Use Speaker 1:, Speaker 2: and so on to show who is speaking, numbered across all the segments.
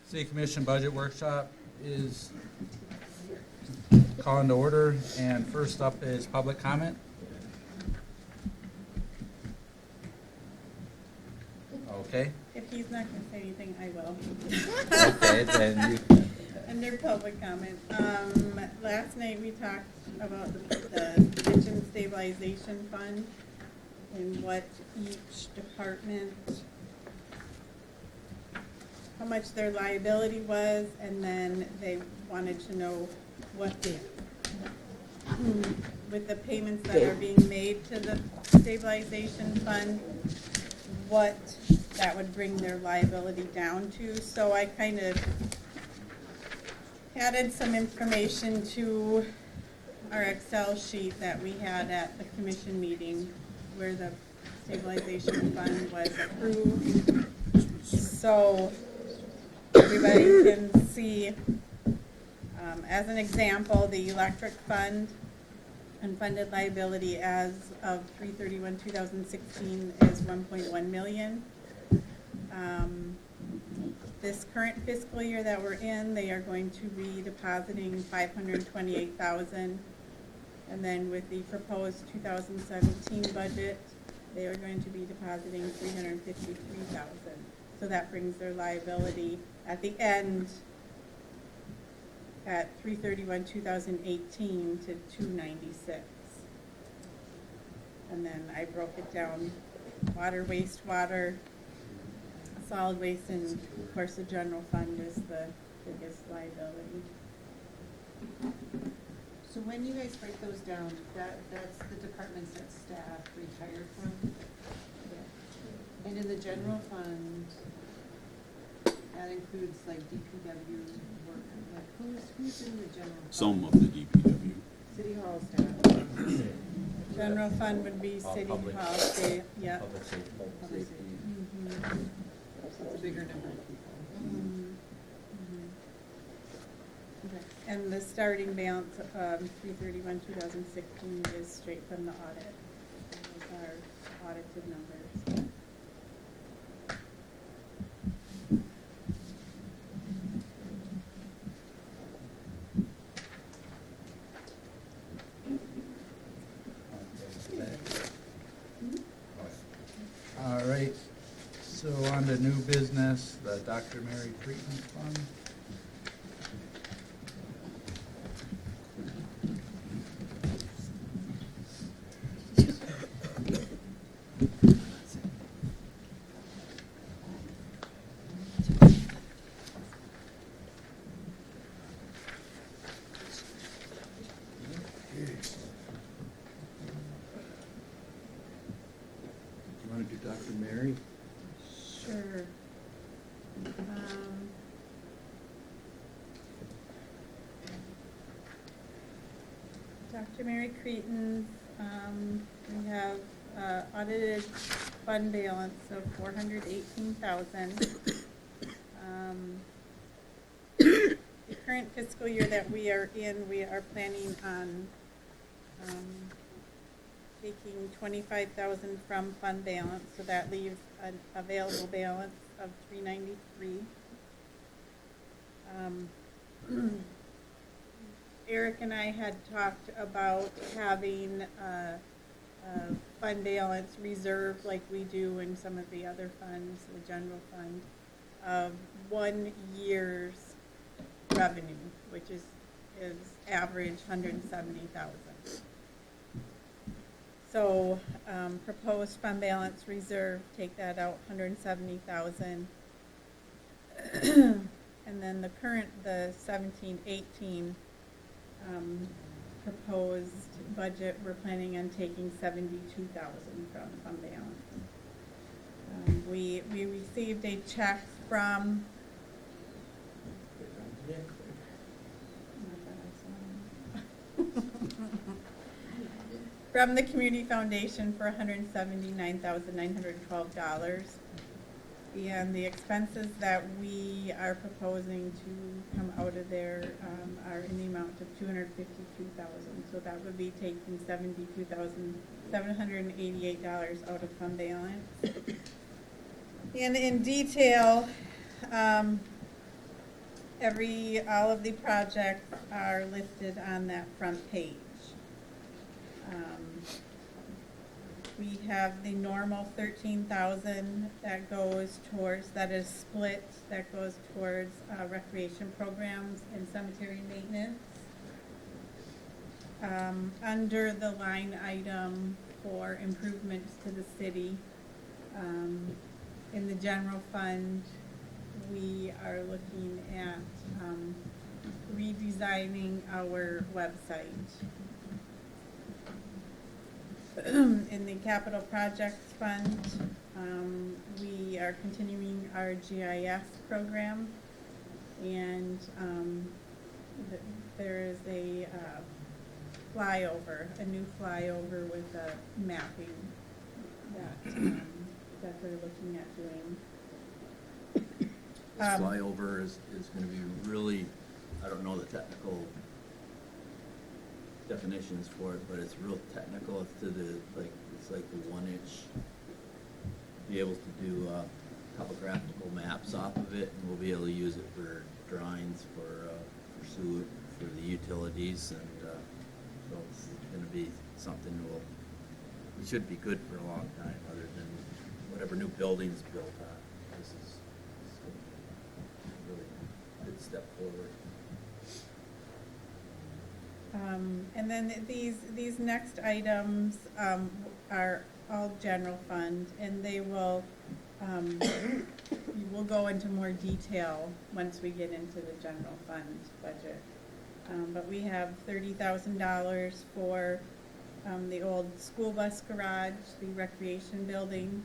Speaker 1: City Commission Budget Workshop is calling to order, and first up is public comment. Okay.
Speaker 2: If he's not gonna say anything, I will.
Speaker 1: Okay, then you,
Speaker 2: Under public comment, last night we talked about the pension stabilization fund and what each department, how much their liability was, and then they wanted to know what with the payments that are being made to the stabilization fund, what that would bring their liability down to. So I kind of added some information to our Excel sheet that we had at the commission meeting where the stabilization fund was approved. So everybody can see, as an example, the electric fund unfunded liability as of 3/31/2016 is 1.1 million. This current fiscal year that we're in, they are going to be depositing 528,000, and then with the proposed 2017 budget, they are going to be depositing 353,000. So that brings their liability at the end at 3/31/2018 to 296. And then I broke it down: water, wastewater, solid waste, and of course the general fund is the biggest liability.
Speaker 3: So when you guys break those down, that's the departments that staff retired from? And in the general fund, that includes like DPW work, like who's in the general fund?
Speaker 4: Some of the DPW.
Speaker 3: City Hall staff.
Speaker 2: General fund would be city
Speaker 1: public.
Speaker 2: hall, state, yeah.
Speaker 1: public safety.
Speaker 3: Public safety.
Speaker 2: Mhm.
Speaker 3: So it's a bigger number of people.
Speaker 2: Mhm. Mhm.
Speaker 3: Okay.
Speaker 2: And the starting balance of 3/31/2016 is straight from the audit. Those are audited numbers.
Speaker 1: All right, so on to new business, the Dr. Mary Creighton Fund.
Speaker 4: You want to do Dr. Mary?
Speaker 2: Sure. Dr. Mary Creighton, we have audited fund balance of 418,000. The current fiscal year that we are in, we are planning on taking 25,000 from fund balance, so that leaves an available balance of 393. Eric and I had talked about having a fund balance reserve like we do in some of the other funds, the general fund, of 1 year's revenue, which is average 170,000. So proposed fund balance reserve, take that out, 170,000. And then the current, the 17-18 proposed budget, we're planning on taking 72,000 from fund balance. We received a check from from the Community Foundation for $179,912. And the expenses that we are proposing to come out of there are in the amount of $252,000. So that would be taking $72,788 out of fund balance. And in detail, all of the projects are listed on that front page. We have the normal 13,000 that goes towards, that is split, that goes towards recreation programs and cemetery maintenance. Under the line item for improvements to the city, in the general fund, we are looking at redesigning our website. In the capital projects fund, we are continuing our GIS program, and there is a new flyover with a mapping that we're looking at doing.
Speaker 4: This flyover is gonna be really, I don't know the technical definitions for it, but it's real technical. It's to the, it's like the 1-inch, be able to do topographical maps off of it, and we'll be able to use it for drawings, for sewer, for the utilities, and so it's gonna be something we should be good for a long time, other than whatever new buildings built on. This is a really good step forward.
Speaker 2: And then these next items are all general fund, and they will, we'll go into more detail once we get into the general fund budget. But we have $30,000 for the old school bus garage, the recreation building.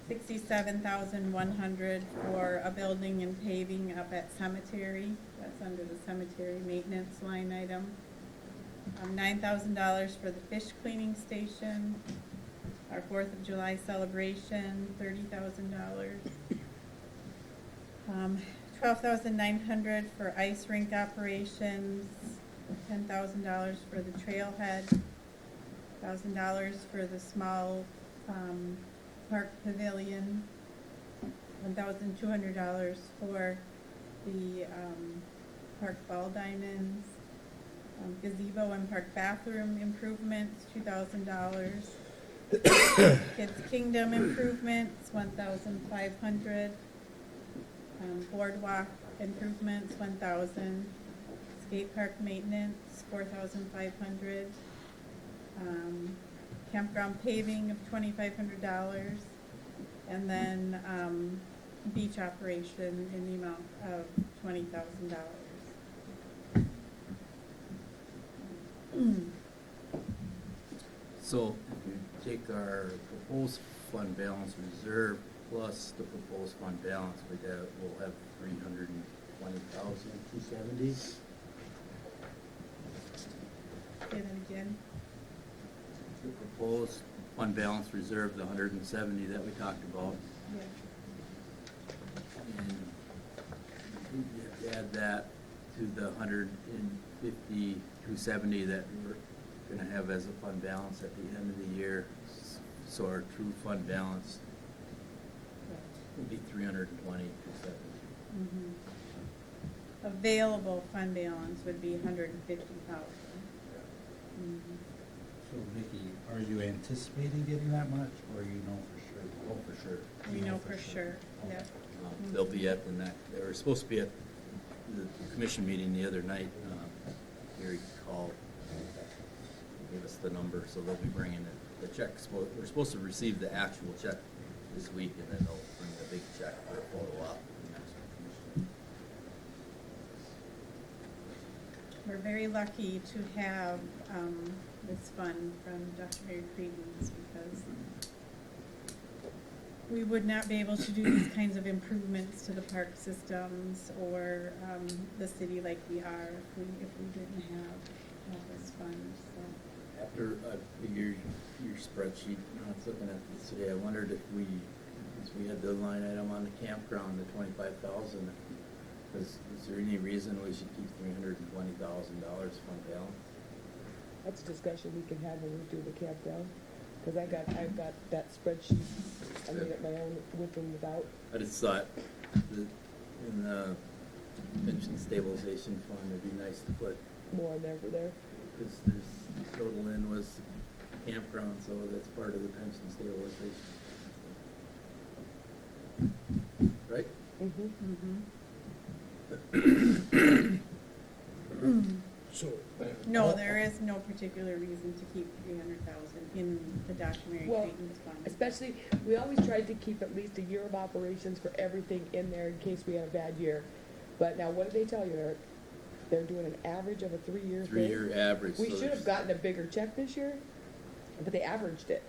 Speaker 2: $67,100 for a building and paving up at cemetery. That's under the cemetery maintenance line item. $9,000 for the fish cleaning station. Our 4th of July celebration, $30,000. $12,900 for ice rink operations. $10,000 for the trailhead. $1,000 for the small park pavilion. $1,200 for the park ball diamonds. Gazebo and park bathroom improvements, $2,000. Kids Kingdom improvements, $1,500. Boardwalk improvements, $1,000. Skate park maintenance, $4,500. Campground paving of $2,500. And then beach operation in the amount of $20,000.
Speaker 4: So if you take our proposed fund balance reserve plus the proposed fund balance, we'll have $320,270.
Speaker 2: Say that again.
Speaker 4: The proposed fund balance reserve, the 170 that we talked about,
Speaker 2: Yeah.
Speaker 4: and you have to add that to the 150,270 that we're gonna have as a fund balance at the end of the year. So our true fund balance would be 320,270.
Speaker 2: Mhm. Available fund balance would be $150,000.
Speaker 1: So Vicki, are you anticipating getting that much, or you know for sure?
Speaker 4: Oh, for sure.
Speaker 2: We know for sure, yeah.
Speaker 4: They'll be at they were supposed to be at the commission meeting the other night. Gary called, gave us the number, so they'll be bringing the check. We're supposed to receive the actual check this week, and then they'll bring the big check for a photo op.
Speaker 2: We're very lucky to have this fund from Dr. Mary Credence, because we would not be able to do these kinds of improvements to the park systems or the city like we are if we didn't have this fund. So.
Speaker 4: After I figured your spreadsheet, I was looking at this today, I wondered if since we had the line item on the campground, the 25,000, is there any reason we should keep $320,000 fund balance?
Speaker 5: That's a discussion we can have when we do the campground. Cause I've got that spreadsheet, I made it my own with and without.
Speaker 4: I just thought that in the pension stabilization fund, it'd be nice to put,
Speaker 5: More in there for there.
Speaker 4: because there's, total in was campground, so that's part of the pension stabilization. Right?
Speaker 6: So.
Speaker 2: No, there is no particular reason to keep 300,000 in the documentary
Speaker 5: Well,
Speaker 2: maintenance fund.
Speaker 5: Especially, we always tried to keep at least a year of operations for everything in there in case we had a bad year. But now, what did they tell you, Eric? They're doing an average of a 3-year thing?
Speaker 4: 3-year average.
Speaker 5: We
Speaker 4: so
Speaker 5: should
Speaker 4: there's-
Speaker 5: have gotten a bigger check this year, but they averaged it,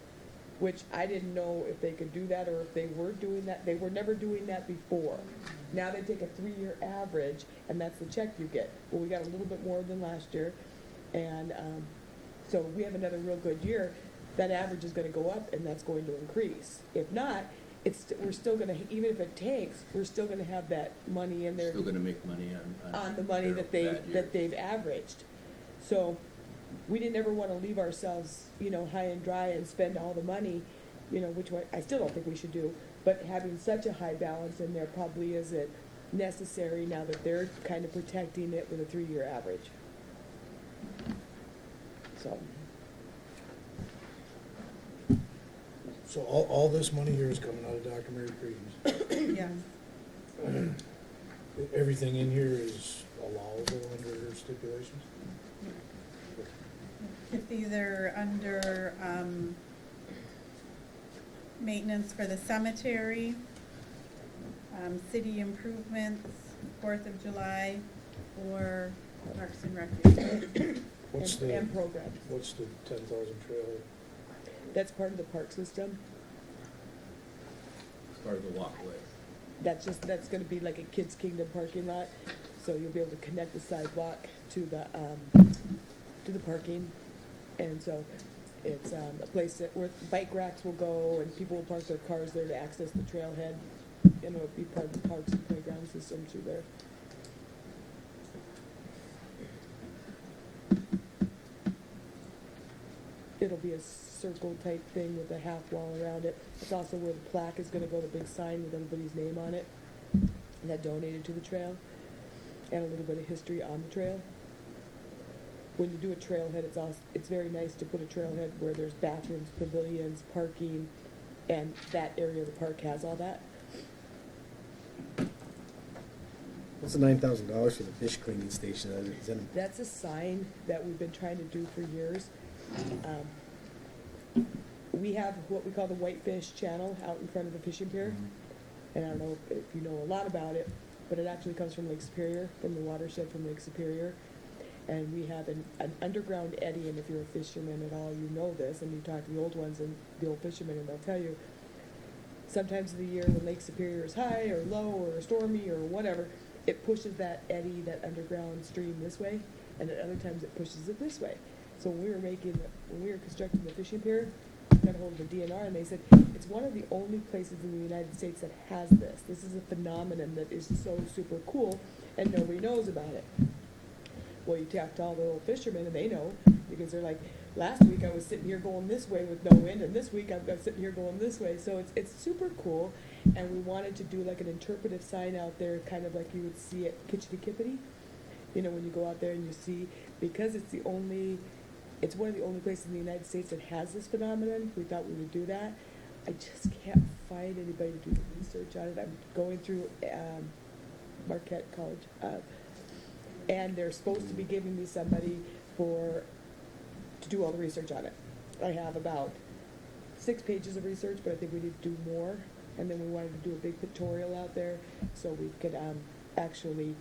Speaker 5: which I didn't know if they could do that or if they were doing that. They were never doing that before. Now they take a 3-year average, and that's the check you get. Well, we got a little bit more than last year, and so we have another real good year. That average is going to go up, and that's going to increase. If not, we're still going to, even if it tanks, we're still going to have that money in there
Speaker 4: Still gonna make money
Speaker 5: on the money that they've averaged. So we didn't ever want to leave ourselves, high and dry and spend all the money, which I still don't think we should do. But having such a high balance in there probably isn't necessary now that they're kind of protecting it with a 3-year average. So,
Speaker 6: So all this money here is coming out of Dr. Mary Creed's.
Speaker 2: Yes.
Speaker 6: Everything in here is allowable under her stipulations?
Speaker 2: It's either under, maintenance for the cemetery, city improvements, 4th of July, or Parks and Recreation.
Speaker 5: and programs.
Speaker 6: What's the 10,000 trail?
Speaker 5: That's part of the park system.
Speaker 4: It's part of the walkway.
Speaker 5: That's gonna be like a Kids Kingdom parking lot, so you'll be able to connect the sidewalk to the parking. And so it's a place where bike racks will go and people will park their cars there to access the trailhead. And it'll be part of the parks and playground system through there. It'll be a circle type thing with a half wall around it. It's also where the plaque is gonna go, the big sign with everybody's name on it that donated to the trail, and a little bit of history on the trail. When you do a trailhead, it's very nice to put a trailhead where there's bathrooms, pavilions, parking, and that area of the park has all that.
Speaker 7: What's the $9,000 for the fish cleaning station? Is that
Speaker 5: That's a sign that we've been trying to do for years. We have what we call the Whitefish Channel out in front of the fishing pier. And I don't know if you know a lot about it, but it actually comes from Lake Superior, from the watershed from Lake Superior. And we have an underground eddy, and if you're a fisherman at all, you know this, and you talk to the old ones and the old fishermen, and they'll tell you, sometimes of the year when Lake Superior is high or low or stormy or whatever, it pushes that eddy, that underground stream this way, and at other times it pushes it this way. So when we were constructing the fishing pier, got a hold of the DNR, and they said, it's one of the only places in the United States that has this. This is a phenomenon that is so super cool, and nobody knows about it. Well, you talk to all the old fishermen, and they know, because they're like, last week I was sitting here going this way with no wind, and this week I'm sitting here going this way. So it's super cool, and we wanted to do like an interpretive sign out there, kind of like you would see at Kitchity Kippity. When you go out there and you see, because it's one of the only places in the United States that has this phenomenon, we thought we would do that. I just can't find anybody to do the research on it. I'm going through Marquette College. And they're supposed to be giving me somebody to do all the research on it. I have about 6 pages of research, but I think we need to do more. And then we wanted to do a big pictorial out there so we could actually,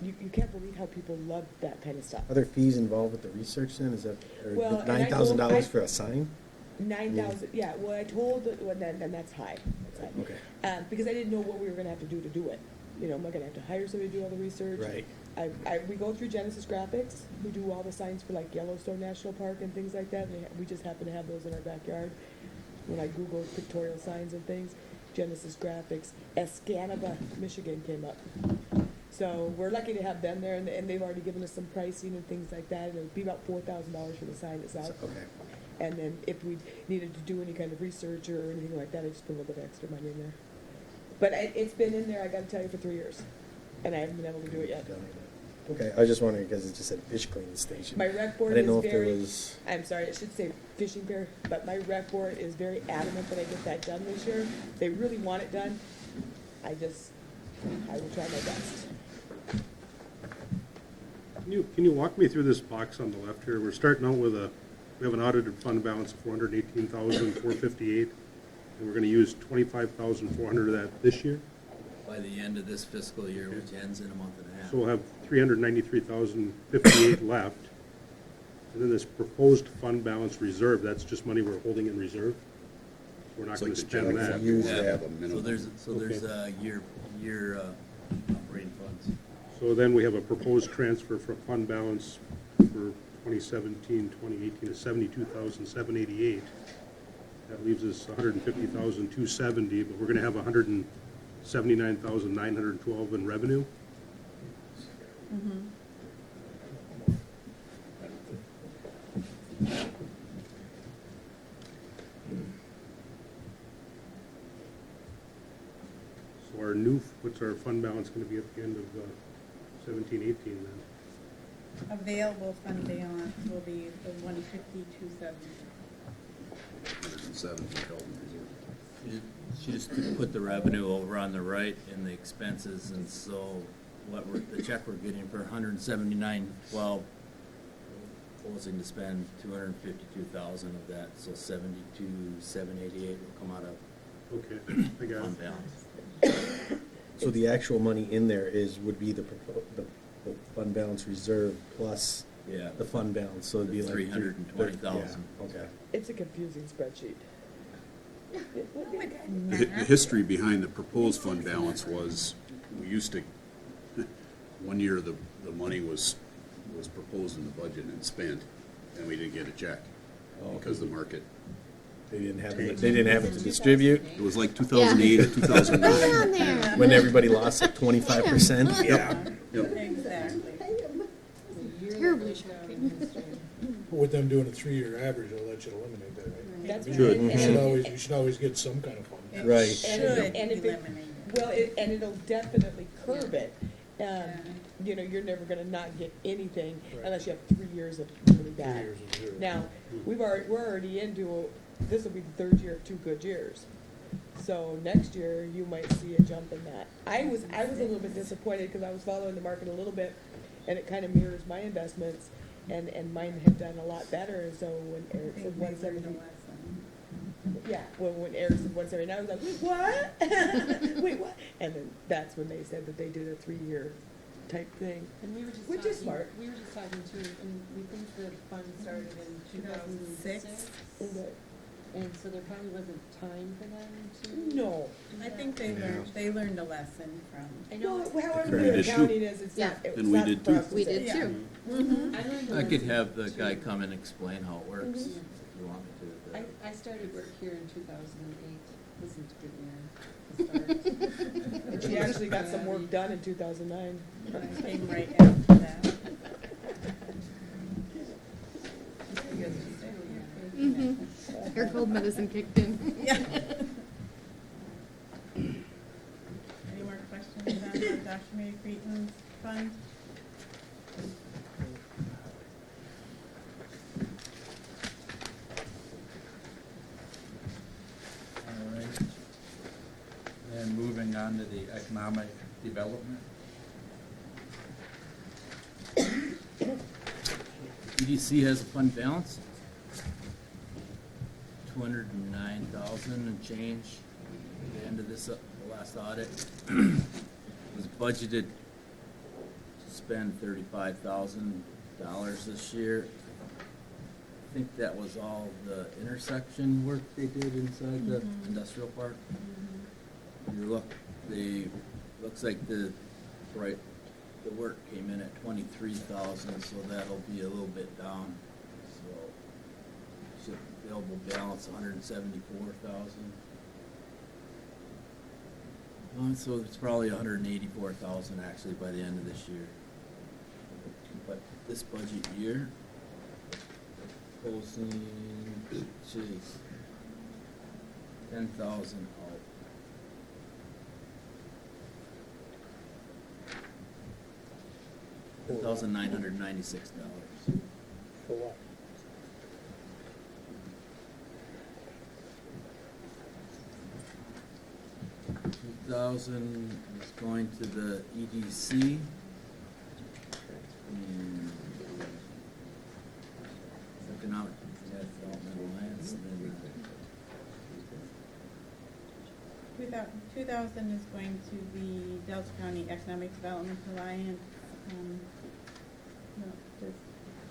Speaker 5: you can't believe how people love that kind of stuff.
Speaker 7: Are there fees involved with the research then? Is that
Speaker 5: Well, and I told-
Speaker 7: $9,000 for a sign?
Speaker 5: 9,000, yeah, well, I told, then that's high. That's high.
Speaker 7: Okay.
Speaker 5: Because I didn't know what we were gonna have to do it. I'm not gonna have to hire somebody to do all the research.
Speaker 7: Right.
Speaker 5: We go through Genesis Graphics, who do all the signs for like Yellowstone National Park and things like that. We just happen to have those in our backyard. When I Google pictorial signs and things, Genesis Graphics, Escanaba, Michigan came up. So we're lucky to have them there, and they've already given us some pricing and things like that. And it would be about $4,000 for the sign itself.
Speaker 7: Okay.
Speaker 5: And then if we needed to do any kind of research or anything like that, I just put a little bit of extra money in there. But it's been in there, I gotta tell you, for 3 years, and I haven't been able to do it yet.
Speaker 7: Okay, I was just wondering, because it just said fish cleaning station.
Speaker 5: My rec
Speaker 7: I
Speaker 5: board
Speaker 7: didn't know
Speaker 5: is
Speaker 7: if there
Speaker 5: very,
Speaker 7: was,
Speaker 5: I'm sorry, it should say fishing pier, but my rec board is very adamant that I get that done this year. They really want it done. I will try my best.
Speaker 8: Can you walk me through this box on the left here? We're starting out with we have an audited fund balance of $418,458, and we're gonna use $25,400 of that this year.
Speaker 4: By the end of this fiscal year, which ends in a month and a half.
Speaker 8: So we'll have $393,058 left. And then this proposed fund balance reserve, that's just money we're holding in reserve? We're not
Speaker 9: It's
Speaker 8: gonna
Speaker 9: like the
Speaker 8: spend
Speaker 9: general
Speaker 8: that.
Speaker 9: fund,
Speaker 7: Use
Speaker 9: we
Speaker 4: Yeah.
Speaker 9: have a
Speaker 4: So
Speaker 9: minimum.
Speaker 4: there's year operating funds.
Speaker 8: So then we have a proposed transfer for fund balance for 2017, 2018 is $72,788. That leaves us $150,270, but we're gonna have $179,912 in revenue. So what's our fund balance gonna be at the end of 17, 18 then?
Speaker 2: Available fund balance will be the 150,270.
Speaker 9: 107 for health and reserve.
Speaker 4: She just put the revenue over on the right and the expenses, and so the check we're getting for 179.12, proposing to spend 252,000 of that, so 72,788 will come out of
Speaker 8: Okay, I got
Speaker 4: fund
Speaker 8: it.
Speaker 4: balance.
Speaker 7: so the actual money in there would be the fund balance reserve plus
Speaker 4: Yeah.
Speaker 7: the fund balance, so it'd be like.
Speaker 4: 320,000.
Speaker 7: Yeah, okay.
Speaker 5: It's a confusing spreadsheet.
Speaker 9: The history behind the proposed fund balance was, we used to, one year the money was proposed in the budget and spent, and we didn't get a check because the market,
Speaker 7: They didn't have it to distribute,
Speaker 9: it was like 2008 or 2009.
Speaker 7: when everybody lost like 25%.
Speaker 9: Yeah. Yep.
Speaker 2: Exactly.
Speaker 3: Terribly shocking.
Speaker 6: But with them doing a 3-year average, they'll let you eliminate that, right?
Speaker 5: That's
Speaker 6: You
Speaker 5: right.
Speaker 6: should
Speaker 5: And-
Speaker 6: always, you should always get some kind of fund.
Speaker 2: It
Speaker 7: Right.
Speaker 2: should
Speaker 5: And if it-
Speaker 2: eliminate it.
Speaker 5: Well, and it'll definitely curb it. You know, you're never gonna not get anything
Speaker 6: Right.
Speaker 5: unless you have 3 years of really
Speaker 6: 3
Speaker 5: bad.
Speaker 6: years of zero.
Speaker 5: Now, we're already into, this will be the 3rd year of 2 good years. So next year, you might see a jump in that. I was a little bit disappointed because I was following the market a little bit, and it kind of mirrors my investments, and mine had done a lot better, and so when
Speaker 2: I
Speaker 5: Eric
Speaker 2: think
Speaker 5: said
Speaker 2: we learned a
Speaker 5: 170,
Speaker 2: lesson.
Speaker 5: yeah, when Eric said 179, I was like, wait, what? Wait, what? And then that's when they said that they did a 3-year type thing.
Speaker 3: And we were just
Speaker 5: Which
Speaker 3: talking.
Speaker 5: is smart.
Speaker 3: We were just talking too, and we think the fund started in 2006.
Speaker 2: 2006.
Speaker 3: And so there probably wasn't time for them to.
Speaker 5: No.
Speaker 2: I think they learned a lesson from.
Speaker 3: I know.
Speaker 5: Well, however
Speaker 9: We
Speaker 5: good
Speaker 9: did too.
Speaker 5: accounting is, it's
Speaker 3: Yeah.
Speaker 5: not, it's
Speaker 9: And we
Speaker 5: not
Speaker 9: did
Speaker 5: for
Speaker 9: too.
Speaker 5: us to
Speaker 3: We
Speaker 5: say.
Speaker 3: did
Speaker 2: Yeah.
Speaker 3: too.
Speaker 2: Mm-hmm.
Speaker 3: I learned a
Speaker 4: I could
Speaker 3: lesson
Speaker 4: have the
Speaker 3: too.
Speaker 4: guy come and explain how it works
Speaker 5: Mhm.
Speaker 4: if you want me to.
Speaker 3: I started work here in 2008. Wasn't a good year to start.
Speaker 5: But she actually got some work done in 2009.
Speaker 2: I came right after that.
Speaker 10: Her cold medicine kicked in.
Speaker 2: Yeah. Any more questions on Dr. Mary Creighton's fund?
Speaker 1: All right. And moving on to the economic development.
Speaker 4: EDC has a fund balance, 209,000 and change at the end of this, the last audit. Was budgeted to spend $35,000 this year. I think that was all the intersection work they did inside the industrial park. You look, looks like the work came in at 23,000, so that'll be a little bit down. So available balance 174,000. So it's probably 184,000 actually by the end of this year. But this budget year, proposing, geez, 10,000 out. $10,996.
Speaker 6: For what?
Speaker 4: $2,000 is going to the EDC. And Economic Development Alliance, and then
Speaker 2: 2,000 is going to the Delta County Economic Development Alliance. No, does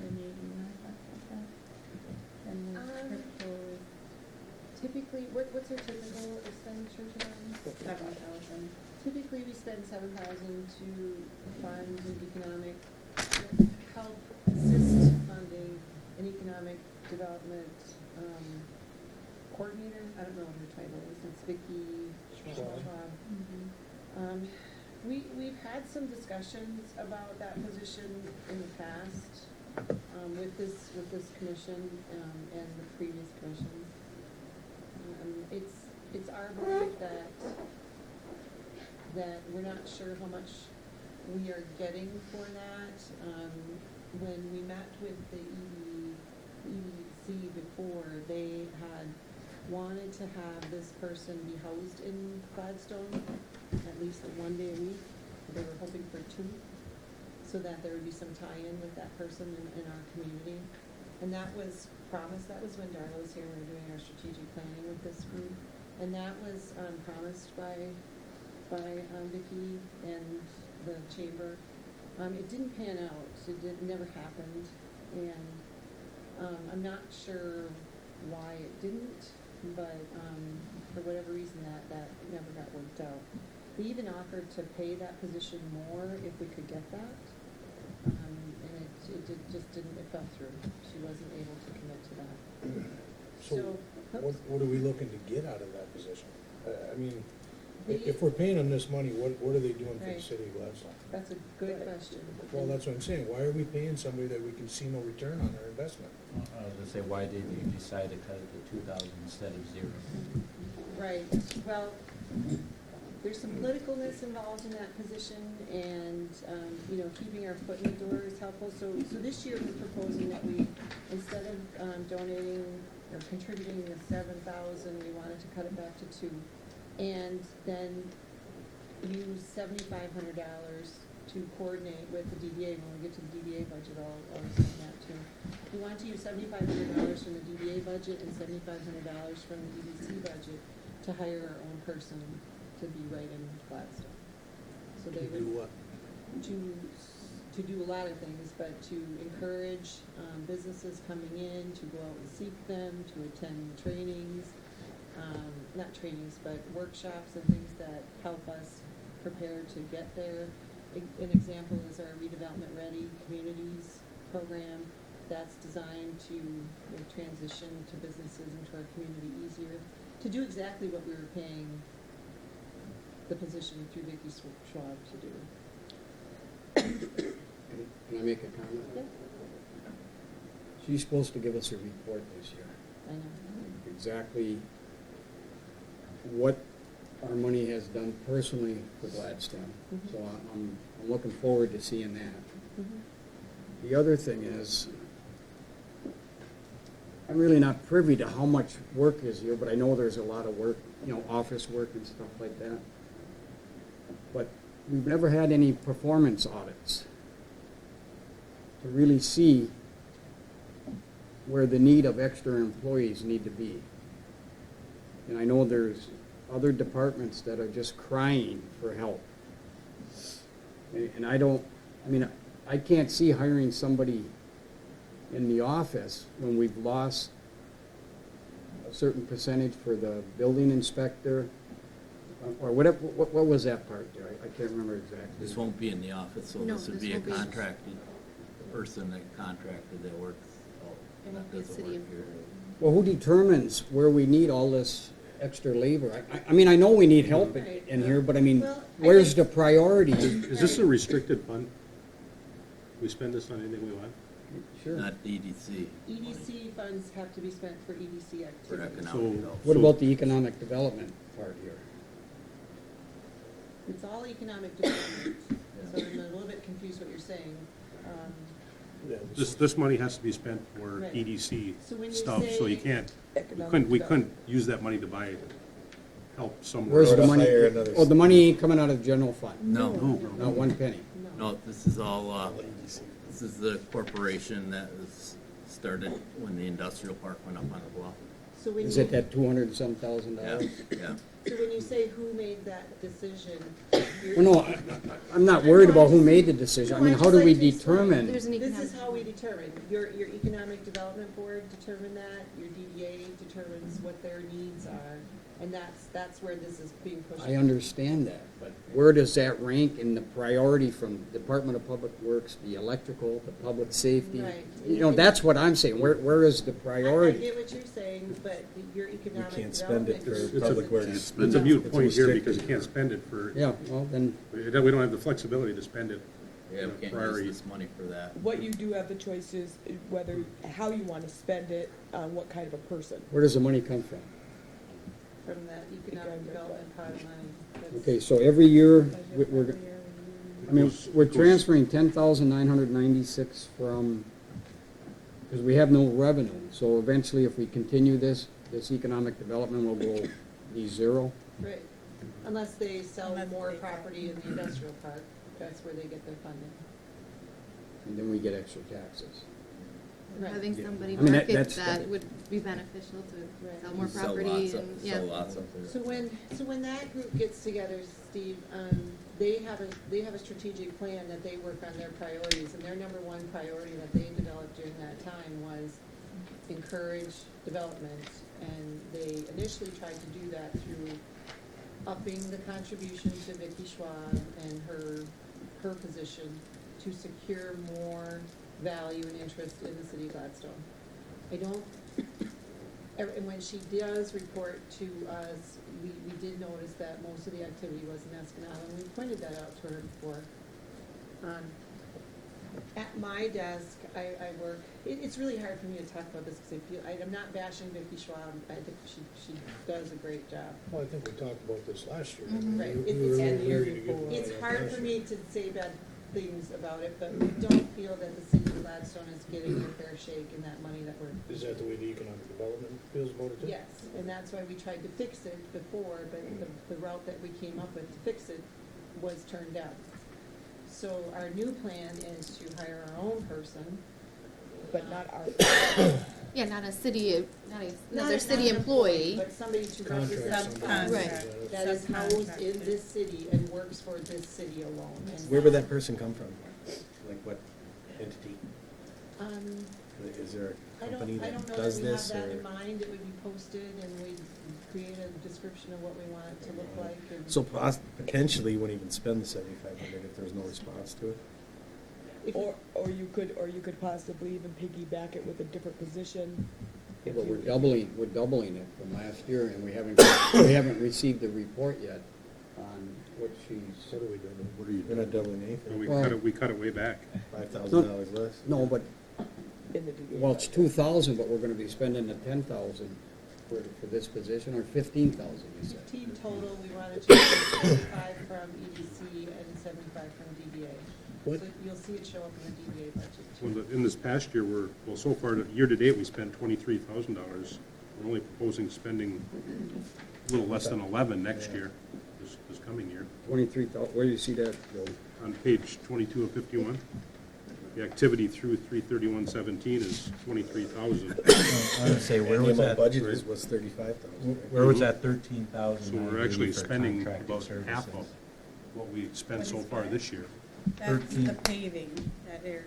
Speaker 2: Renee, do you want to talk about that? And the proposed
Speaker 3: Typically, what's our typical expenditure to them?
Speaker 2: 7,000.
Speaker 3: Typically, we spend 7,000 to fund an economic, help assist funding an economic development, coordinator. I don't know what her title is. It's Vicki Schwab. We've had some discussions about that position in the past, with this commission, and the previous commissions. It's our belief that we're not sure how much we are getting for that. When we met with the EDC before, they had wanted to have this person be housed in Gladstone at least 1 day a week. They were hoping for 2, so that there would be some tie-in with that person in our community. And that was promised, that was when Darla was here, we were doing our strategic planning with this group. And that was promised by Vicki and the chamber. It didn't pan out, it never happened. And I'm not sure why it didn't, but for whatever reason that never got worked out. We even offered to pay that position more if we could get that. And it just didn't, it fell through. She wasn't able to commit to that.
Speaker 6: So what are we looking to get out of that position? I mean,
Speaker 3: They-
Speaker 6: if we're paying them this money, what are they doing for the
Speaker 3: Right.
Speaker 6: city of Gladstone?
Speaker 3: That's a good question.
Speaker 6: Well, that's what I'm saying. Why are we paying somebody that we can see no return on our investment?
Speaker 1: I was gonna say, why did you decide to cut it to 2,000 instead of 0?
Speaker 3: Right, well, there's some politicalness involved in that position, and, keeping our foot in the door is helpful. So this year, we're proposing that we, instead of donating or contributing the 7,000, we wanted to cut it back to 2, and then use $7,500 to coordinate with the DDA. When we get to the DDA budget, I'll explain that too. We want to use $7,500 from the DDA budget and $7,500 from the EDC budget to hire our own person to be right in Gladstone. So they
Speaker 6: To do
Speaker 3: would,
Speaker 6: what?
Speaker 3: to do a lot of things, but to encourage businesses coming in, to go out and seek them, to attend trainings, not trainings, but workshops and things that help us prepare to get there. An example is our Redevelopment Ready Communities program. That's designed to transition to businesses into our community easier, to do exactly what we were paying the position through Vicki Schwab to do.
Speaker 11: Can I make a comment?
Speaker 3: Yeah,
Speaker 11: She's supposed to give us a report this year,
Speaker 3: I know.
Speaker 11: exactly what our money has done personally for Gladstone.
Speaker 3: Mhm.
Speaker 11: So I'm looking forward to seeing that.
Speaker 3: Mhm.
Speaker 11: The other thing is, I'm really not privy to how much work is here, but I know there's a lot of work, office work and stuff like that. But we've never had any performance audits to really see where the need of extra employees need to be. And I know there's other departments that are just crying for help. And I can't see hiring somebody in the office when we've lost a certain percentage for the building inspector, or whatever, what was that part there? I can't remember exactly.
Speaker 4: This won't be in the office, so
Speaker 10: No,
Speaker 4: this would
Speaker 10: this
Speaker 4: be a
Speaker 10: won't be.
Speaker 4: contracted person that contracted that works,
Speaker 10: It won't
Speaker 4: that
Speaker 10: be a
Speaker 4: doesn't
Speaker 10: city
Speaker 4: work here.
Speaker 11: Well, who determines where we need all this extra labor? I know we need help in here, but
Speaker 3: Well,
Speaker 11: where's the priority?
Speaker 8: Is this a restricted fund? We spend this on anything we want?
Speaker 11: Sure.
Speaker 4: not EDC.
Speaker 3: EDC funds have to be spent for EDC
Speaker 4: For
Speaker 3: activities.
Speaker 4: economic
Speaker 8: So-
Speaker 4: development.
Speaker 11: What about the economic development part here?
Speaker 3: It's all economic development, so I'm a little bit confused what you're saying.
Speaker 6: Yeah,
Speaker 8: This money has to be spent for
Speaker 3: Right.
Speaker 8: EDC
Speaker 3: So when you
Speaker 8: stuff, so you
Speaker 3: say-
Speaker 8: can't,
Speaker 5: Economic
Speaker 8: we
Speaker 5: development.
Speaker 8: couldn't use that money to buy help somewhere.
Speaker 11: Where's
Speaker 7: Or
Speaker 11: the
Speaker 7: to
Speaker 11: money?
Speaker 7: hire another
Speaker 11: Oh, the money ain't coming out of the general fund,
Speaker 4: No,
Speaker 11: not one penny.
Speaker 4: no, this is all, this is the corporation that was started when the industrial park went up on the bluff.
Speaker 3: So when
Speaker 11: Is
Speaker 3: you,
Speaker 11: it that 200 and some thousand
Speaker 4: Yeah,
Speaker 11: dollars?
Speaker 4: yeah.
Speaker 3: so when you say who made that decision, you're.
Speaker 11: Well, no, I'm not worried about who made the decision. I mean, how do we determine?
Speaker 10: There's an
Speaker 3: This
Speaker 10: economic.
Speaker 3: is how we determine. Your economic development board determine that, your DDA determines what their needs are, and that's where this is being pushed.
Speaker 11: I understand that, but where does that rank in the priority from Department of Public Works, the electrical, the public safety?
Speaker 3: Right.
Speaker 11: You know, that's what I'm saying. Where is the
Speaker 3: I
Speaker 11: priority?
Speaker 3: get what you're saying, but your economic
Speaker 7: can't spend it
Speaker 3: development.
Speaker 7: for
Speaker 3: group
Speaker 7: public
Speaker 3: doesn't-
Speaker 7: works.
Speaker 8: It's a mute
Speaker 7: It's
Speaker 8: point here
Speaker 7: restricted.
Speaker 8: because you can't spend it for,
Speaker 11: Yeah, well, then,
Speaker 8: we don't have the flexibility to spend it.
Speaker 4: Yeah, we can't
Speaker 8: Priority.
Speaker 4: use this money for that.
Speaker 5: What you do have the choice is whether, how you want to spend it, on what kind of a person.
Speaker 11: where does the money come from?
Speaker 3: From that economic development pot of money. That's-
Speaker 11: Okay, so every year, we're,
Speaker 3: Every year
Speaker 11: I mean, we're transferring 10,996 from, because we have no revenue. So eventually, if we continue this economic development will go be zero.
Speaker 3: Right, unless they sell
Speaker 2: Unless
Speaker 3: more
Speaker 2: they-
Speaker 3: property in the industrial park, that's where they get their funding.
Speaker 11: And then we get extra taxes.
Speaker 3: Right.
Speaker 10: Having somebody
Speaker 11: I mean,
Speaker 10: market
Speaker 11: that's-
Speaker 10: that would be beneficial to
Speaker 3: Right.
Speaker 10: sell more
Speaker 4: Sell
Speaker 10: property
Speaker 4: lots
Speaker 10: and,
Speaker 4: up-
Speaker 10: yeah.
Speaker 4: Sell lots up there.
Speaker 3: So when that group gets together, Steve, they have a strategic plan that they work on their priorities, and their number one priority that they developed during that time was encourage development, and they initially tried to do that through upping the contribution to Vicky Schwab and her position to secure more value and interest in the city of Gladstone. I don't, and when she does report to us, we did notice that most of the activity was in Escanaba, and we pointed that out to her before. At my desk, I work, it's really hard for me to talk about this, because I'm not bashing Vicky Schwab, I think she does a great job.
Speaker 6: Well, I think we talked about this last year.
Speaker 3: Right.
Speaker 6: We
Speaker 3: It's-
Speaker 6: were
Speaker 3: and
Speaker 6: ready
Speaker 5: year
Speaker 6: to get
Speaker 5: before.
Speaker 6: that
Speaker 3: It's hard
Speaker 6: last
Speaker 3: for
Speaker 6: year.
Speaker 3: me to say bad things about it, but we don't feel that the city of Gladstone is getting their fair shake in that money that we're.
Speaker 6: Is that the way the economic development feels about it too?
Speaker 3: Yes, and that's why we tried to fix it before, but the route that we came up with to fix it was turned down. So our new plan is to hire our own person.
Speaker 5: But not our,
Speaker 10: Yeah, not a city, not
Speaker 3: Not
Speaker 10: another
Speaker 3: a-
Speaker 10: city
Speaker 3: not an
Speaker 10: employee.
Speaker 3: But somebody to
Speaker 6: Contract
Speaker 3: represent
Speaker 6: somebody.
Speaker 10: Right.
Speaker 3: us that is housed in this city and works for this city alone. And
Speaker 7: Where would that person come from? Like what entity?
Speaker 3: Um,
Speaker 7: Is there
Speaker 3: I
Speaker 7: a
Speaker 3: don't,
Speaker 7: company
Speaker 3: I don't
Speaker 7: that
Speaker 3: know
Speaker 7: does
Speaker 3: that we have
Speaker 7: this
Speaker 3: that in
Speaker 7: or?
Speaker 3: mind, it would be posted and we'd create a description of what we want it to look like and.
Speaker 7: So potentially you wouldn't even spend the 7,500 if there's no response to it?
Speaker 3: If
Speaker 5: or you could possibly even piggyback it with a different position. if
Speaker 11: But
Speaker 5: you-
Speaker 11: we're doubling it from last year, and we haven't received the report yet on what she's.
Speaker 6: What are we doing?
Speaker 9: What are you
Speaker 7: We're not
Speaker 9: doing?
Speaker 7: doubling
Speaker 8: And
Speaker 7: anything.
Speaker 8: we cut it way back.
Speaker 7: $5,000 less.
Speaker 11: No, but,
Speaker 5: In the DDA.
Speaker 11: well, it's 2,000, but we're gonna be spending the 10,000 for this position, or 15,000, you said.
Speaker 3: 15 total, we wanted to do 75 from EDC and 75 from DDA.
Speaker 6: What?
Speaker 3: So you'll see it show up in the DDA budget.
Speaker 8: Well, in this past year, so far, year-to-date, we spent $23,000. We're only proposing spending a little less than 11 next year, this coming year.
Speaker 11: 23,000, where do you see that, Bill?
Speaker 8: On page 22 of 51, the activity through 3/31/17 is 23,000.
Speaker 1: I was gonna say, where was
Speaker 7: Annual
Speaker 1: that,
Speaker 7: budget was 35,000.
Speaker 1: where was that 13,000?
Speaker 8: So we're actually spending about half of what we spent so far this year.
Speaker 2: That's the
Speaker 1: 13.
Speaker 2: paving that Eric,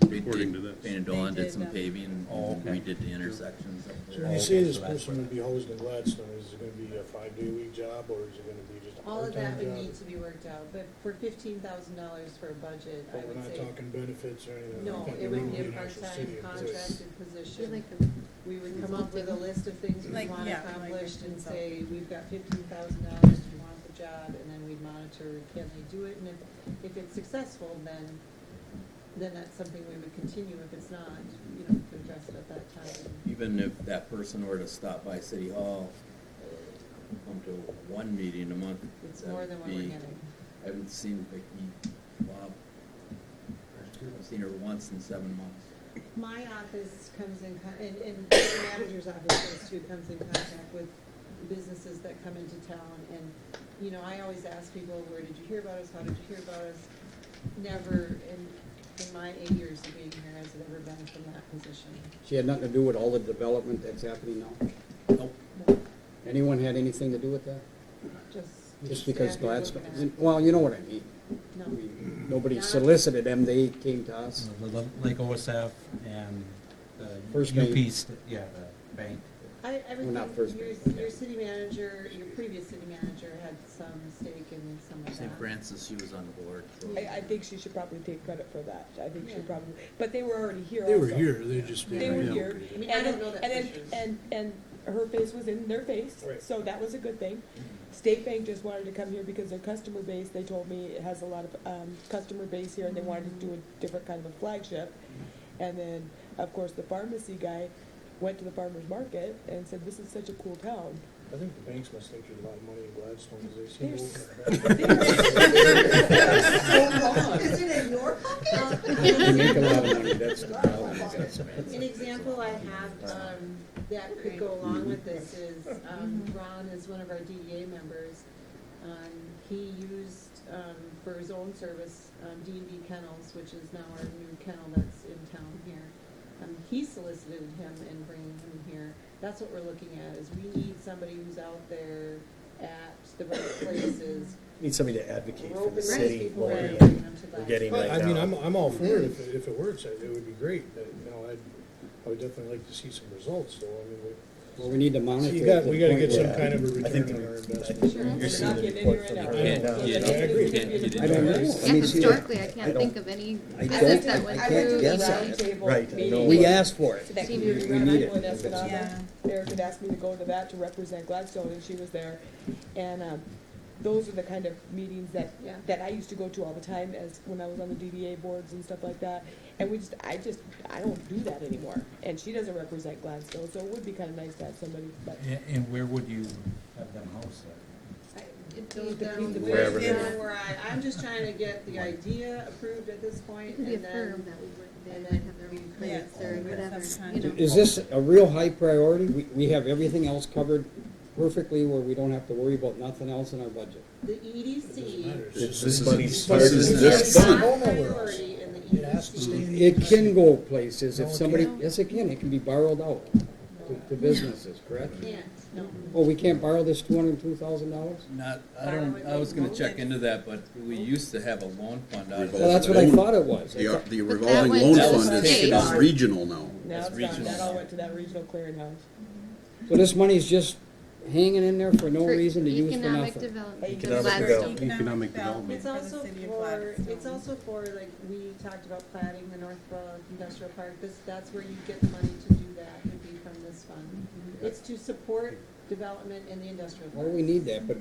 Speaker 8: According to this.
Speaker 4: Painted Dawn
Speaker 2: They
Speaker 4: did some
Speaker 2: did,
Speaker 4: paving,
Speaker 1: Oh, okay.
Speaker 4: we did the intersections up
Speaker 6: So
Speaker 4: there.
Speaker 6: when you
Speaker 1: Okay,
Speaker 6: say this
Speaker 1: so that's
Speaker 6: person
Speaker 1: what-
Speaker 6: would be housed in Gladstone, is it gonna be a 5-day-a-week job, or is it gonna be just a
Speaker 3: All of
Speaker 6: part-time
Speaker 3: that would
Speaker 6: job?
Speaker 3: need to be worked out, but for $15,000 for a budget, I
Speaker 6: But we're
Speaker 3: would
Speaker 6: not
Speaker 3: say.
Speaker 6: talking benefits or anything.
Speaker 3: No,
Speaker 6: like that.
Speaker 3: it would be a
Speaker 6: an actual
Speaker 3: part-time
Speaker 6: city employee.
Speaker 3: contracted
Speaker 10: I'd
Speaker 3: position.
Speaker 10: like to-
Speaker 3: We would come up with a list of things we
Speaker 2: Like,
Speaker 3: want
Speaker 2: yeah, like
Speaker 3: accomplished and
Speaker 2: yourself.
Speaker 3: say, we've got $15,000, we want the job, and then we'd monitor, can they do it? And if it's successful, then then that's something we would continue. If it's not, you know, we could address it at that time.
Speaker 4: Even if that person were to stop by City Hall, come to one meeting a month.
Speaker 3: It's
Speaker 4: that
Speaker 3: more
Speaker 4: would
Speaker 3: than what we're
Speaker 4: be-
Speaker 3: getting.
Speaker 4: I haven't seen Vicki, Bob. I've seen her once in 7 months.
Speaker 3: My office comes in, and the manager's office does too, comes in contact with businesses that come into town. And, you know, I always ask people, where did you hear about us? How did you hear about us? Never in my 8 years of being here has it ever been from that position.
Speaker 11: She had nothing to do with all the development that's happening now?
Speaker 4: Nope.
Speaker 11: Anyone had anything to do with that? Just because
Speaker 3: staff you're
Speaker 11: Gladstone,
Speaker 3: looking at.
Speaker 11: well, you know what I mean.
Speaker 3: No.
Speaker 11: I mean, Nobody
Speaker 3: Not-
Speaker 11: solicited them, they came to us.
Speaker 1: Lake OSF and the
Speaker 11: First Bank.
Speaker 1: yeah, the bank.
Speaker 3: Everything,
Speaker 11: not first
Speaker 3: your,
Speaker 11: base.
Speaker 3: your city manager, your previous city manager had some stake in some of that.
Speaker 4: St. Francis, she was on the board. So.
Speaker 5: I think she should probably take credit for that. I think she
Speaker 3: Yeah.
Speaker 5: probably, but they were already here
Speaker 6: They were
Speaker 5: also.
Speaker 6: here, they just.
Speaker 5: They were
Speaker 6: yeah.
Speaker 5: here.
Speaker 3: I mean, I don't know that
Speaker 5: And
Speaker 3: for
Speaker 5: then,
Speaker 3: sure.
Speaker 5: and her face was in their face,
Speaker 6: Right.
Speaker 5: so that was a good thing. State Bank just wanted to come here because their customer base, they told me, it has a lot of, customer base here, and they wanted to do a different kind of a flagship. And then, of course, the pharmacy guy went to the farmer's market and said, this is such a cool town.
Speaker 6: I think the banks must think there's a lot of money in Gladstone, because they seem
Speaker 3: Is it in your pocket?
Speaker 11: You make a lot of money, that's the problem. That's-
Speaker 3: An example I have, that could go along with this is, Ron is one of our DEA members. He used, for his own service, D&D Kennels, which is now our new kennel that's in town here. He solicited him in bringing him here. That's what we're looking at, is we need somebody who's out there at the right places,
Speaker 7: Need somebody to advocate for
Speaker 3: roping
Speaker 7: the
Speaker 3: these
Speaker 7: city
Speaker 3: people
Speaker 7: more
Speaker 3: in,
Speaker 7: than
Speaker 3: bringing them to
Speaker 7: we're
Speaker 3: that.
Speaker 7: getting
Speaker 6: Well,
Speaker 7: right
Speaker 6: I mean,
Speaker 7: now.
Speaker 6: I'm all for it if it works, it would be great, you know, I would definitely like to see some results, though, I mean,
Speaker 11: Well, we need to monitor.
Speaker 6: we
Speaker 11: it
Speaker 6: got,
Speaker 11: to
Speaker 6: we
Speaker 11: the
Speaker 6: gotta
Speaker 11: point
Speaker 6: get some
Speaker 11: where-
Speaker 6: kind of a
Speaker 7: I think
Speaker 6: return
Speaker 7: the-
Speaker 6: on our
Speaker 7: I
Speaker 6: investment.
Speaker 7: think
Speaker 5: You're
Speaker 7: you're seeing
Speaker 5: not
Speaker 7: the
Speaker 5: getting
Speaker 7: report
Speaker 5: any
Speaker 7: from
Speaker 5: right
Speaker 7: the
Speaker 5: now.
Speaker 7: Can't-
Speaker 6: No,
Speaker 7: yeah.
Speaker 6: I agree.
Speaker 11: I don't know. I
Speaker 10: Yeah,
Speaker 11: mean, see,
Speaker 10: historically, I
Speaker 7: I
Speaker 10: can't
Speaker 7: don't-
Speaker 10: think of any
Speaker 7: I
Speaker 10: business
Speaker 7: don't-
Speaker 10: that went
Speaker 7: I
Speaker 10: through.
Speaker 7: can't
Speaker 5: the
Speaker 7: guess
Speaker 10: the-
Speaker 7: on it.
Speaker 5: roundtable
Speaker 7: Right, I
Speaker 5: meeting.
Speaker 7: know.
Speaker 11: we asked for it.
Speaker 5: That
Speaker 10: Senior
Speaker 5: we
Speaker 11: We need it.
Speaker 5: when Escanaba,
Speaker 2: Yeah.
Speaker 5: Eric had asked me to go to that to represent Gladstone, and she was there. And those are the kind of meetings that,
Speaker 3: Yeah.
Speaker 5: that I used to go to all the time as, when I was on the DDA boards and stuff like that. And I don't do that anymore. And she doesn't represent Gladstone, so it would be kind of nice to have somebody, but.
Speaker 1: And where would you have them host it?
Speaker 3: Those
Speaker 5: Between the
Speaker 3: down
Speaker 7: Wherever
Speaker 3: where,
Speaker 7: they're-
Speaker 3: where I'm just trying to get the idea approved at this point,
Speaker 10: It could be a
Speaker 3: and
Speaker 10: firm
Speaker 3: then,
Speaker 10: that we would, they
Speaker 3: and
Speaker 10: might
Speaker 3: then
Speaker 10: have their
Speaker 3: we
Speaker 10: own
Speaker 3: could-
Speaker 10: credits or whatever,
Speaker 2: Sometimes.
Speaker 10: you know.
Speaker 11: Is this a real high priority? We have everything else covered perfectly where we don't have to worry about nothing else in our budget.
Speaker 3: the
Speaker 6: It doesn't
Speaker 3: EDC.
Speaker 6: matter. It's
Speaker 7: This
Speaker 6: just-
Speaker 7: is
Speaker 6: it's-
Speaker 7: money
Speaker 6: it's-
Speaker 7: started
Speaker 6: it's-
Speaker 7: in
Speaker 6: it's
Speaker 7: this
Speaker 6: not
Speaker 7: fund.
Speaker 6: nowhere else.
Speaker 3: Priority in the
Speaker 6: It has to stay in
Speaker 3: EDC.
Speaker 6: the
Speaker 11: It can go places
Speaker 6: No,
Speaker 11: if
Speaker 6: it
Speaker 11: somebody,
Speaker 6: can't.
Speaker 11: yes, it can, it can be borrowed out to businesses, correct?
Speaker 3: Can't, no.
Speaker 11: Oh, we can't borrow this $202,000?
Speaker 4: Not, I was gonna check into that, but we used to have a loan fund out of
Speaker 11: Well, that's what I thought it was.
Speaker 9: The
Speaker 10: But that
Speaker 9: revolving
Speaker 10: went
Speaker 9: loan
Speaker 10: to the
Speaker 9: fund
Speaker 10: state.
Speaker 9: is regional now.
Speaker 5: Now
Speaker 4: That's
Speaker 5: it's gone,
Speaker 4: regional.
Speaker 5: that all went to that regional clearinghouse.
Speaker 11: So this money's just hanging in there for no
Speaker 10: For
Speaker 11: reason to use for
Speaker 10: Economic
Speaker 11: nothing?
Speaker 10: development.
Speaker 7: Economic
Speaker 10: Gladstone.
Speaker 7: development.
Speaker 8: Economic development.
Speaker 3: It's
Speaker 2: for the
Speaker 3: also
Speaker 2: city of
Speaker 3: for,
Speaker 2: Gladstone.
Speaker 3: it's also for, like, we talked about plating the Northborough Industrial Park, that's where you get the money to do that, would be from this fund. It's to support development in the industrial
Speaker 11: Well,
Speaker 3: park.
Speaker 11: we need that, but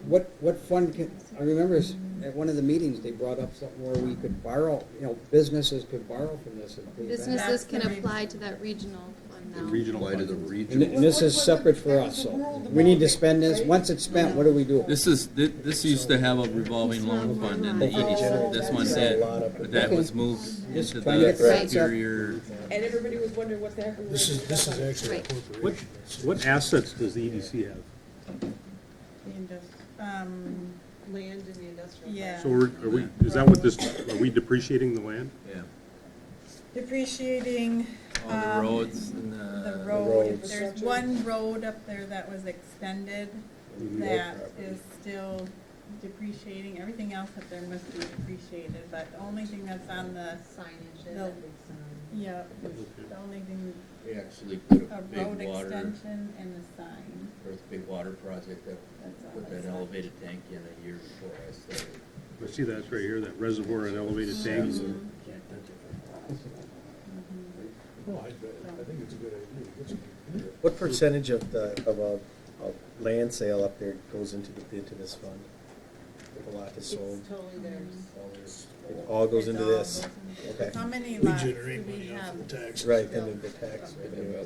Speaker 11: what fund can, I remember at one of the meetings, they brought up something where we could borrow, businesses could borrow from this and pay back.
Speaker 10: Businesses can apply to that regional fund now.
Speaker 9: Regional apply to the
Speaker 11: And
Speaker 9: regional.
Speaker 11: this is separate for us, so we need to spend this. Once it's spent, what do we do?
Speaker 4: This used to have a revolving loan fund in the EDC, this one did, but that was moved into
Speaker 11: trying to
Speaker 4: the
Speaker 11: get facts up.
Speaker 4: superior.
Speaker 5: And everybody was wondering what the heck we were.
Speaker 6: This is actually a
Speaker 10: Right.
Speaker 6: corporation.
Speaker 8: What assets does the EDC have?
Speaker 3: Land in the industrial park.
Speaker 2: Yeah.
Speaker 8: So is that what this, are we depreciating the land?
Speaker 4: Yeah,
Speaker 2: Depreciating,
Speaker 4: all the roads and
Speaker 2: the
Speaker 4: the.
Speaker 2: road,
Speaker 7: roads.
Speaker 2: there's one road up there that was extended that is still depreciating, everything else up there must be depreciated, but the only thing that's on the,
Speaker 3: Signage,
Speaker 2: No.
Speaker 3: that big sign.
Speaker 2: yeah, the only thing,
Speaker 4: We actually put
Speaker 2: a
Speaker 4: a
Speaker 2: road
Speaker 4: big water,
Speaker 2: extension and a sign,
Speaker 4: there was a big water project that
Speaker 2: that's all
Speaker 4: put
Speaker 2: that's
Speaker 4: that
Speaker 2: on.
Speaker 4: elevated tank in a year before I started.
Speaker 8: I see that right here, that reservoir and elevated tanks.
Speaker 6: No, I think it's a good idea. It's a-
Speaker 7: What percentage of a land sale up there goes into this fund? If a lot is
Speaker 3: It's
Speaker 7: sold,
Speaker 3: totally theirs.
Speaker 7: it all goes into
Speaker 2: It's all
Speaker 7: this.
Speaker 2: goes into-
Speaker 7: Okay.
Speaker 2: How many
Speaker 6: We
Speaker 2: lots do
Speaker 6: generate
Speaker 2: we
Speaker 6: money off
Speaker 2: have?
Speaker 6: of the tax.
Speaker 7: Right, then the tax revenue.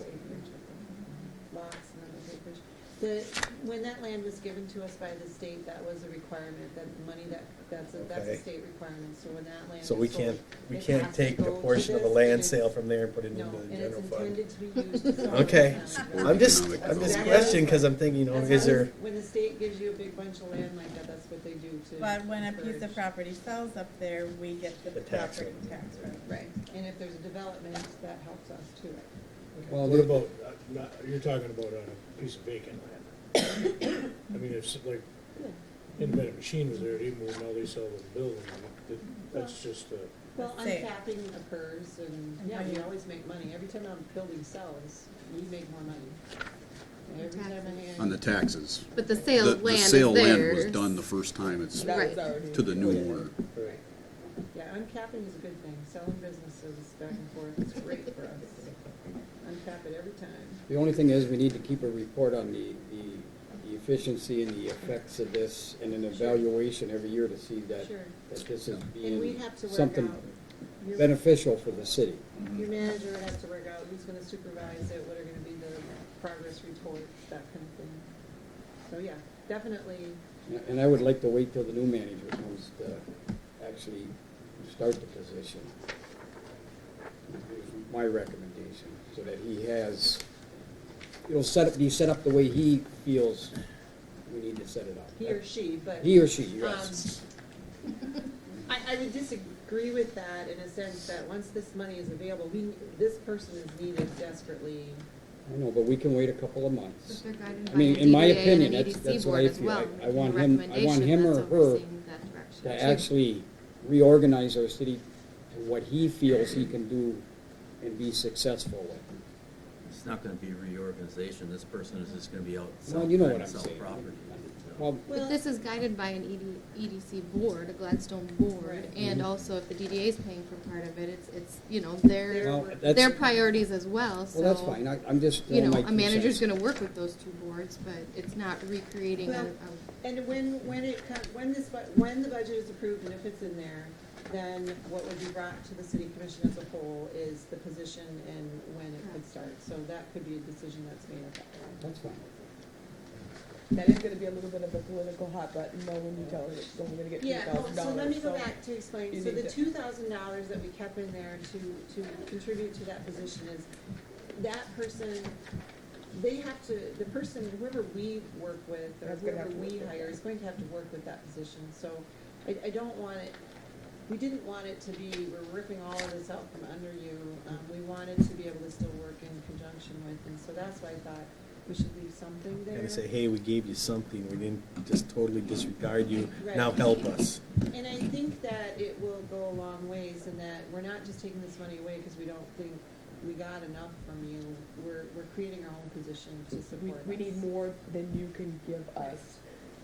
Speaker 3: Lots and then the acreage. When that land was given to us by the state, that was a requirement, that the money that's a
Speaker 7: Okay.
Speaker 3: state requirement, so when that land is
Speaker 7: So we
Speaker 3: sold,
Speaker 7: can't, we
Speaker 3: it
Speaker 7: can't
Speaker 3: has to
Speaker 7: take the
Speaker 3: go to
Speaker 7: portion of the
Speaker 3: this,
Speaker 7: land
Speaker 3: and
Speaker 7: sale
Speaker 3: it's-
Speaker 7: from there and put it into
Speaker 3: No,
Speaker 7: the
Speaker 3: and it's
Speaker 7: general fund.
Speaker 3: intended to be used. as
Speaker 7: Okay,
Speaker 3: economic
Speaker 7: I'm just
Speaker 3: development.
Speaker 7: questioning, cause I'm thinking, you know,
Speaker 3: As
Speaker 7: is
Speaker 3: long as-
Speaker 7: there,
Speaker 3: When the state gives you a big bunch of land like that, that's what they do to.
Speaker 2: But when a piece of
Speaker 3: encourage.
Speaker 2: property sells up there, we get the
Speaker 7: The tax
Speaker 2: property
Speaker 7: revenue.
Speaker 2: tax revenue.
Speaker 3: Right, and if there's a development, that helps us too.
Speaker 11: Well,
Speaker 6: What about, you're talking about on a piece of vacant land? I mean, if, like, Independent Machine was there, they moved, now they sell the building, that's just a.
Speaker 3: Well,
Speaker 2: Say-
Speaker 3: uncapping occurs, and,
Speaker 2: And
Speaker 3: yeah,
Speaker 2: how
Speaker 3: we
Speaker 2: you-
Speaker 3: always make money. Every time a building sells, we make more money. Every time a hand.
Speaker 9: On the taxes.
Speaker 10: But the sale of
Speaker 9: The
Speaker 10: land is
Speaker 9: sale land was
Speaker 10: theirs.
Speaker 9: done the first time it's
Speaker 5: That was
Speaker 10: Right.
Speaker 5: already.
Speaker 9: to the new owner.
Speaker 3: Right. Yeah, uncapping is a good thing. Selling businesses back and forth is great for us. Uncap it every time.
Speaker 11: The only thing is, we need to keep a report on the efficiency and the effects of this, and an evaluation every year to see that,
Speaker 3: Sure.
Speaker 11: that this is
Speaker 3: And we'd
Speaker 11: being
Speaker 3: have to work
Speaker 11: something
Speaker 3: out. Your-
Speaker 11: beneficial for the city.
Speaker 3: Your manager would have to work out who's gonna supervise it, what are gonna be the progress reports, that kind of thing. So, yeah, definitely,
Speaker 11: And I would like to wait till the new manager comes to actually start the position. Is my recommendation, so that he has, it'll be set up the way he feels we need to set it up.
Speaker 3: he or she, but.
Speaker 11: He or she, yes.
Speaker 3: I would disagree with that in a sense that once this money is available, this person is needed desperately.
Speaker 11: I know, but we can wait a couple of months.
Speaker 10: But they're guided
Speaker 11: I
Speaker 10: by
Speaker 11: mean,
Speaker 10: a
Speaker 11: in my
Speaker 10: DDA and
Speaker 11: opinion,
Speaker 10: an
Speaker 11: that's
Speaker 10: EDC
Speaker 11: what
Speaker 10: board
Speaker 11: I
Speaker 10: as
Speaker 11: feel.
Speaker 10: well.
Speaker 11: I
Speaker 10: And
Speaker 11: want
Speaker 10: a
Speaker 11: him or
Speaker 10: recommendation
Speaker 11: her
Speaker 10: that's overseeing that direction.
Speaker 11: to actually reorganize our city to what he feels he can do and be successful with.
Speaker 4: It's not gonna be reorganization, this person is just gonna be out
Speaker 11: Well,
Speaker 4: selling,
Speaker 11: you know
Speaker 4: trying
Speaker 11: what
Speaker 4: to
Speaker 11: I'm
Speaker 4: sell
Speaker 11: saying.
Speaker 4: property.
Speaker 11: Well,
Speaker 10: But this is guided by an EDC board, a Gladstone board,
Speaker 3: Right.
Speaker 10: and also if the DDA is paying for part of it, it's,
Speaker 11: well,
Speaker 10: their
Speaker 11: that's,
Speaker 10: priorities as well, so.
Speaker 11: well, that's fine. I'm just
Speaker 10: You
Speaker 11: throwing
Speaker 10: know,
Speaker 11: my
Speaker 10: a
Speaker 11: 2
Speaker 10: manager's
Speaker 11: cents.
Speaker 10: gonna work with those two boards, but it's not recreating
Speaker 3: Well, and when the budget is approved and if it's in there, then what would be brought to the city commission as a whole is the position and when it could start. So that could be a decision that's made at that point.
Speaker 11: That's fine.
Speaker 5: That is gonna be a little bit of a political hot button, though, when you tell her it's only gonna get
Speaker 3: Yeah,
Speaker 5: $2,000.
Speaker 3: so let me go back to explain.
Speaker 5: you
Speaker 3: So the
Speaker 5: need to-
Speaker 3: $2,000 that we kept in there to contribute to that position is, that person, they have to, the person, whoever we work with, or
Speaker 5: That's gonna have
Speaker 3: whoever
Speaker 5: to work
Speaker 3: we
Speaker 5: with
Speaker 3: hire
Speaker 5: them.
Speaker 3: is going to have to work with that position. So I don't want it, we didn't want it to be, we're ripping all of this out from under you. We wanted to be able to still work in conjunction with, and so that's why I thought we should leave something there.
Speaker 7: gonna say, hey, we gave you something, we didn't just totally disregard you,
Speaker 3: Right.
Speaker 7: now help us.
Speaker 3: And I think that it will go a long ways in that we're not just taking this money away because we don't think we got enough from you. We're creating our own position to support
Speaker 5: We need
Speaker 3: us.
Speaker 5: more than you can give us.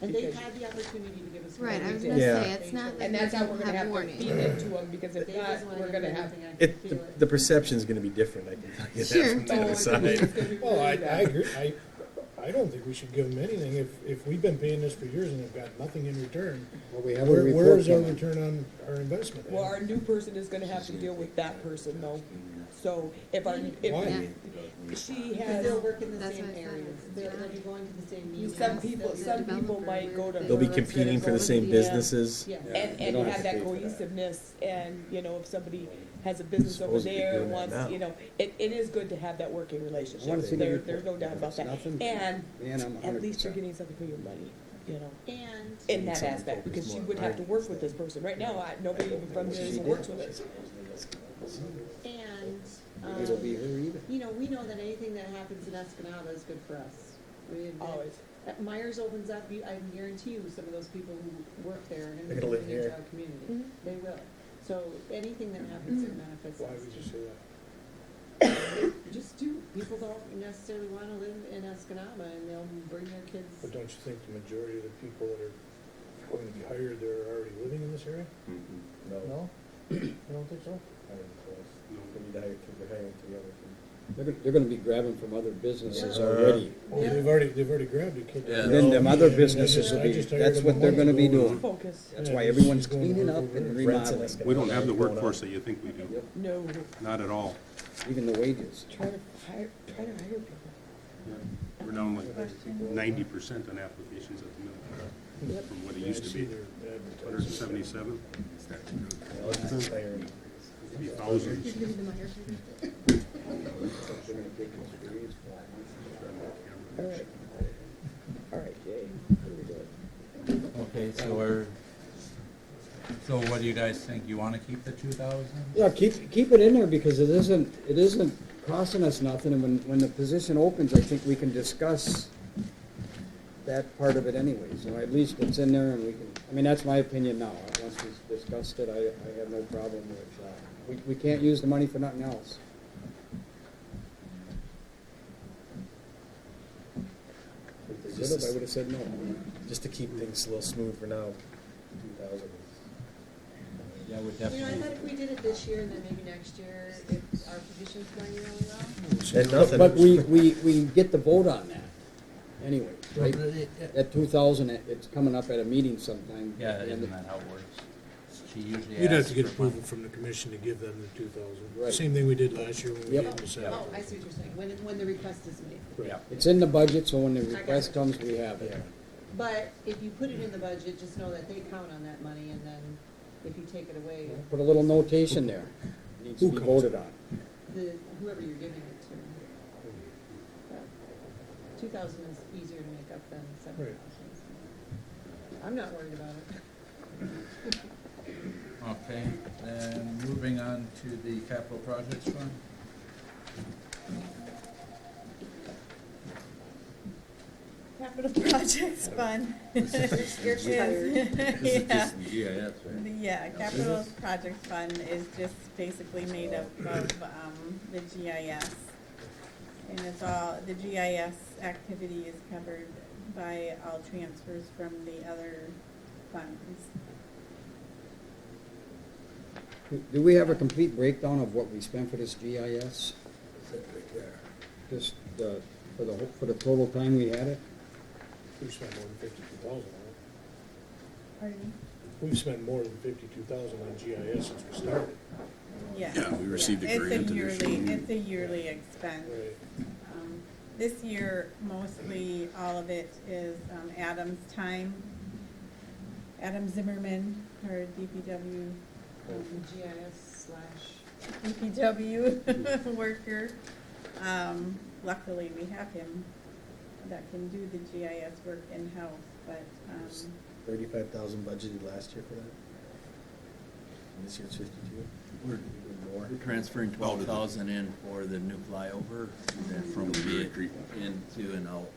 Speaker 3: And they've
Speaker 5: because-
Speaker 3: had the opportunity to give us.
Speaker 10: Right,
Speaker 3: more.
Speaker 10: I was
Speaker 3: They
Speaker 10: gonna
Speaker 3: did.
Speaker 7: Yeah.
Speaker 10: say, it's not like
Speaker 5: And
Speaker 10: we
Speaker 5: that's how we're
Speaker 10: don't
Speaker 5: gonna
Speaker 10: have
Speaker 5: have to
Speaker 10: warning.
Speaker 5: feed it to them, because if
Speaker 3: Dave
Speaker 5: not,
Speaker 3: doesn't wanna
Speaker 5: we're
Speaker 3: give
Speaker 5: gonna
Speaker 3: me
Speaker 5: have.
Speaker 3: anything, I can
Speaker 7: It,
Speaker 3: feel
Speaker 7: the,
Speaker 3: it.
Speaker 7: the perception's gonna be different, I can tell you
Speaker 10: Sure.
Speaker 7: that from the
Speaker 5: Oh,
Speaker 7: other
Speaker 5: it's
Speaker 7: side.
Speaker 5: gonna be
Speaker 6: Well, I
Speaker 5: really bad.
Speaker 6: agree, I don't think we should give them anything, if we've been paying this for years and have got nothing in return,
Speaker 11: Well, we have a
Speaker 6: where's
Speaker 11: report
Speaker 6: our
Speaker 11: coming.
Speaker 6: return on our investment?
Speaker 5: Well, our new person is gonna have to deal with that person, though. So if our,
Speaker 6: Why?
Speaker 5: if she
Speaker 3: Because
Speaker 5: has,
Speaker 3: they'll work in the
Speaker 10: That's
Speaker 3: same
Speaker 10: what I said.
Speaker 3: areas. They'll be going to the same meetings.
Speaker 5: some people,
Speaker 3: They'll be-
Speaker 5: some people might go to.
Speaker 7: They'll be
Speaker 5: her instead of
Speaker 7: competing for the
Speaker 5: going to
Speaker 7: same
Speaker 5: them.
Speaker 7: businesses.
Speaker 3: Yes.
Speaker 11: Yeah.
Speaker 5: And,
Speaker 11: they
Speaker 5: and
Speaker 11: don't
Speaker 5: you
Speaker 11: have
Speaker 5: have
Speaker 11: to
Speaker 5: that
Speaker 11: pay for that.
Speaker 5: cohesiveness, and, you know, if somebody has a business over
Speaker 7: Supposed to be
Speaker 5: there,
Speaker 7: doing that
Speaker 5: wants,
Speaker 7: now.
Speaker 5: you know, it is good to have that working
Speaker 11: I
Speaker 5: relationship.
Speaker 11: wanna see the report.
Speaker 5: There's no doubt
Speaker 11: If
Speaker 5: about
Speaker 11: it's
Speaker 5: that.
Speaker 11: nothing,
Speaker 5: And
Speaker 11: man, I'm
Speaker 5: at least you're
Speaker 11: 100%.
Speaker 5: getting something for your money, you know,
Speaker 3: And,
Speaker 5: in that
Speaker 7: Someone
Speaker 5: aspect, because
Speaker 7: focus
Speaker 5: she
Speaker 7: more
Speaker 5: would
Speaker 7: on
Speaker 5: have to
Speaker 7: art
Speaker 5: work with this person. Right now, nobody even from there even works with us.
Speaker 3: and,
Speaker 11: It'll be her either.
Speaker 3: you know, we know that anything that happens in Escanaba is good for us.
Speaker 5: Always.
Speaker 3: Myers opens up, I can guarantee you, some of those people who work there are
Speaker 7: They're
Speaker 3: gonna
Speaker 7: gonna
Speaker 3: be
Speaker 7: live
Speaker 3: moving into
Speaker 7: here.
Speaker 3: our community.
Speaker 5: Mhm.
Speaker 3: They will. So anything that happens that benefits
Speaker 6: Why
Speaker 3: us.
Speaker 6: would you say that?
Speaker 3: Just do. People don't necessarily wanna live in Escanaba and they'll bring their kids.
Speaker 6: But don't you think the majority of the people that are going to be hired there are already living in this area?
Speaker 7: No,
Speaker 6: No? I don't think so.
Speaker 7: hiring close. We need to hire, we're hiring 3 other things.
Speaker 11: They're gonna be grabbing from other businesses already.
Speaker 6: Well, they've already grabbed it. Kid.
Speaker 4: Yeah.
Speaker 11: And then them other
Speaker 6: I mean,
Speaker 11: businesses will
Speaker 6: I
Speaker 11: be,
Speaker 6: just hired
Speaker 11: that's
Speaker 6: them
Speaker 11: what
Speaker 6: a
Speaker 11: they're
Speaker 6: month
Speaker 11: gonna be
Speaker 6: ago.
Speaker 11: doing.
Speaker 5: Focus.
Speaker 11: That's
Speaker 6: Yeah,
Speaker 11: why
Speaker 6: she's
Speaker 11: everyone's
Speaker 6: going
Speaker 11: cleaning
Speaker 6: over
Speaker 11: up and
Speaker 6: it.
Speaker 11: remodeling.
Speaker 8: We don't have the workforce that you think we do,
Speaker 5: No,
Speaker 8: not at all.
Speaker 11: Even the wages.
Speaker 5: try to hire people.
Speaker 8: We're down like 90% on applications at the minute, from what it used to be. 177, be thousands.
Speaker 10: Give me the Meyer.
Speaker 5: All right, Jay, what are we doing?
Speaker 1: Okay, so what do you guys think? You wanna keep the 2,000?
Speaker 11: Yeah, keep it in there because it isn't costing us nothing, and when the position opens, I think we can discuss that part of it anyway, so at least it's in there and we can, I mean, that's my opinion now. Once we've discussed it, I have no problem with, we can't use the money for nothing else. If they did it, I would've said no.
Speaker 7: Just to keep things a little smooth for now, 2,000.
Speaker 1: Yeah, we
Speaker 3: You know, I
Speaker 1: definitely.
Speaker 3: thought if we did it this year, and then maybe next year, if our position's going really well.
Speaker 7: And nothing.
Speaker 11: But we get the vote on that anyway, right? At 2,000, it's coming up at a meeting sometime.
Speaker 1: Yeah, isn't that how it works? She usually
Speaker 6: You'd have
Speaker 1: asks
Speaker 6: to get
Speaker 1: for money.
Speaker 6: approval from the commission to give them the 2,000.
Speaker 11: Right.
Speaker 6: Same thing we did last year when we
Speaker 11: Yep.
Speaker 6: gave them the salary.
Speaker 3: Oh, I see what you're saying, when the request is made.
Speaker 6: Right.
Speaker 1: Yeah.
Speaker 11: It's in the budget, so when the
Speaker 3: got
Speaker 11: request
Speaker 3: it.
Speaker 11: comes, we have it.
Speaker 3: But if you put it in the budget, just know that they count on that money, and then if you take it away,
Speaker 11: Put a little notation there. Needs to
Speaker 6: Who
Speaker 11: be
Speaker 6: comes?
Speaker 11: voted on.
Speaker 3: whoever you're giving it to. But 2,000 is easier to make up than 7,000. I'm not worried about it.
Speaker 1: Okay, then moving on to the capital projects fund.
Speaker 2: Capital Projects Fund.
Speaker 3: You're tired.
Speaker 4: This is
Speaker 2: Yeah.
Speaker 4: just GIS, right?
Speaker 2: Yeah, Capital Projects Fund is just basically made up of, the GIS. And it's all, the GIS activity is covered by all transfers from the other funds.
Speaker 11: Do we have a complete breakdown of what we spent for this GIS? Just, for the total time we had it?
Speaker 6: We've spent more than 52,000 on it.
Speaker 2: Pardon me?
Speaker 6: We've spent more than 52,000 on GIS since we started.
Speaker 2: Yeah.
Speaker 9: Yeah, we received a grant initially.
Speaker 2: It's a yearly expense.
Speaker 6: Right.
Speaker 2: This year, mostly, all of it is Adam's time. Adam Zimmerman, our DPW,
Speaker 3: GIS /
Speaker 2: DPW worker. Luckily, we have him that can do the GIS work in-house, but,
Speaker 7: 35,000 budgeted last year for that. And this year it's 52.
Speaker 4: We're transferring 12,000 in for the new flyover, and then
Speaker 9: From
Speaker 4: it'll
Speaker 9: Berry
Speaker 4: be
Speaker 9: Creek.
Speaker 4: into and out.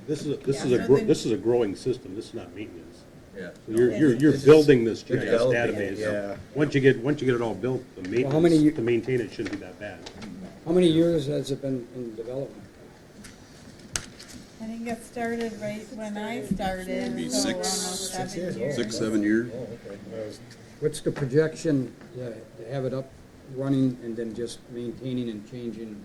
Speaker 8: This
Speaker 2: Yeah,
Speaker 8: is a growing system, this is not maintenance.
Speaker 4: Yeah.
Speaker 8: So you're building this
Speaker 7: They're
Speaker 8: GIS
Speaker 7: developing
Speaker 8: database.
Speaker 7: it, yeah.
Speaker 8: Once you get it all built, the
Speaker 11: Well, how many
Speaker 8: maintenance,
Speaker 11: you-
Speaker 8: to maintain it shouldn't be that bad.
Speaker 11: How many years has it been in development?
Speaker 2: I think it started right when I started,
Speaker 9: Maybe
Speaker 2: so
Speaker 9: six-
Speaker 2: almost
Speaker 7: 6
Speaker 2: 7
Speaker 7: years.
Speaker 2: years.
Speaker 9: 6, 7 years.
Speaker 7: Oh, okay.
Speaker 11: What's the projection to have it up, running, and then just maintaining and changing?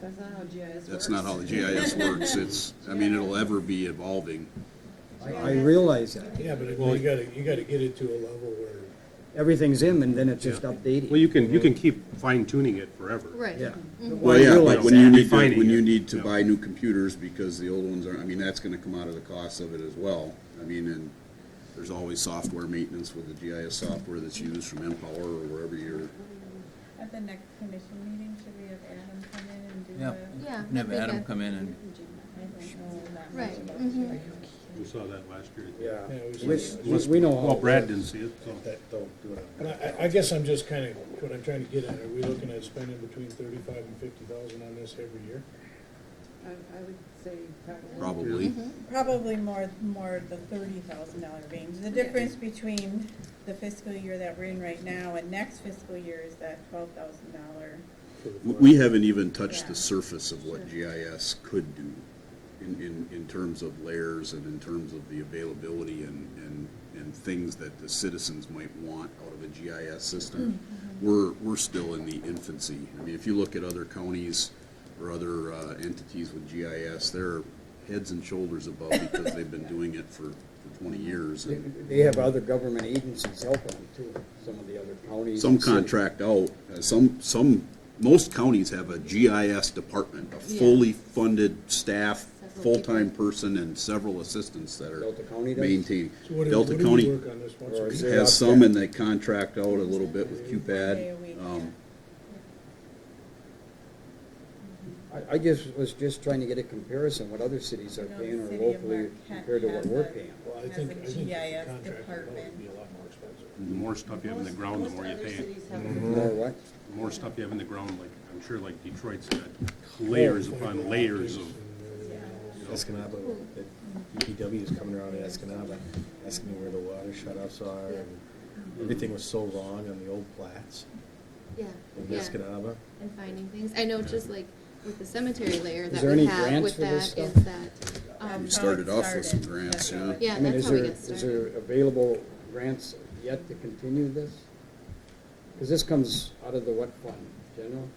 Speaker 3: That's not how GIS works.
Speaker 9: That's not how the GIS works. It's, I mean, it'll ever be evolving.
Speaker 11: I realize that.
Speaker 6: Yeah, but you gotta get it to a level where,
Speaker 11: Everything's in, and then it's just updating.
Speaker 8: Well, you can keep fine tuning it forever.
Speaker 10: Right.
Speaker 11: Yeah.
Speaker 9: Well, yeah,
Speaker 11: realize
Speaker 9: like when you
Speaker 11: that.
Speaker 9: need to,
Speaker 8: Defining
Speaker 9: when
Speaker 8: it.
Speaker 9: you need to
Speaker 8: Yeah.
Speaker 9: buy new computers because the old ones aren't, I mean, that's gonna come out of the cost of it as well. I mean, and there's always software maintenance with the GIS software that's used from Empower or wherever you're,
Speaker 2: At the next commission meeting, should we have Adam come in and do
Speaker 4: Yep.
Speaker 2: the?
Speaker 10: Yeah.
Speaker 4: Have
Speaker 10: that'd be
Speaker 4: Adam
Speaker 10: good.
Speaker 4: come in and
Speaker 2: I don't know that much
Speaker 10: Right,
Speaker 2: about
Speaker 10: mhm.
Speaker 2: GIS.
Speaker 8: We saw that last year.
Speaker 11: Yeah. We know how.
Speaker 8: Well,
Speaker 11: it
Speaker 8: Brad
Speaker 11: works.
Speaker 8: didn't see it, so.
Speaker 7: Don't do it.
Speaker 6: and I guess I'm just kinda, what I'm trying to get at, are we looking at spending between 35 and 50,000 on this every year?
Speaker 3: I would say probably.
Speaker 9: probably.
Speaker 2: Probably more the $30,000 range. The difference between the fiscal year that we're in right now and next fiscal year is that $12,000.
Speaker 9: We haven't even touched the surface of what GIS could do in terms of layers and in terms of the availability and things that the citizens might want out of a GIS system. we're still in the infancy. I mean, if you look at other counties or other entities with GIS, they're heads and shoulders above because they've been doing it for 20 years. And
Speaker 11: They have other government agencies helping them too, some of the other counties.
Speaker 9: some
Speaker 11: and cities.
Speaker 9: contract out, most counties have a GIS department, a
Speaker 10: Yeah.
Speaker 9: fully funded staff,
Speaker 10: Several
Speaker 9: full-time
Speaker 10: people.
Speaker 9: person, and several assistants that are
Speaker 11: Delta County does?
Speaker 9: maintaining.
Speaker 6: So what do
Speaker 9: Delta
Speaker 6: what do
Speaker 9: County
Speaker 6: you work on this once a
Speaker 11: Or
Speaker 6: week?
Speaker 11: is it-
Speaker 9: has some, and they contract out a little bit with
Speaker 2: Day a
Speaker 9: QPAD.
Speaker 2: week,
Speaker 11: I just was just trying to get a comparison, what other cities are
Speaker 2: You know,
Speaker 11: paying
Speaker 2: the
Speaker 11: or
Speaker 2: city of
Speaker 11: locally
Speaker 2: Marquette
Speaker 11: compared to what
Speaker 2: has
Speaker 11: we're
Speaker 2: a-
Speaker 11: paying.
Speaker 6: Well, I
Speaker 2: has
Speaker 6: think
Speaker 2: a
Speaker 6: the
Speaker 2: GIS
Speaker 6: contract
Speaker 2: department.
Speaker 6: would be a lot more expensive.
Speaker 8: The more stuff you have in the ground, the more you
Speaker 3: Most other
Speaker 8: pay.
Speaker 3: cities have
Speaker 11: More what?
Speaker 8: The more stuff you have in the ground, like, I'm sure like Detroit's got layers upon layers of,
Speaker 7: Escanaba, the DPW is coming around to Escanaba, asking me where the water shut-offs are, and everything was so wrong on the old plats
Speaker 10: Yeah,
Speaker 7: in
Speaker 10: yeah,
Speaker 7: Escanaba.
Speaker 10: and finding things. I know just like with the cemetery layer that
Speaker 11: there
Speaker 10: we
Speaker 11: any
Speaker 10: have
Speaker 11: grants
Speaker 10: with
Speaker 11: for this
Speaker 10: that is
Speaker 11: stuff?
Speaker 10: that,
Speaker 9: We
Speaker 2: How
Speaker 9: started
Speaker 2: it
Speaker 9: off with some
Speaker 2: started.
Speaker 9: grants,
Speaker 2: That's how
Speaker 9: yeah.
Speaker 2: it-
Speaker 10: yeah,
Speaker 11: I mean,
Speaker 10: that's
Speaker 11: is
Speaker 10: how we
Speaker 11: there,
Speaker 10: get
Speaker 11: is
Speaker 10: started.
Speaker 11: there available grants yet to continue this? Because this comes out of the what fund, general?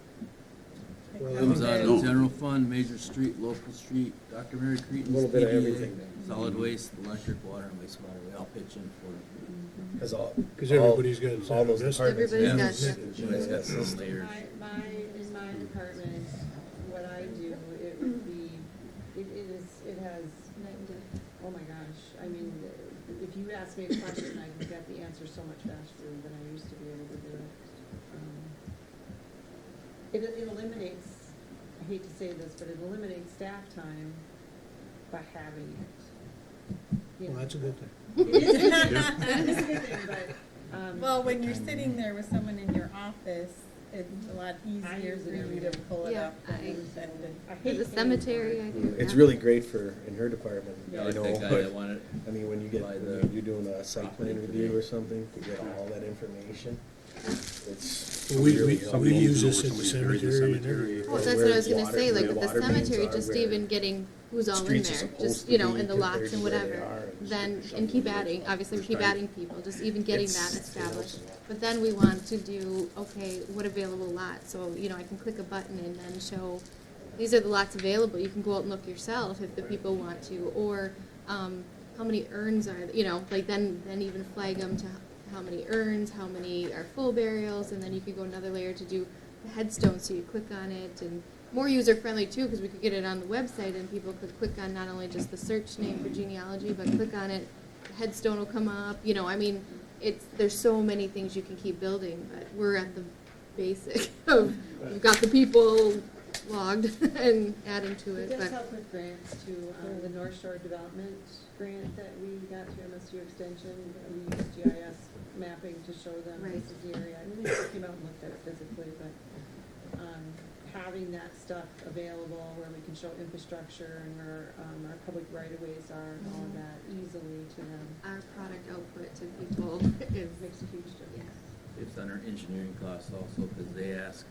Speaker 6: Well,
Speaker 4: Comes out
Speaker 9: No.
Speaker 4: of general fund, major street, local street, Dr. Mary
Speaker 11: A
Speaker 4: Cretin's
Speaker 11: little bit of
Speaker 4: PDA,
Speaker 11: everything then.
Speaker 4: solid waste, electric, water, and wastewater, we all pitch in for it.
Speaker 7: Because
Speaker 6: Because everybody's got
Speaker 7: all those
Speaker 6: this.
Speaker 7: departments.
Speaker 10: Everybody's
Speaker 7: have
Speaker 10: got
Speaker 7: this
Speaker 10: different-
Speaker 4: Everybody's got
Speaker 7: GIS
Speaker 4: some
Speaker 7: system.
Speaker 4: layers.
Speaker 3: In my department, what I do, it would be, it has,
Speaker 10: Night and day.
Speaker 3: oh my gosh, I mean, if you ask me a question, I can get the answer so much faster than I used to be able to do it. It eliminates, I hate to say this, but it eliminates staff time by having it. You
Speaker 6: Well,
Speaker 3: know.
Speaker 6: that's a good thing.
Speaker 3: It is a good thing. It is a good thing, but,
Speaker 2: Well, when you're sitting there with someone in your office, it's a lot easier
Speaker 3: use
Speaker 2: for
Speaker 3: it
Speaker 2: you
Speaker 3: every
Speaker 2: to
Speaker 3: day.
Speaker 2: pull it
Speaker 10: Yeah,
Speaker 2: up and send it.
Speaker 3: I
Speaker 10: For
Speaker 3: hate
Speaker 10: the
Speaker 3: paying
Speaker 10: cemetery,
Speaker 3: for
Speaker 10: I
Speaker 3: it.
Speaker 10: do.
Speaker 7: It's
Speaker 10: yeah.
Speaker 7: really great for, in her department,
Speaker 4: Yeah,
Speaker 7: I
Speaker 4: like
Speaker 7: know,
Speaker 4: that guy
Speaker 7: but,
Speaker 4: that wanted,
Speaker 7: I mean, when you get,
Speaker 4: By
Speaker 7: when
Speaker 4: the
Speaker 7: you're doing a site plan review or something, to get all that information, it's
Speaker 6: Well, we
Speaker 7: really
Speaker 6: helpful. We
Speaker 7: helpful.
Speaker 6: use
Speaker 8: know
Speaker 6: this
Speaker 8: where
Speaker 6: in the
Speaker 8: somebody's buried in the
Speaker 6: cemetery and
Speaker 8: cemetery.
Speaker 10: Well,
Speaker 7: Or
Speaker 10: that's
Speaker 7: where
Speaker 10: what I was gonna
Speaker 7: water-
Speaker 10: say, like
Speaker 7: where
Speaker 10: with the
Speaker 7: water mains
Speaker 10: cemetery,
Speaker 7: are,
Speaker 10: just
Speaker 7: where
Speaker 10: even getting who's all in
Speaker 7: streets are
Speaker 10: there,
Speaker 7: supposed
Speaker 10: just,
Speaker 7: to
Speaker 10: you know,
Speaker 7: be
Speaker 10: in the
Speaker 7: compared
Speaker 10: lots
Speaker 7: to
Speaker 10: and
Speaker 7: where they
Speaker 10: whatever.
Speaker 7: are, and
Speaker 10: Then,
Speaker 7: shovel
Speaker 10: and keep
Speaker 7: the
Speaker 10: adding, obviously we keep
Speaker 7: Right.
Speaker 10: adding people, just even getting
Speaker 7: It's-
Speaker 10: that
Speaker 7: it helps
Speaker 10: established.
Speaker 7: a lot.
Speaker 10: But then we want to do, okay, what available lots, so, you know, I can click a button and then show, these are the lots available, you can go out and look yourself if the people want to, or, how many urns are, you know, like then even flag them to how many urns, how many are full burials, and then you could go another layer to do the headstone, so you click on it, and more user-friendly too, because we could get it on the website, and people could click on not only just the search name for genealogy, but click on it, the headstone will come up, you know, I mean, there's so many things you can keep building, but we're at the basic of, we've got the people logged and adding to
Speaker 3: It
Speaker 10: it,
Speaker 3: does
Speaker 10: but,
Speaker 3: help with grants too, the North Shore Development grant that we got through MSU Extension, we used GIS mapping to show them
Speaker 10: Right.
Speaker 3: this is the area. I mean, they just came out and looked at it physically, but, having that stuff available where we can show infrastructure and where, our public right-of-ways are and all of that easily to them,
Speaker 10: our product output to people is,
Speaker 3: makes a huge
Speaker 10: yeah.
Speaker 3: difference.
Speaker 4: it's on our engineering costs also, because they ask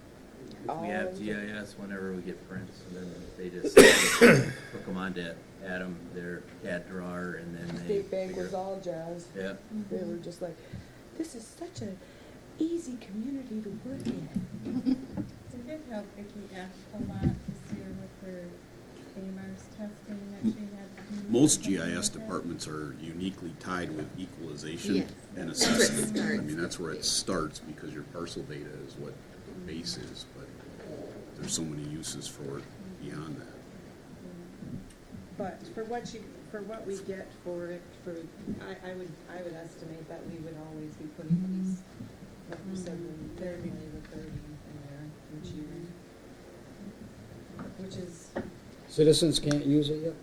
Speaker 4: if we have GIS whenever we get prints, and then they just hook them on to Adam, their CAD drawer, and then they
Speaker 5: State Bank was
Speaker 4: figure.
Speaker 5: all jazzed.
Speaker 4: Yeah,
Speaker 5: They were just like, this is such an easy community to work in.
Speaker 2: We did help Vicki F. a lot this year with her AMARS testing that she had to do.
Speaker 9: Most GIS departments are uniquely tied with equalization
Speaker 10: Yes.
Speaker 9: and
Speaker 10: That's where it
Speaker 9: assessment. I
Speaker 10: starts.
Speaker 9: mean, that's where it starts, because your parcel data is what the base is, but there's so many uses for it beyond that.
Speaker 3: But for what we get for it, I would estimate that we would always be putting at least, like you said, the 30 in there each year. Which is,
Speaker 11: Citizens can't use it yet?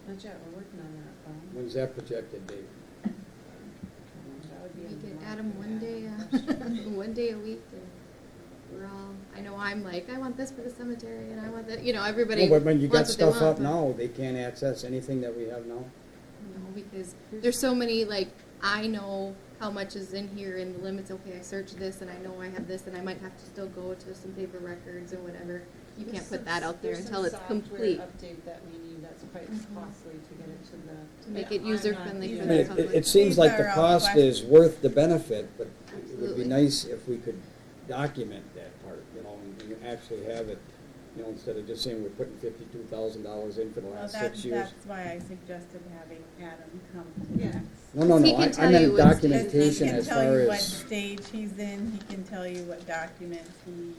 Speaker 3: not yet, we're working on that, though.
Speaker 11: When's that projected date?
Speaker 3: That would be
Speaker 10: We
Speaker 3: in the
Speaker 10: could
Speaker 3: month
Speaker 10: add them
Speaker 3: of
Speaker 10: one day,
Speaker 3: April.
Speaker 10: one day a week, and we're all, I know I'm like, I want this for the cemetery, and I want that, you know, everybody
Speaker 11: No, but when you got
Speaker 10: wants what they
Speaker 11: stuff
Speaker 10: want,
Speaker 11: up
Speaker 10: but-
Speaker 11: now, they can't access anything that we have now?
Speaker 10: No, because there's so many, like, I know how much is in here and the limits, okay, I searched this, and I know I have this, and I might have to still go to some paper records or whatever. You can't put that out there until it's complete.
Speaker 3: There's some software update that we need that's quite costly to get it to the.
Speaker 10: To make it user-friendly for
Speaker 11: I
Speaker 10: the
Speaker 11: mean,
Speaker 10: public.
Speaker 11: it seems like
Speaker 2: These
Speaker 11: the
Speaker 2: are all
Speaker 11: cost is
Speaker 2: questions.
Speaker 11: worth the benefit, but it would be
Speaker 10: Absolutely.
Speaker 11: nice if we could document that part, and you actually have it, instead of just saying we're putting $52,000 in for the
Speaker 2: Well,
Speaker 11: last
Speaker 2: that's,
Speaker 11: 6 years.
Speaker 2: that's why I suggested having Adam come to the
Speaker 3: Yeah.
Speaker 2: next.
Speaker 11: No,
Speaker 10: He can
Speaker 11: I
Speaker 10: tell
Speaker 11: meant
Speaker 10: you what's-
Speaker 11: documentation as far
Speaker 2: He can tell you what
Speaker 11: as,
Speaker 2: stage he's in, he can tell you what documents he,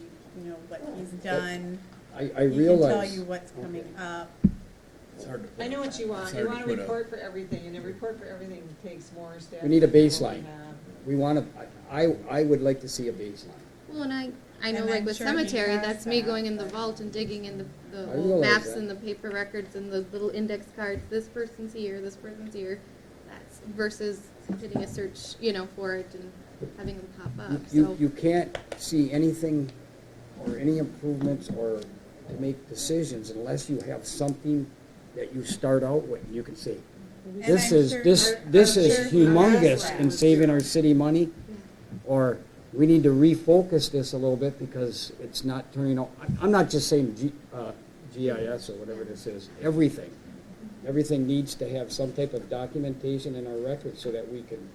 Speaker 2: what he's done.
Speaker 11: I
Speaker 2: He can tell
Speaker 11: realize.
Speaker 2: you what's coming
Speaker 11: Okay.
Speaker 2: up.
Speaker 4: It's hard to put.
Speaker 3: I know what you want.
Speaker 4: it's
Speaker 3: You
Speaker 4: hard
Speaker 3: want
Speaker 4: to
Speaker 3: a
Speaker 4: put
Speaker 3: report for everything, and a report for everything takes more staff.
Speaker 11: We need a
Speaker 3: than what we
Speaker 11: baseline.
Speaker 3: have.
Speaker 11: We want to, I would like to see a baseline.
Speaker 10: Well, and I know
Speaker 2: And
Speaker 10: like
Speaker 2: I'm
Speaker 10: with
Speaker 2: sure he
Speaker 10: cemetery,
Speaker 2: has
Speaker 10: that's me
Speaker 2: that,
Speaker 10: going in the
Speaker 2: but-
Speaker 10: vault and digging in the
Speaker 11: I
Speaker 10: old
Speaker 11: realize
Speaker 10: maps
Speaker 11: that.
Speaker 10: and the paper records and the little index cards, this person's here, this person's here. That's versus hitting a search, for it and having them pop up, so.
Speaker 11: You can't see anything or any improvements or to make decisions unless you have something that you start out with and you can say,
Speaker 2: And
Speaker 11: this
Speaker 2: I'm
Speaker 11: is,
Speaker 2: sure-
Speaker 11: this
Speaker 2: I'm
Speaker 11: is
Speaker 2: sure he has
Speaker 11: humongous
Speaker 2: that.
Speaker 11: in saving our city money, or we need to refocus this a little bit because it's not turning out, I'm not just saying GIS or whatever this is, everything. Everything needs to have some type of documentation in our records so that we can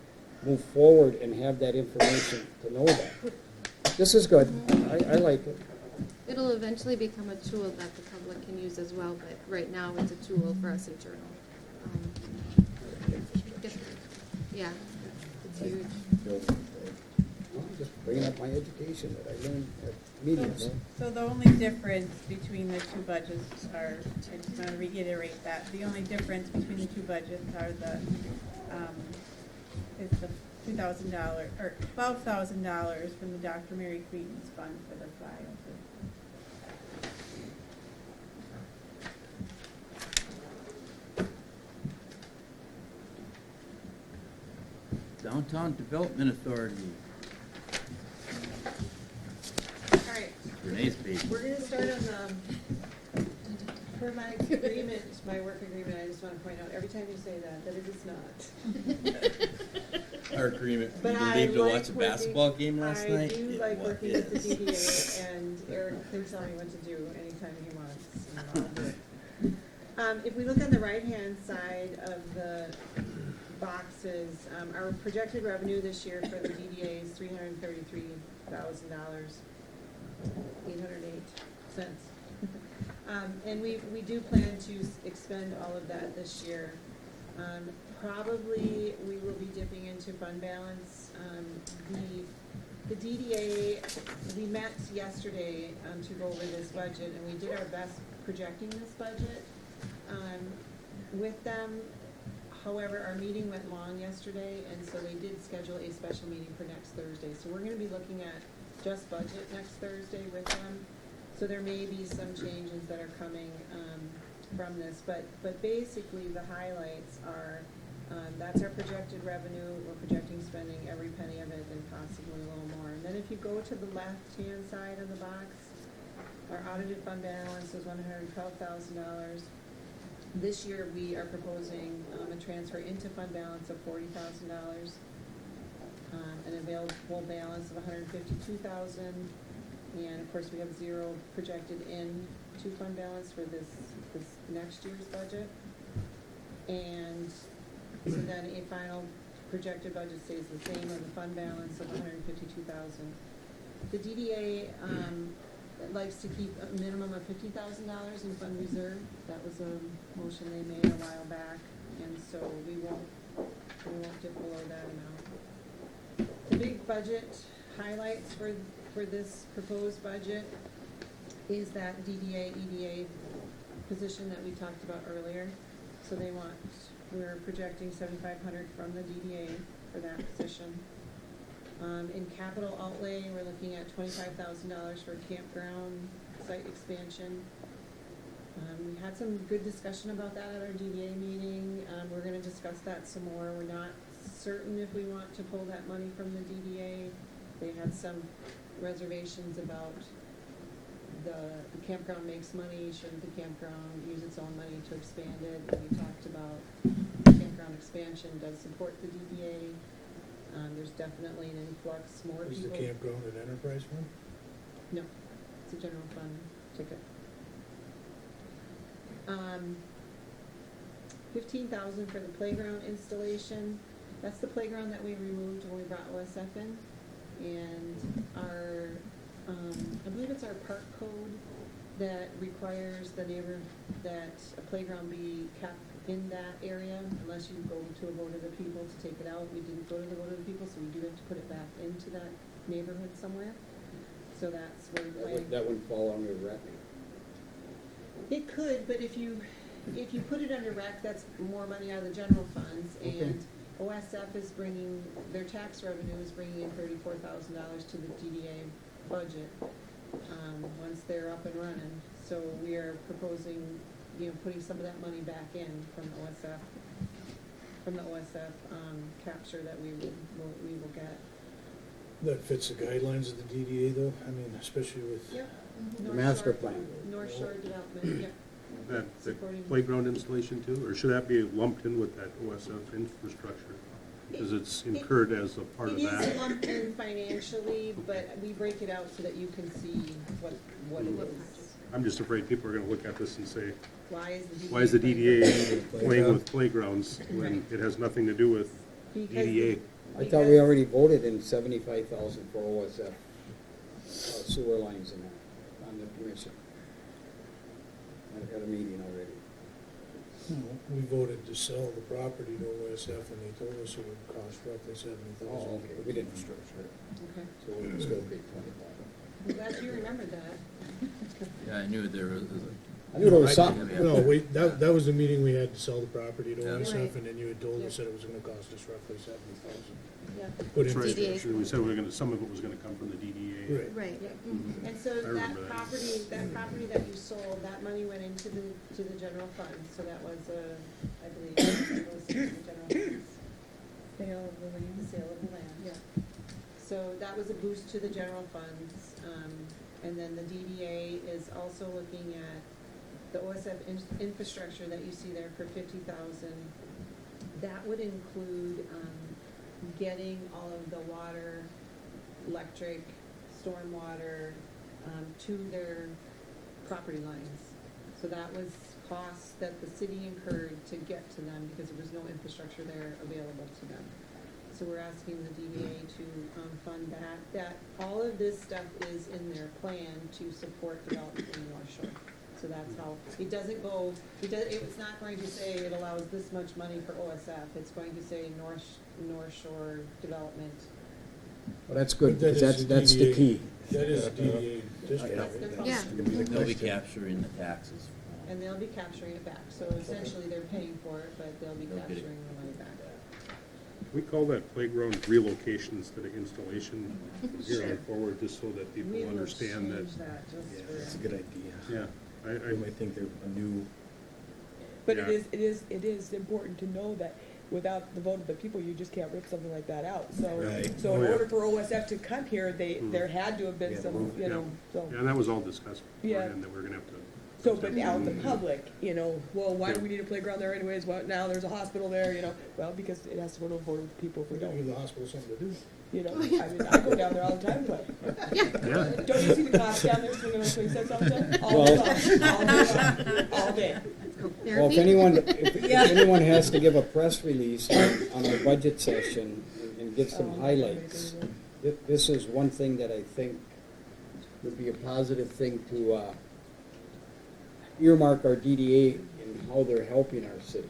Speaker 11: move forward and have that information to know that. This is good. I like it.
Speaker 10: It'll eventually become a tool that the public can use as well, but right now it's a tool for us internal. Yeah, it's huge.
Speaker 11: I'm just bringing up my education that I learned at media.
Speaker 2: So the only difference between the two budgets are, I just want to reiterate that, the only difference between the two budgets are is the $2,000, or $12,000 from the Dr. Mary Cretans Fund for the flyover.
Speaker 4: Downtown Development Authority,
Speaker 3: All right,
Speaker 4: Renee's page.
Speaker 3: we're gonna start on for my agreement, my work agreement, I just wanna point out, every time you say that it is not.
Speaker 4: Our agreement,
Speaker 3: But
Speaker 4: you
Speaker 3: I
Speaker 4: leave to
Speaker 3: like
Speaker 4: watch a
Speaker 3: working-
Speaker 4: basketball game last night?
Speaker 3: I do
Speaker 4: It
Speaker 3: like
Speaker 4: wa-
Speaker 3: working with the
Speaker 4: is.
Speaker 3: DDA, and Eric can tell me what to do anytime he wants, and I'll do it. If we look on the right-hand side of the boxes, our projected revenue this year for the DDA is $333,000, 808 cents. And we do plan to expend all of that this year. Probably, we will be dipping into fund balance. The DDA, we met yesterday to go over this budget, and we did our best projecting this budget with them. However, our meeting went long yesterday, and so they did schedule a special meeting for next Thursday. So we're gonna be looking at just budget next Thursday with them. So there may be some changes that are coming from this, but basically the highlights are, that's our projected revenue. We're projecting spending every penny of it and possibly a little more. And then if you go to the left-hand side of the box, our audited fund balance is $112,000. This year, we are proposing a transfer into fund balance of $40,000, an available balance of $152,000, and of course, we have zero projected in to fund balance for this next year's budget. And so then a final projected budget stays the same with a fund balance of $152,000. The DDA likes to keep a minimum of $50,000 in fund reserve. That was a motion they made a while back, and so we won't dip below that amount. The big budget highlights for this proposed budget is that DDA, EDA position that we talked about earlier. So we're projecting $7,500 from the DDA for that position. In capital outlay, we're looking at $25,000 for campground site expansion. We had some good discussion about that at our DDA meeting. We're gonna discuss that some more. We're not certain if we want to pull that money from the DDA. They had some reservations about the campground makes money, shouldn't the campground use its own money to expand it? And we talked about campground expansion does support the DDA. There's definitely an influx, more
Speaker 6: Is the
Speaker 3: people.
Speaker 6: campground an enterprise fund?
Speaker 3: No, it's a general fund ticket. 15,000 for the playground installation. That's the playground that we removed when we brought OSF in. and our, I believe it's our park code that requires the neighbor, that a playground be kept in that area unless you go to a vote of the people to take it out. We didn't go to the vote of the people, so we do have to put it back into that neighborhood somewhere. So that's where we're planning.
Speaker 11: That wouldn't fall under rec.
Speaker 3: It could, but if you put it under rec, that's more money out of the general funds,
Speaker 11: Okay.
Speaker 3: and OSF is bringing, their tax revenue is bringing in $34,000 to the DDA budget, once they're up and running. So we are proposing, putting some of that money back in from the OSF capture that we will get.
Speaker 6: That fits the guidelines of the DDA though, I mean, especially with.
Speaker 3: Yep.
Speaker 11: The
Speaker 3: North
Speaker 11: master
Speaker 3: Shore-
Speaker 11: plan.
Speaker 3: North Shore Development, yep.
Speaker 8: That the
Speaker 3: Supporting-
Speaker 8: playground installation too, or should that be lumped in with that OSF infrastructure? Because it's incurred as a part of
Speaker 3: It is
Speaker 8: that.
Speaker 3: lumped in financially, but we break it out so that you can see what it is.
Speaker 8: I'm just afraid people are gonna look at this and say,
Speaker 3: Why
Speaker 8: why is the DDA
Speaker 3: playing?
Speaker 8: playing with playgrounds when
Speaker 3: Right.
Speaker 8: it has nothing to do with
Speaker 3: Because
Speaker 8: EDA?
Speaker 11: I thought we already voted in 75,000 for OSF sewer lines and that on the commission. At a meeting already.
Speaker 6: We voted to sell the property to OSF and they told us it would cost roughly $70,000.
Speaker 11: Oh, okay, we didn't.
Speaker 3: Okay.
Speaker 11: So we would still pay 25.
Speaker 3: I'm glad you remembered that.
Speaker 4: Yeah, I knew there was,
Speaker 11: I knew there was something.
Speaker 6: No, that was the meeting we had to sell the property to
Speaker 4: Yeah.
Speaker 6: OSF,
Speaker 3: Right.
Speaker 6: and then you had told
Speaker 3: Yeah.
Speaker 6: us that it was gonna cost us roughly $70,000.
Speaker 3: Yeah.
Speaker 6: Put
Speaker 8: That's right.
Speaker 6: infrastructure.
Speaker 8: We said some of it was gonna come from the DDA.
Speaker 6: Right.
Speaker 10: Right.
Speaker 3: Yeah.
Speaker 10: Mhm.
Speaker 3: And so
Speaker 8: I
Speaker 3: that
Speaker 8: remember that.
Speaker 3: property that you sold, that money went into the general fund, so that was, I believe, it goes into the general funds.
Speaker 5: Sale of the land.
Speaker 3: The sale of the land, yeah. So that was a boost to the general funds, and then the DDA is also looking at the OSF infrastructure that you see there for $50,000. That would include, getting all of the water, electric, stormwater, to their property lines. So that was costs that the city incurred to get to them because there was no infrastructure there available to them. So we're asking the DDA to fund that. All of this stuff is in their plan to support development in North Shore. So that's how, it's not going to say it allows this much money for OSF. It's going to say North Shore Development.
Speaker 11: Well, that's good,
Speaker 6: That
Speaker 11: because
Speaker 6: is
Speaker 11: that's the
Speaker 6: DDA.
Speaker 11: key.
Speaker 6: That is DDA district.
Speaker 3: That's their
Speaker 10: Yeah.
Speaker 3: function.
Speaker 4: they'll be capturing the taxes.
Speaker 3: And they'll be capturing it back. So essentially, they're paying for it, but they'll be
Speaker 4: They'll get it.
Speaker 3: capturing the money back.
Speaker 8: We call that playground relocation instead of installation from here on forward, just so that people
Speaker 3: We will
Speaker 8: understand that.
Speaker 3: change that just
Speaker 7: Yeah,
Speaker 3: for.
Speaker 7: that's a good idea.
Speaker 8: Yeah,
Speaker 7: I might think they're a new,
Speaker 5: But
Speaker 8: Yeah.
Speaker 5: it is important to know that without the vote of the people, you just can't rip something like that out. So,
Speaker 7: Right.
Speaker 5: so in
Speaker 8: Oh, yeah.
Speaker 5: order for OSF to come here, there had to have been
Speaker 7: Yeah,
Speaker 5: some,
Speaker 7: move,
Speaker 5: you know, so.
Speaker 8: yeah, and that was all discussed
Speaker 5: Yeah.
Speaker 8: beforehand, that we're gonna have to.
Speaker 5: So, but now the public, well, why do we need a playground there anyways? Well, now there's a hospital there, well, because it has to go to a vote of the people if we
Speaker 6: We gotta give
Speaker 5: don't,
Speaker 6: the hospital something to do.
Speaker 5: I mean, I go down there all the time to play.
Speaker 8: Yeah,
Speaker 5: Don't you see the cops down there swinging on swing sets all the time? All
Speaker 11: Well-
Speaker 5: day long, all day.
Speaker 11: Well,
Speaker 10: Therapy?
Speaker 11: if anyone has to give a press release on our budget session and give some
Speaker 5: Oh,
Speaker 11: highlights, this is one thing that I think would be a positive thing to earmark our DDA and how they're helping our city.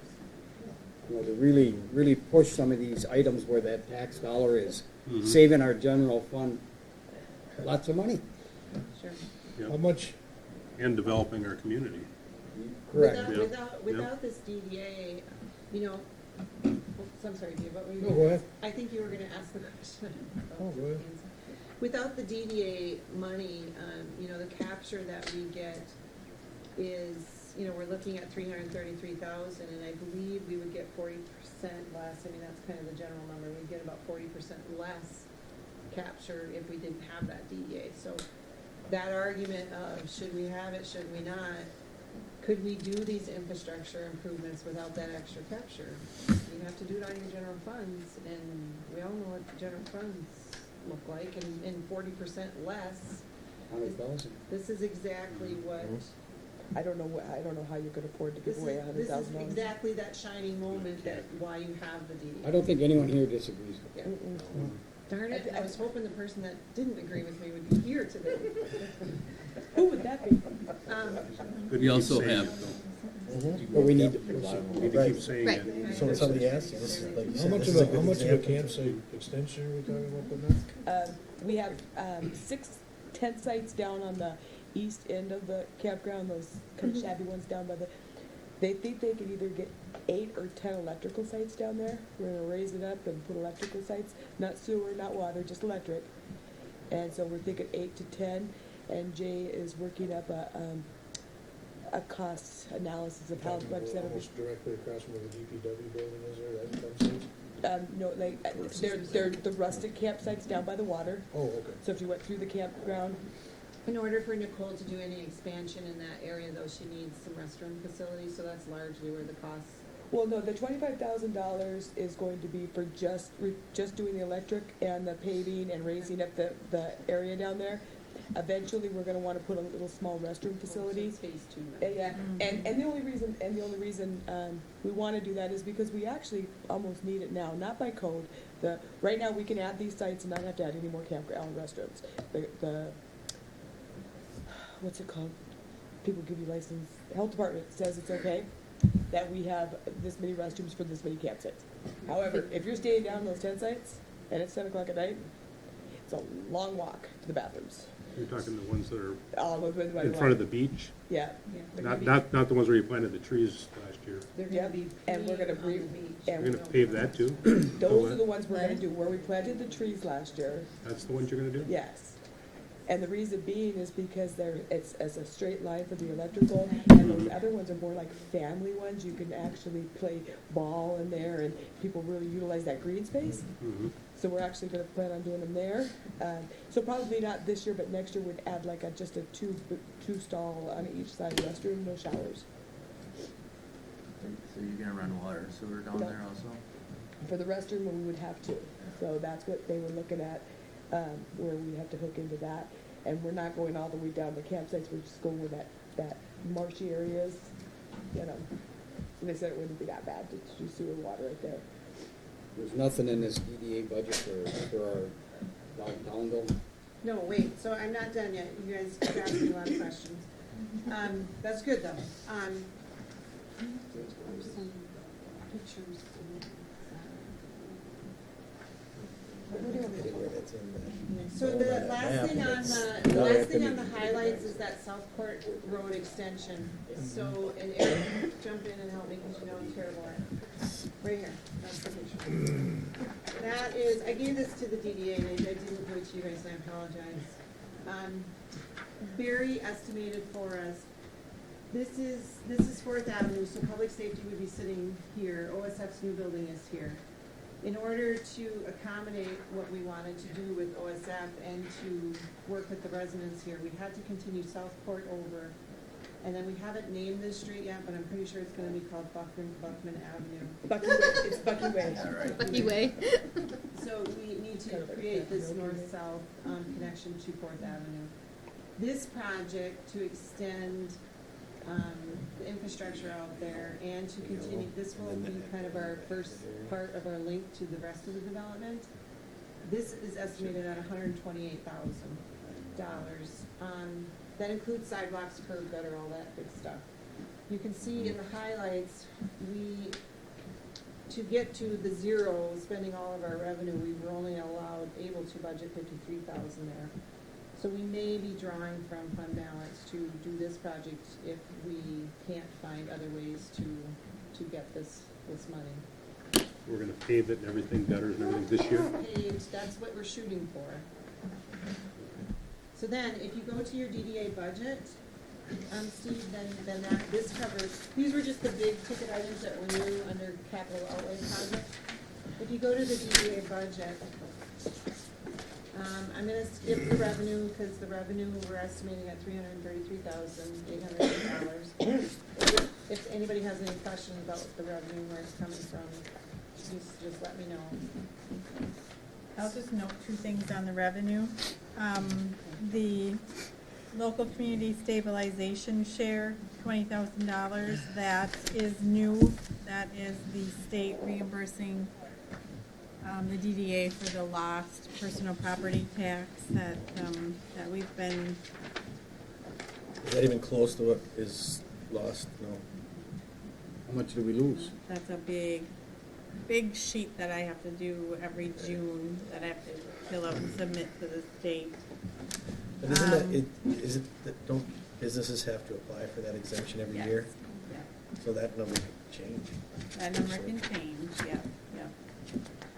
Speaker 11: To really push some of these items where that tax dollar is saving our general fund lots of money.
Speaker 3: Sure.
Speaker 8: yeah.
Speaker 6: How much,
Speaker 8: And developing our community.
Speaker 11: Correct.
Speaker 8: Yeah.
Speaker 3: Without this DDA, I'm sorry, Dave, what were you?
Speaker 6: No, go ahead.
Speaker 3: I think you were gonna ask the question.
Speaker 6: Oh, go ahead.
Speaker 3: Without the DDA money, the capture that we get is, we're looking at 333,000, and I believe we would get 40% less. I mean, that's kind of the general number. We'd get about 40% less capture if we didn't have that DDA. So that argument of should we have it, should we not? Could we do these infrastructure improvements without that extra capture? You have to do it out of your general funds, and we all know what the general funds look like, and 40% less.
Speaker 11: 100,000.
Speaker 3: This is exactly what,
Speaker 5: I don't know how you could afford to
Speaker 3: this
Speaker 5: give away
Speaker 3: is
Speaker 5: $100,000.
Speaker 3: exactly that shining moment that why you have the DD.
Speaker 11: I don't think anyone here disagrees with that.
Speaker 3: Yeah. Darn it, I was hoping the person that didn't agree with me would be here today.
Speaker 5: Who would that be?
Speaker 8: Good
Speaker 4: We
Speaker 8: to keep
Speaker 4: also
Speaker 8: saying
Speaker 4: have,
Speaker 8: it, though.
Speaker 7: But we need to,
Speaker 8: Need to keep saying
Speaker 10: Right.
Speaker 8: it.
Speaker 7: so when somebody asks you, this is like. you
Speaker 6: How
Speaker 7: said,
Speaker 6: much
Speaker 7: this
Speaker 6: of
Speaker 7: is
Speaker 6: a,
Speaker 7: good
Speaker 6: how much of a
Speaker 7: example.
Speaker 6: campsite extension are we talking about putting up?
Speaker 5: We have 6 tent sites down on the east end of the campground, those kind of shabby ones down by the, they think they could either get 8 or 10 electrical sites down there. We're gonna raise it up and put electrical sites, not sewer, not water, just electric. And so we're thinking 8 to 10, and Jay is working up a cost analysis of how
Speaker 6: Talking
Speaker 5: much
Speaker 6: about
Speaker 5: that'll be.
Speaker 6: almost directly across from where the DPW building is there, that campsite?
Speaker 5: No, like, they're the rustic campsites down by the water.
Speaker 6: Oh, okay.
Speaker 5: So if you went through the campground,
Speaker 3: In order for Nicole to do any expansion in that area, though, she needs some restroom facilities, so that's largely where the costs.
Speaker 5: well, no, the $25,000 is going to be for just doing the electric and the paving and raising up the area down there. Eventually, we're gonna wanna put a little small restroom facility.
Speaker 3: So it's phase 2 now.
Speaker 5: Yeah, and the only reason we wanna do that is because we actually almost need it now, not by code. Right now, we can add these sites and not have to add any more campground restrooms. What's it called? People give you license, health department says it's okay, that we have this many restrooms for this many campsites. However, if you're staying down those tent sites, and it's 10 o'clock at night, it's a long walk to the bathrooms.
Speaker 8: You're talking the ones that are
Speaker 5: All over by
Speaker 8: in front of the beach,
Speaker 5: Yeah.
Speaker 8: not the ones where you planted the trees last year.
Speaker 3: They're
Speaker 5: Yep,
Speaker 3: gonna be
Speaker 5: and we're gonna
Speaker 3: on the
Speaker 5: re-
Speaker 3: beach.
Speaker 5: and
Speaker 8: You're gonna pave that too?
Speaker 5: Those are the ones we're gonna do, where we planted the trees last year,
Speaker 8: That's the ones you're gonna do?
Speaker 5: yes. And the reason being is because it's a straight line for the electrical, and those other ones are more like family ones, you can actually play ball in there, and people really utilize that green space.
Speaker 8: Mhm.
Speaker 5: So we're actually gonna plan on doing them there. So probably not this year, but next year we'd add like just a two stall on each side restroom, no showers.
Speaker 4: so you're gonna run water and sewer down
Speaker 5: No.
Speaker 4: there also?
Speaker 5: For the restroom, we would have to. So that's what they were looking at, where we have to hook into that. And we're not going all the way down the campsites, we're just going where that marshy areas, you know. And they said it wouldn't be that bad to do sewer water right there.
Speaker 11: There's nothing in this EDA budget for our downtown though?
Speaker 3: No, wait, so I'm not done yet. You guys keep asking a lot of questions. That's good, though. There's some pictures. So the last thing on the highlights is that Southport Road extension. So, and Eric, jump in and help me, because you know I'm terrible at it. Right here, that's the picture. That is, I gave this to the DDA, and I didn't give it to you guys, and I apologize. Barry estimated for us, this is 4th Avenue, so public safety would be sitting here, OSF's new building is here. In order to accommodate what we wanted to do with OSF and to work with the residents here, we had to continue Southport over. And then we haven't named this street yet, but I'm pretty sure it's gonna be called Buckman Avenue.
Speaker 5: It's Bucky Way.
Speaker 4: All right.
Speaker 10: Bucky Way.
Speaker 3: So we need to create this north-south connection to 4th Avenue. This project to extend the infrastructure out there and to continue, this will be kind of our first part of our link to the rest of the development. This is estimated at $128,000. That includes sidewalks, curb gutter, all that good stuff. You can see in the highlights, to get to the zero, spending all of our revenue, we were only able to budget $53,000 there. So we may be drawing from fund balance to do this project if we can't find other ways to get this money.
Speaker 8: We're gonna pave it and everything, gutters and everything this year?
Speaker 3: Paved, that's what we're shooting for. So then, if you go to your DDA budget, Steve, then this covers, these were just the big ticket items that were new under capital outlay project. If you go to the DDA budget, I'm gonna skip the revenue, because the revenue we're estimating at $333,808. If anybody has any questions about the revenue, where it's coming from, just let me know.
Speaker 2: I'll just note 2 things on the revenue. The local community stabilization share, $20,000, that is new. That is the state reimbursing the DDA for the lost personal property tax that we've been,
Speaker 7: Is that even close to what is lost? No.
Speaker 11: How much do we lose?
Speaker 2: that's a big sheet that I have to do every June, that I have to fill out and submit to the state.
Speaker 7: But isn't that, is it, that don't businesses have to apply for that exemption every
Speaker 2: Yes.
Speaker 7: year?
Speaker 2: Yeah.
Speaker 7: So that number could change.
Speaker 2: That number can change, yeah.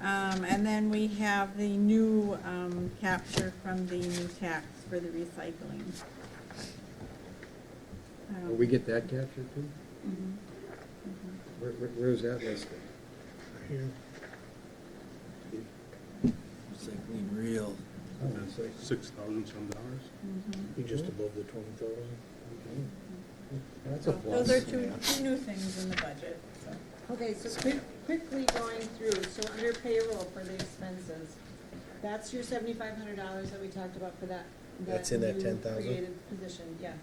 Speaker 2: And then we have the new capture from the new tax for the recycling.
Speaker 11: Will we get that captured too?
Speaker 2: Mhm.
Speaker 11: Where's that listed?
Speaker 6: Here.
Speaker 4: Recycling real.
Speaker 8: That's like 6,000 some dollars.
Speaker 6: Be just above the 20,000.
Speaker 11: That's a plus.
Speaker 2: Those are two new things in the budget, so.
Speaker 3: Okay, so quickly going through, so under payroll for the expenses, that's your $7,500 that we talked about for that.
Speaker 7: That's in that
Speaker 3: new
Speaker 7: 10,000?
Speaker 3: created position, yes.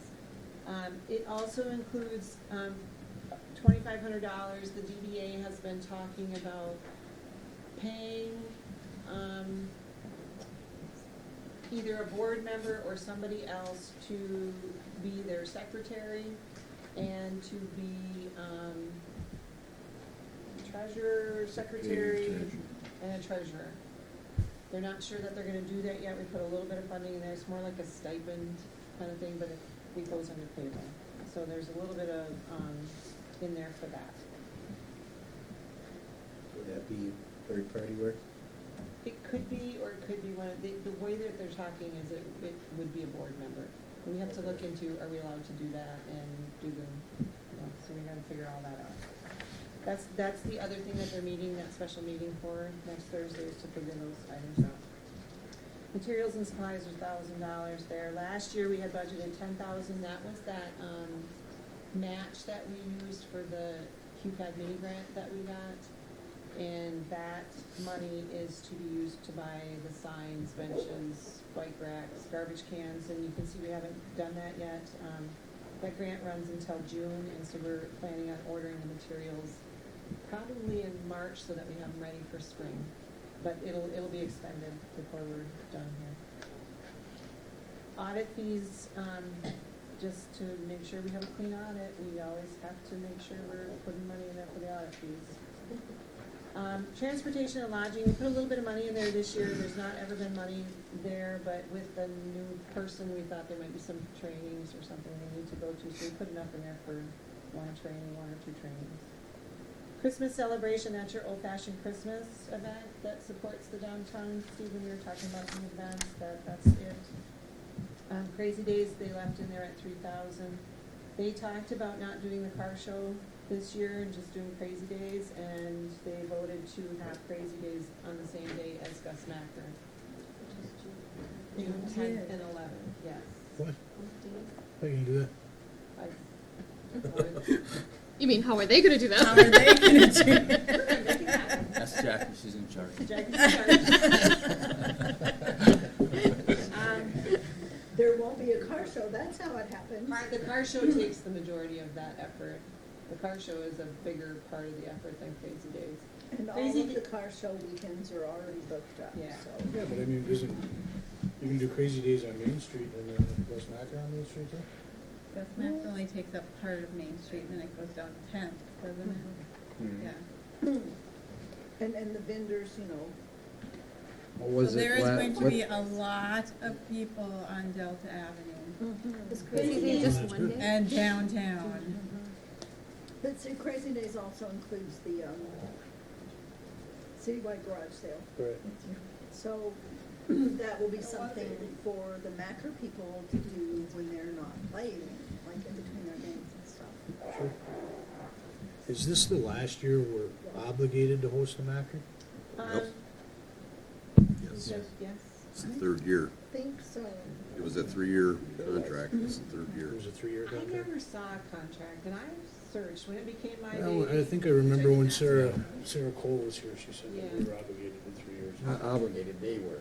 Speaker 3: It also includes, $2,500, the DDA has been talking about paying, either a board member or somebody else to be their secretary and to be, treasurer, secretary, and a treasurer. They're not sure that they're gonna do that yet. We put a little bit of funding in there. It's more like a stipend kind of thing, but it goes under payroll. So there's a little bit of, in there for that.
Speaker 7: Would that be third-party work?
Speaker 3: It could be, or it could be one of, the way that they're talking is it would be a board member. We have to look into, are we allowed to do that and do the, so we gotta figure all that out. That's the other thing that they're meeting, that special meeting for next Thursday, is to figure those items out. Materials and supplies are $1,000 there. Last year, we had budgeted 10,000. That was that, match that we used for the QCAD mini grant that we got. And that money is to be used to buy the signs, benches, bike racks, garbage cans, and you can see we haven't done that yet. That grant runs until June, and so we're planning on ordering the materials probably in March so that we have them ready for spring. But it'll be expended before we're done here. Audit fees, just to make sure we have a clean audit, we always have to make sure we're putting money in there for the audit fees. Transportation and lodging, we put a little bit of money in there this year. There's not ever been money there, but with the new person, we thought there might be some trainings or something they need to go to, so we put enough in there for one or two trainings. Christmas celebration, that's your old-fashioned Christmas event that supports the downtown. Stephen, we were talking about some events, that's it. Crazy Days, they left in there at 3,000. They talked about not doing the car show this year and just doing Crazy Days, and they voted to have Crazy Days on the same day as Gus Macker. June 10th and 11th, yes.
Speaker 6: What? How can you do that?
Speaker 10: You mean, how are they gonna do that?
Speaker 2: How are they gonna do it?
Speaker 4: That's Jackie, she's in charge.
Speaker 3: Jackie's in charge.
Speaker 12: There won't be a car show, that's how it happened.
Speaker 3: The car show takes the majority of that effort. The car show is a bigger part of the effort than Crazy Days.
Speaker 12: And all
Speaker 3: Crazy
Speaker 12: of
Speaker 3: Day-
Speaker 12: the car show weekends are already booked up,
Speaker 3: Yeah.
Speaker 12: so.
Speaker 6: Yeah, but I mean, you can do Crazy Days on Main Street and then West Macker on Main Street too?
Speaker 2: Gus Macker only takes up part of Main Street, and then it goes down to 10th, doesn't it? Yeah.
Speaker 12: And the vendors, you know,
Speaker 11: What was
Speaker 2: So
Speaker 11: it?
Speaker 2: there is
Speaker 11: la-
Speaker 2: going to
Speaker 11: what-
Speaker 2: be a lot of people on Delta Avenue
Speaker 12: it's
Speaker 10: Crazy
Speaker 12: Crazy
Speaker 10: Day
Speaker 12: Days.
Speaker 10: just
Speaker 6: That's
Speaker 10: one
Speaker 6: good.
Speaker 10: day?
Speaker 2: and downtown.
Speaker 12: But see, Crazy Days also includes the, citywide garage sale.
Speaker 6: Right.
Speaker 12: So that will be something for the Macker people to do when they're not playing, like in between their games and stuff.
Speaker 6: Sure. Is this the last year we're obligated to host a Macker?
Speaker 9: Yep. Yes.
Speaker 3: Yes.
Speaker 9: It's the third year.
Speaker 12: I think so.
Speaker 9: It was a 3-year contract, it's the third year.
Speaker 6: It was a 3-year
Speaker 3: I
Speaker 6: contract?
Speaker 3: never saw a contract, and I searched when it became my
Speaker 6: Well,
Speaker 3: baby.
Speaker 6: I think I remember when Sarah Cole was here, she said that
Speaker 3: Yeah.
Speaker 6: we were obligated to 3 years.
Speaker 11: Not obligated, they were.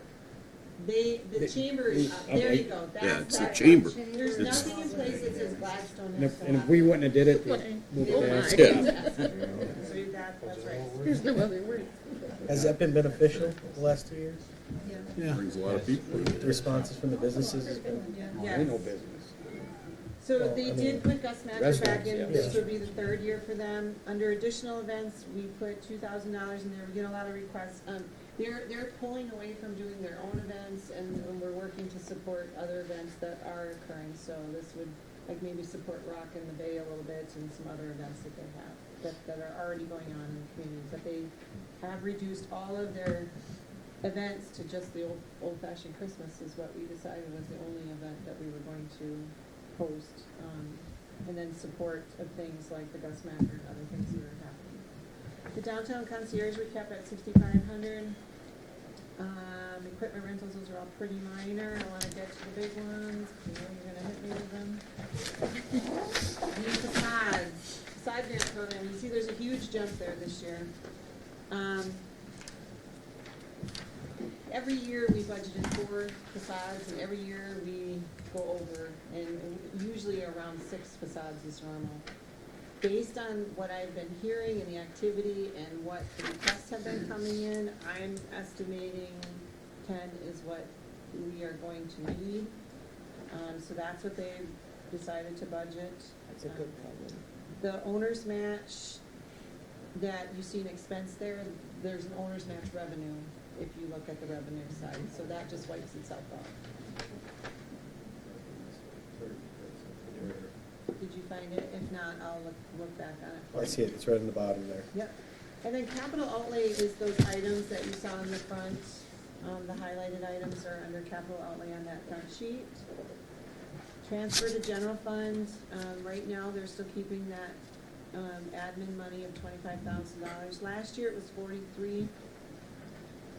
Speaker 3: The chamber, there you go.
Speaker 9: Yeah, it's the
Speaker 3: That's-
Speaker 9: chamber.
Speaker 3: There's
Speaker 9: It's-
Speaker 3: nothing in place that says Gladstone
Speaker 11: And
Speaker 3: has
Speaker 11: if,
Speaker 3: to
Speaker 11: and if we
Speaker 3: have.
Speaker 11: wouldn't have did it,
Speaker 10: What
Speaker 11: they
Speaker 10: a-
Speaker 11: moved
Speaker 10: oh
Speaker 11: it
Speaker 10: my.
Speaker 11: back.
Speaker 9: Yeah.
Speaker 3: So that's right.
Speaker 10: There's no other word.
Speaker 7: Has that been beneficial the last 2 years?
Speaker 3: Yeah.
Speaker 9: Brings a lot of people.
Speaker 7: The responses from the businesses has been?
Speaker 3: Yes.
Speaker 11: We know business.
Speaker 3: So
Speaker 7: Well,
Speaker 3: they
Speaker 7: I
Speaker 3: did
Speaker 7: mean,
Speaker 3: put Gus Macker back
Speaker 7: residents,
Speaker 3: in,
Speaker 7: yeah.
Speaker 3: this would be the third year for them. Under additional events, we put $2,000 in there, we get a lot of requests. They're pulling away from doing their own events, and we're working to support other events that are occurring. So this would, like, maybe support Rock in the Bay a little bit and some other events that they have, that are already going on in the community. But they have reduced all of their events to just the old-fashioned Christmas is what we decided was the only event that we were going to host, and then support of things like the Gus Macker and other things that are happening. The downtown concierge we kept at 6,500. Equipment rentals, those are all pretty minor. I wanna get to the big ones. You know you're gonna hit me with them. New facades, facade grant program. You see there's a huge jump there this year. Every year we budgeted 4 facades, and every year we go over, and usually around 6 facades is normal. Based on what I've been hearing and the activity and what the requests have been coming in, I'm estimating 10 is what we are going to need. So that's what they decided to budget.
Speaker 5: That's a good problem.
Speaker 3: The owner's match that you see an expense there, there's an owner's match revenue if you look at the revenue side, so that just wipes itself out. Did you find it? If not, I'll look back on it. for
Speaker 7: I
Speaker 3: you.
Speaker 7: see it, it's right in the bottom there.
Speaker 3: Yep. And then capital outlay is those items that you saw in the front. The highlighted items are under capital outlay on that front sheet. Transfer to general fund, right now, they're still keeping that, admin money of $25,000. Last year it was 43.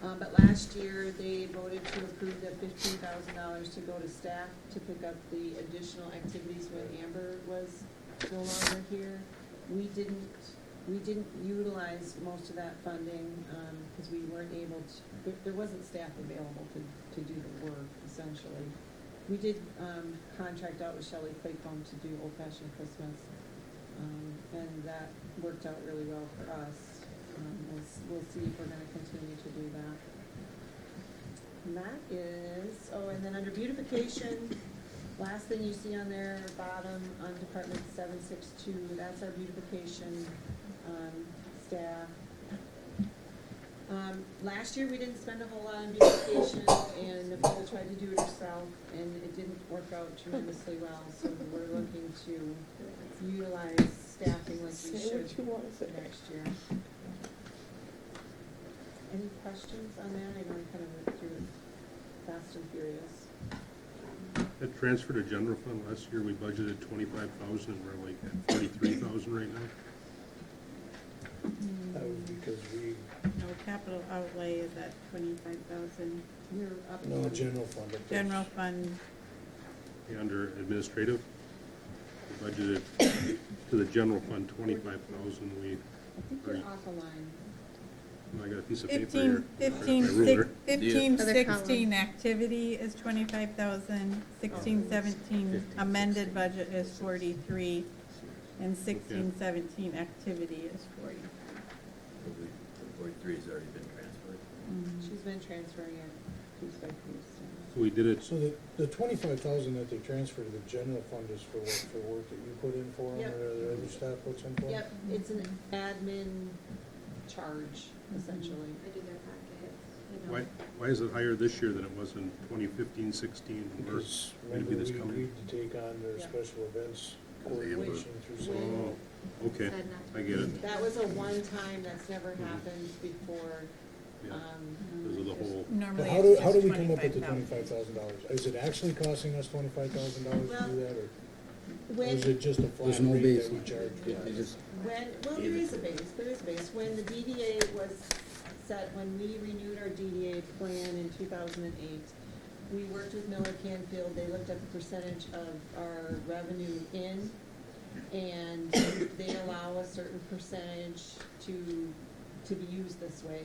Speaker 3: But last year, they voted to approve the $15,000 to go to staff to pick up the additional activities when Amber was no longer here. We didn't utilize most of that funding, because we weren't able to, there wasn't staff available to do the work, essentially. We did, contract out with Shelley Claycomb to do Old Fashioned Christmas, and that worked out really well for us. We'll see if we're gonna continue to do that. And that is, and then under beautification, last thing you see on there, bottom, on Department 762, that's our beautification, staff. Last year, we didn't spend a whole lot on beautification, and Nicole tried to do it herself, and it didn't work out tremendously well, so we're looking to utilize staffing like we
Speaker 5: Say
Speaker 3: should
Speaker 5: what you wanna say.
Speaker 3: next year. Any questions on that? I know I kind of went through it fast and furious.
Speaker 8: That transfer to general fund, last year we budgeted 25,000 and we're like at 43,000 right now.
Speaker 6: That was because we,
Speaker 2: No, capital outlay is at 25,000.
Speaker 3: We're up.
Speaker 6: no, general fund. up there.
Speaker 2: General fund,
Speaker 8: Yeah, under administrative, we budgeted to the general fund 25,000.
Speaker 3: I think you're off a line.
Speaker 8: I got a piece of paper here.
Speaker 2: 15,
Speaker 8: My ruler.
Speaker 2: 15,
Speaker 10: Other
Speaker 2: 16 activity is 25,000, 16, 17 amended budget is 43, and 16, 17 activity is 40.
Speaker 4: 43 has already been transferred.
Speaker 3: She's been transferring it piece by piece.
Speaker 8: So we did it,
Speaker 6: So the 25,000 that they transferred to the general fund is for what, for work that you put in for them,
Speaker 3: Yep.
Speaker 6: or the other staff puts in for them?
Speaker 3: Yep, it's an admin charge, essentially.
Speaker 10: I do their packets,
Speaker 8: why is it higher this year than it was in 2015, 16? when we're
Speaker 6: Because
Speaker 8: going to
Speaker 6: remember,
Speaker 8: be
Speaker 6: we
Speaker 8: this coming?
Speaker 6: agreed to take on their
Speaker 3: Yeah.
Speaker 6: special events
Speaker 9: Because they
Speaker 6: coordination through
Speaker 3: Wait.
Speaker 6: some.
Speaker 8: Oh, okay,
Speaker 10: Said not to
Speaker 8: I get it.
Speaker 10: do
Speaker 3: That was a one-time, that's never happened before.
Speaker 8: Yeah,
Speaker 3: Um,
Speaker 8: because of the whole,
Speaker 6: But
Speaker 2: Normally
Speaker 6: how
Speaker 2: it's
Speaker 6: do
Speaker 2: just
Speaker 6: we come up with the
Speaker 2: 25,000.
Speaker 6: $25,000? Is it actually costing us $25,000 to do that, or
Speaker 3: When,
Speaker 6: is it just a flat
Speaker 11: There's no
Speaker 6: rate
Speaker 11: base.
Speaker 6: that we charge?
Speaker 11: You just,
Speaker 3: well, there is a base. When the DDA was set, when we renewed our DDA plan in 2008, we worked with Miller Canfield. They looked at the percentage of our revenue in, and they allow a certain percentage to be used this way.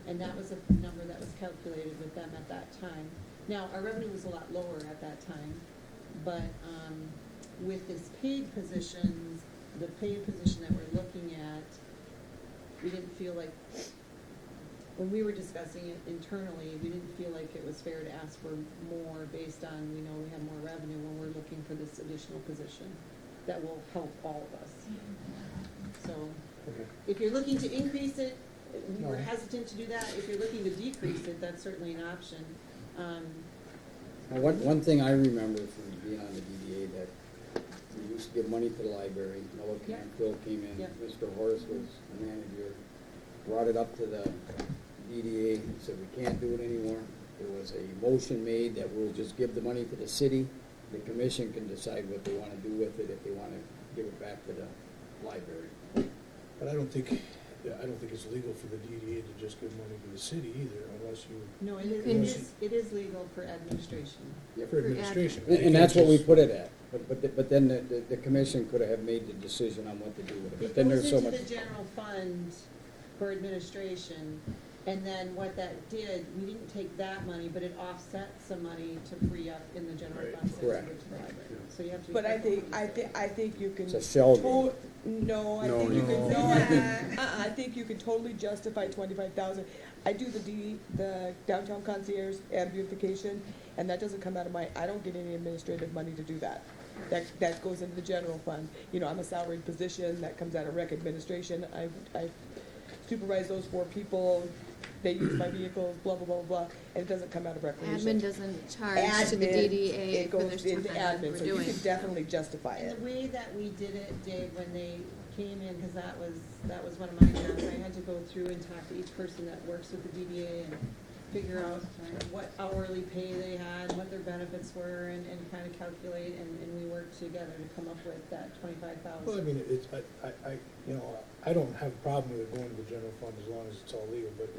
Speaker 3: And that was a number that was calculated with them at that time. Now, our revenue was a lot lower at that time, but with this paid positions, the paid position that we're looking at, we didn't feel like when we were discussing it internally, we didn't feel like it was fair to ask for more based on, we know we have more revenue when we're looking for this additional position that will help all of us. So,
Speaker 6: Okay.
Speaker 3: if you're looking to increase it, we were
Speaker 6: No.
Speaker 3: hesitant to do that. If you're looking to decrease it, that's certainly an option.
Speaker 11: Now, one thing I remember from being on the DDA, that we used to give money to the library, Noah Campbell came in,
Speaker 3: Yeah.
Speaker 11: Mr. Horace was the manager, brought it up to the DDA, and said, we can't do it anymore. There was a motion made that we'll just give the money to the city, the commission can decide what they wanna do with it, if they wanna give it back to the library.
Speaker 6: But I don't think it's legal for the DDA to just give money to the city either, unless you,
Speaker 3: No, it
Speaker 6: Unless
Speaker 3: is legal for administration.
Speaker 6: for administration.
Speaker 11: And that's what we put it at, but then the commission could have made the decision on what to do with it, but then there's so much.
Speaker 3: It goes into the general fund for administration, and then what that did, we didn't take that money, but it offset some money to free up in the general
Speaker 6: Right.
Speaker 3: fund. so it's
Speaker 11: Correct.
Speaker 3: good to the library. So you have to be
Speaker 5: But I
Speaker 3: careful
Speaker 5: think,
Speaker 3: what you say.
Speaker 5: I think you can.
Speaker 11: It's a shell game.
Speaker 5: No, I
Speaker 8: No,
Speaker 5: think you
Speaker 8: no.
Speaker 5: can, no, I think you can totally justify 25,000. I do the downtown concierge and beautification, and that doesn't come out of I don't get any administrative money to do that. That goes into the general fund. You know, I'm a salaried position, that comes out of rec administration. I supervise those 4 people, they use my vehicles, blah, blah, blah, blah, and it doesn't come out of recreation.
Speaker 10: Admin doesn't charge to the
Speaker 5: Admin,
Speaker 10: DDA
Speaker 5: it
Speaker 10: for their
Speaker 5: goes
Speaker 10: stuff
Speaker 5: into
Speaker 10: that
Speaker 5: admin,
Speaker 10: we're
Speaker 5: so you
Speaker 10: doing.
Speaker 5: can definitely justify
Speaker 3: And
Speaker 5: it.
Speaker 3: the way that we did it, Dave, when they came in, because that was one of my jobs, I had to go through and talk to each person that works with the DDA and figure out what hourly pay they had, what their benefits were, and kind of calculate, and we worked together to come up with that 25,000.
Speaker 6: Well, I mean, it's, you know, I don't have a problem with it going to the general fund as long as it's all legal, but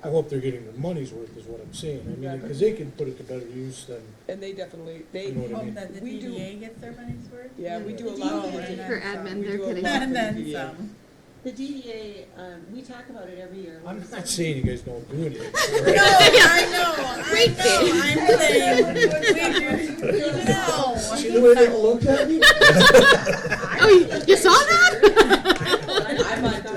Speaker 6: I hope they're getting the money's worth is what I'm saying. I mean, because they can put it to better use than,
Speaker 5: And they definitely,
Speaker 6: you know what I
Speaker 2: Hope
Speaker 6: mean?
Speaker 2: that the
Speaker 5: We do-
Speaker 2: DDA gets their money's worth.
Speaker 5: yeah, we do a
Speaker 3: The
Speaker 5: lot of
Speaker 3: DDA
Speaker 5: work.
Speaker 2: and
Speaker 10: For
Speaker 2: then some.
Speaker 10: admin,
Speaker 5: We
Speaker 10: they're
Speaker 5: do a
Speaker 10: getting.
Speaker 5: lot.
Speaker 2: And then
Speaker 11: Yeah.
Speaker 2: some.
Speaker 3: The DDA, we talk about it every year.
Speaker 6: I'm not saying you guys don't do anything.
Speaker 2: No, I know, I'm saying, we do, no.
Speaker 11: See the way they looked at me?
Speaker 10: Oh, you saw that?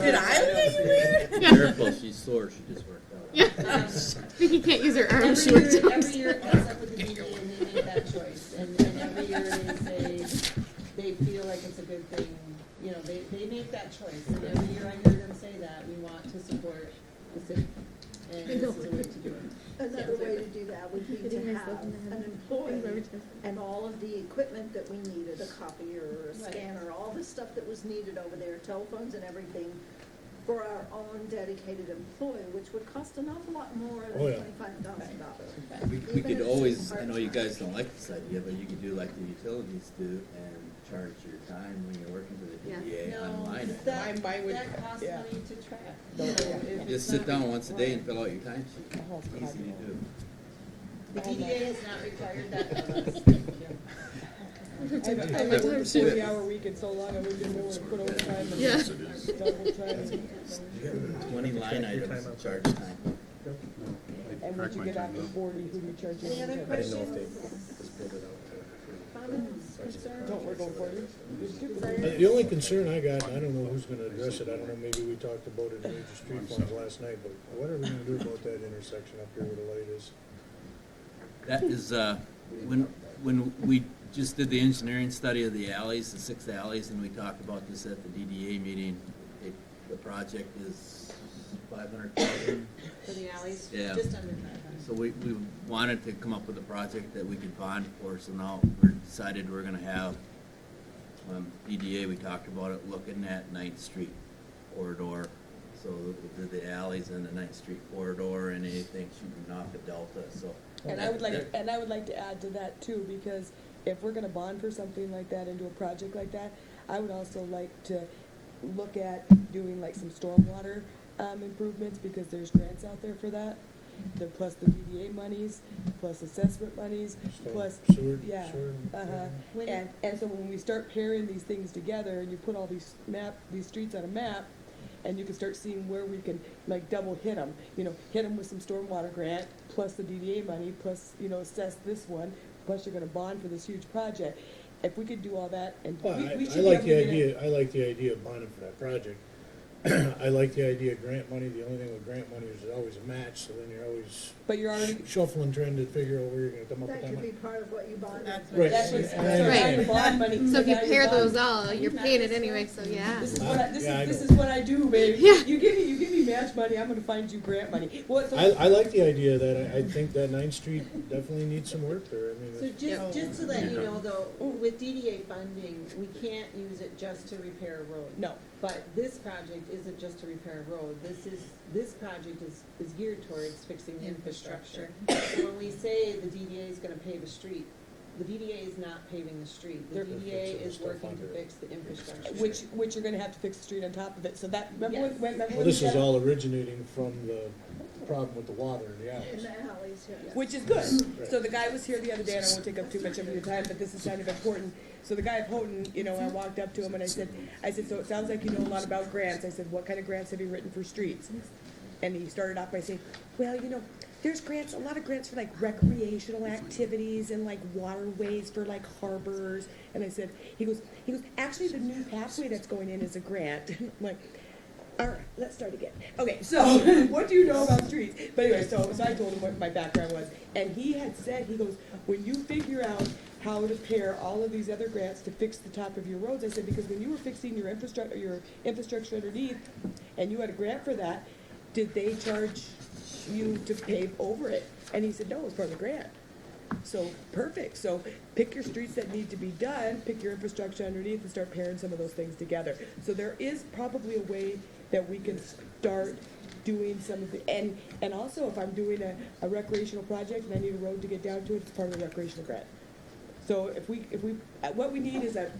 Speaker 2: Did I look weird?
Speaker 4: Careful, she's sore, she just worked out.
Speaker 10: Yeah. I think you can't use her arms, she worked out.
Speaker 3: Every year it comes up with the DDA and they make that choice, and every year they say, they feel like it's a good thing, you know, they make that choice, and every year I hear them say that, we want to support the city, and this is the way to do it.
Speaker 12: Another way to do that would be to have an employee and all of the equipment that we needed, a copier or a
Speaker 3: Right.
Speaker 12: scanner, all the stuff that was needed over there, telephones and everything, for our own dedicated employee, which would cost an awful lot more than
Speaker 6: Oh, yeah.
Speaker 12: $25,000.
Speaker 4: We could always, I know you guys don't like this idea, but you could do like the utilities do and charge your time when you're working for the
Speaker 10: Yeah.
Speaker 4: DDA
Speaker 3: No,
Speaker 4: online.
Speaker 3: that
Speaker 5: would-
Speaker 3: costs
Speaker 5: yeah.
Speaker 3: money to track.
Speaker 5: No,
Speaker 3: So
Speaker 5: yeah.
Speaker 3: if
Speaker 4: You
Speaker 3: it's
Speaker 4: just sit
Speaker 3: not
Speaker 4: down once a day and
Speaker 3: required-
Speaker 4: fill out your time sheet.
Speaker 5: Oh, God,
Speaker 4: Easy to
Speaker 5: no.
Speaker 4: do.
Speaker 3: The DDA has not required that of us.
Speaker 5: I've worked a 40-hour week in so long, I wouldn't even know where to put overtime and
Speaker 10: Yeah.
Speaker 5: double time.
Speaker 4: 20 line items, charge time.
Speaker 5: And once you get after 40, who do you charge your
Speaker 3: Any other
Speaker 5: overtime?
Speaker 11: I didn't know if they
Speaker 3: questions?
Speaker 11: just built it out.
Speaker 3: Comments, concerns?
Speaker 5: Don't work on 40. Just do it.
Speaker 6: The only concern I got, and I don't know who's gonna address it, I don't know, maybe we talked about it in major street funds last night, but what are we gonna do about that intersection up here where the light is?
Speaker 4: That is, when we just did the engineering study of the alleys, the 6 alleys, and we talked about this at the DDA meeting, the project is 500,000.
Speaker 3: For the alleys?
Speaker 4: Yeah.
Speaker 3: Just under 500.
Speaker 4: So we wanted to come up with a project that we could bond for, so now we're decided we're gonna have, DDA, we talked about it, looking at Ninth Street corridor. So we'll do the alleys and the Ninth Street corridor and anything shooting off the Delta, so.
Speaker 5: And I would like to add to that too, because if we're gonna bond for something like that and do a project like that, I would also like to look at doing like some stormwater, improvements, because there's grants out there for that. Plus the DDA monies, plus assessment monies, plus,
Speaker 6: Sewer,
Speaker 5: yeah,
Speaker 6: sewer,
Speaker 5: uh-huh. And so when we start pairing these things together and you put all these streets on a map, and you can start seeing where we can like double hit them, hit them with some stormwater grant, plus the DDA money, plus, assess this one, plus you're gonna bond for this huge project. If we could do all that and
Speaker 6: Well,
Speaker 5: we
Speaker 6: I
Speaker 5: should be
Speaker 6: like
Speaker 5: able
Speaker 6: the
Speaker 5: to get
Speaker 6: idea, I like the idea of bonding for that project. I like the idea of grant money. The only thing with grant money is there's always a match, so then you're always
Speaker 5: But you're already,
Speaker 6: shuffling, trying to figure out where you're gonna come up with
Speaker 12: That
Speaker 6: that
Speaker 12: could be
Speaker 6: money.
Speaker 12: part of what you bonded.
Speaker 2: That's
Speaker 6: Right.
Speaker 5: that's what,
Speaker 6: And I understand.
Speaker 5: bond money.
Speaker 10: So if you
Speaker 5: now you're
Speaker 10: pair
Speaker 5: bond-
Speaker 10: those all, you're paying it anyway, so yeah.
Speaker 5: This is what I, this
Speaker 6: Yeah, I
Speaker 5: is, this
Speaker 6: know.
Speaker 5: is what I do, baby.
Speaker 10: Yeah.
Speaker 5: You give me match money, I'm gonna find you grant money. What, so,
Speaker 6: I like the idea that I think that 9th Street definitely needs some work there. I mean,
Speaker 3: So
Speaker 6: it's-
Speaker 3: just to let you know though, with DDA funding, we can't use it just to repair a road.
Speaker 5: no,
Speaker 3: But this project isn't just to repair a road, this project is geared towards fixing the infrastructure. So when we say the DDA is gonna pave a street, the DDA is not paving the street, the
Speaker 5: They're
Speaker 3: DDA
Speaker 6: fixing the
Speaker 3: is
Speaker 6: stuff
Speaker 3: working
Speaker 6: under
Speaker 3: to
Speaker 6: it.
Speaker 3: fix the infrastructure.
Speaker 5: which you're gonna have to fix the street on top of it, so that, remember
Speaker 3: Yes.
Speaker 5: remember
Speaker 6: well,
Speaker 5: when
Speaker 6: this
Speaker 5: we
Speaker 6: is
Speaker 5: said-
Speaker 6: all originating from the problem with the water in the
Speaker 12: In
Speaker 6: alleys.
Speaker 12: the alleys, yes.
Speaker 5: Which is good. So the guy was here the other day, and I won't take up too much of your time, but this is kind of important. So the guy at Houghton, you know, I walked up to him and I said, so it sounds like you know a lot about grants. I said, what kind of grants have you written for streets? And he started off by saying, well, you know, there's grants, a lot of grants for like recreational activities and like waterways for like harbors. And I said, he goes, actually the new pathway that's going in is a grant. I'm like, all right, let's start again. Okay, so what do you know about streets? But anyway, so I told him what my background was, and he had said, he goes, when you figure out how to pair all of these other grants to fix the top of your roads, I said, because when you were fixing your infrastructure underneath, and you had a grant for that, did they charge you to pave over it? And he said, no, it was part of the grant. So, perfect. So, pick your streets that need to be done, pick your infrastructure underneath, and start pairing some of those things together. So there is probably a way that we can start doing some of the, and also if I'm doing a recreational project and I need a road to get down to it, it's part of the recreational grant. So if we, what we need is a,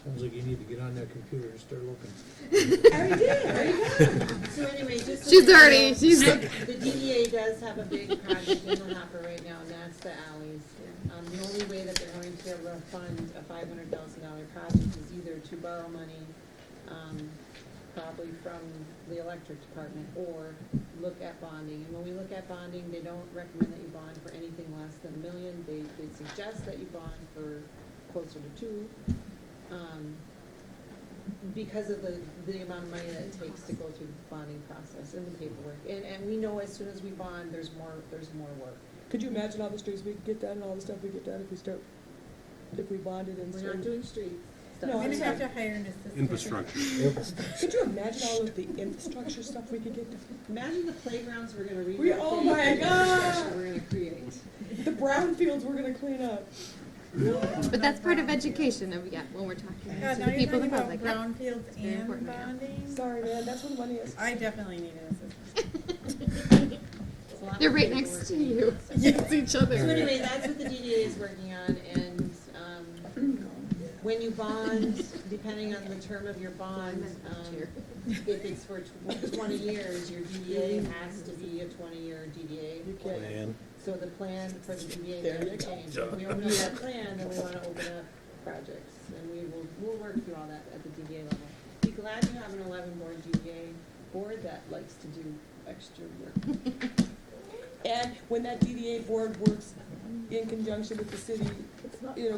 Speaker 6: Sounds like you need to get on that computer and start looking.
Speaker 5: I already did.
Speaker 3: So anyway, just. so
Speaker 10: She's
Speaker 3: you
Speaker 10: already-
Speaker 3: know,
Speaker 10: she's-
Speaker 3: The DDA does have a big project in the hopper right now, and that's the alleys. The only way that they're going to be able to fund a $500,000 project is either to borrow money, probably from the electric department, or look at bonding. And when we look at bonding, they don't recommend that you bond for anything less than $1 million. They suggest that you bond for closer to $2 million. Because of the amount of money that it takes to go through the bonding process and the paperwork. And we know as soon as we bond, there's more work.
Speaker 5: Could you imagine all the streets we could get done and all the stuff we get done if we bonded and
Speaker 3: We're not doing streets.
Speaker 5: No,
Speaker 2: I'm
Speaker 5: I'm
Speaker 2: gonna have
Speaker 5: sorry.
Speaker 2: to hire an assistant.
Speaker 8: Infrastructure.
Speaker 5: Could you imagine all of the infrastructure stuff we could get done?
Speaker 3: Imagine the playgrounds we're gonna relocate.
Speaker 5: Oh my
Speaker 3: and the
Speaker 5: God!
Speaker 3: infrastructure we're gonna create.
Speaker 5: The brownfields we're gonna clean up.
Speaker 10: But that's part of education, yeah, when we're talking
Speaker 2: Yeah,
Speaker 10: to
Speaker 2: now
Speaker 10: the
Speaker 2: you're
Speaker 10: people in
Speaker 2: talking
Speaker 10: the
Speaker 2: about
Speaker 10: public. Yep.
Speaker 2: brownfields
Speaker 10: It's very
Speaker 2: and
Speaker 10: important right now.
Speaker 2: bonding.
Speaker 5: Sorry, man, that's where the money is.
Speaker 2: I definitely need an assistant.
Speaker 3: It's a lot
Speaker 10: They're
Speaker 3: more
Speaker 10: right
Speaker 3: paperwork.
Speaker 10: next to you, against each
Speaker 3: So
Speaker 10: other.
Speaker 3: anyway, that's what the DDA is working on, and, when you bond, depending on the term of your bond, if it's for 20 years, your DDA has to be a 20-year DDA.
Speaker 6: Plan.
Speaker 3: So the plan for the DDA
Speaker 5: There you
Speaker 3: doesn't
Speaker 5: go.
Speaker 3: change. If we open up that plan, then we wanna open up projects, and we'll work through all that at the DDA level. Be glad you have an 11-board DDA board that likes to do extra work.
Speaker 5: And when that DDA board works in conjunction with the city,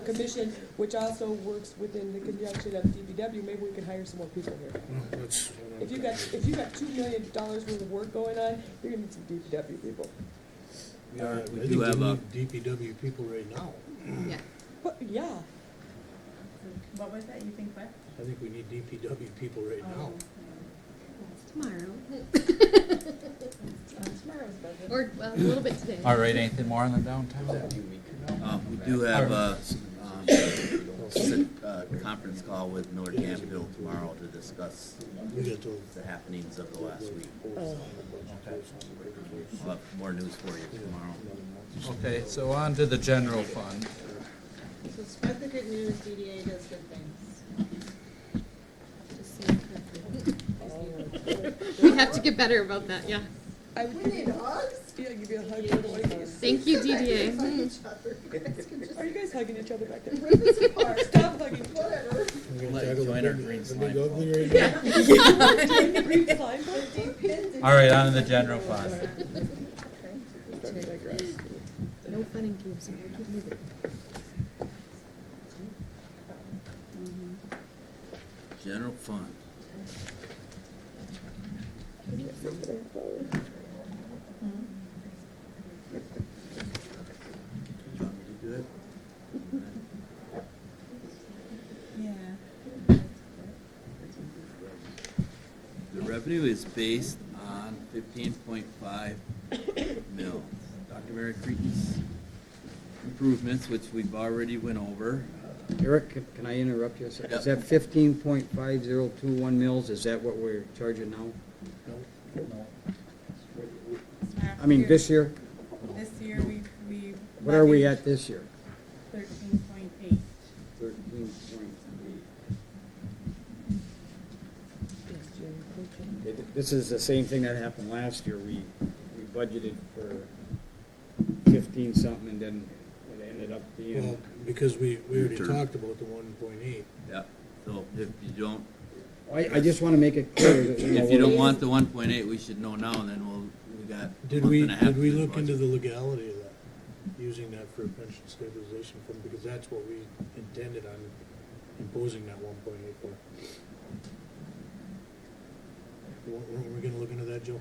Speaker 5: commission, which also works within the conjunction of DPW, maybe we can hire some more people here.
Speaker 6: That's what I'm
Speaker 5: If you got $2 million worth of work going on, you're gonna need some DPW people.
Speaker 6: Yeah, I
Speaker 4: We
Speaker 6: think
Speaker 4: do
Speaker 6: we
Speaker 4: have a-
Speaker 6: need DPW people right now.
Speaker 10: Yeah.
Speaker 5: But, yeah,
Speaker 2: What was that, you think what?
Speaker 6: I think we need DPW people right now.
Speaker 10: Tomorrow.
Speaker 3: Tomorrow's budget.
Speaker 10: Or, well, a little bit today.
Speaker 1: All right, anything more on the downtown?
Speaker 4: We do have a conference call with Miller Campbell tomorrow to discuss
Speaker 6: We got to,
Speaker 4: the happenings of the last week.
Speaker 5: Oh.
Speaker 4: I'll have more news for you tomorrow.
Speaker 1: Okay, so on to the general fund.
Speaker 3: So spread the good news, DDA does good things.
Speaker 10: We have to get better about that, yeah.
Speaker 12: We need hugs?
Speaker 5: Yeah, give you a hug. Everybody.
Speaker 10: Thank you, DDA.
Speaker 5: Are you guys hugging each other back there?
Speaker 12: Ripping apart.
Speaker 5: Stop hugging.
Speaker 12: Whatever.
Speaker 6: we're gonna
Speaker 4: Like,
Speaker 6: tackle
Speaker 4: join
Speaker 6: the
Speaker 4: our
Speaker 6: big,
Speaker 4: green
Speaker 6: the big
Speaker 4: slime
Speaker 6: ugly right now.
Speaker 5: Green slime ball?
Speaker 1: All right, on to the general fund.
Speaker 5: Starting to digress.
Speaker 10: No fun and games, so we'll keep moving.
Speaker 4: General fund. Do you want me to do it?
Speaker 2: Yeah.
Speaker 4: The revenue is based on 15.5 mils. Dr. Mary Cretin's improvements, which we've already went over.
Speaker 11: Eric, can I interrupt you? Is
Speaker 4: Yep.
Speaker 11: that 15.5021 mils, is that what we're charging now? I mean, this year?
Speaker 2: This year, we.
Speaker 11: What are we at this year?
Speaker 2: 13.8.
Speaker 11: 13.8. This is the same thing that happened last year. We budgeted for 15 something and then it ended up
Speaker 6: Well,
Speaker 11: being,
Speaker 6: because we already
Speaker 9: Turn.
Speaker 6: talked about the 1.8.
Speaker 4: Yeah, so if you don't,
Speaker 11: I just want to make it clear that,
Speaker 4: if you don't want the 1.8, we should know now, and then we got a
Speaker 6: Did
Speaker 4: month
Speaker 6: we,
Speaker 4: and a half.
Speaker 6: did we
Speaker 4: to
Speaker 6: look into
Speaker 4: budget.
Speaker 6: the legality of that, using that for a pension stabilization fund, because that's what we intended on imposing that 1.8 for. Weren't we gonna look into that, Joe?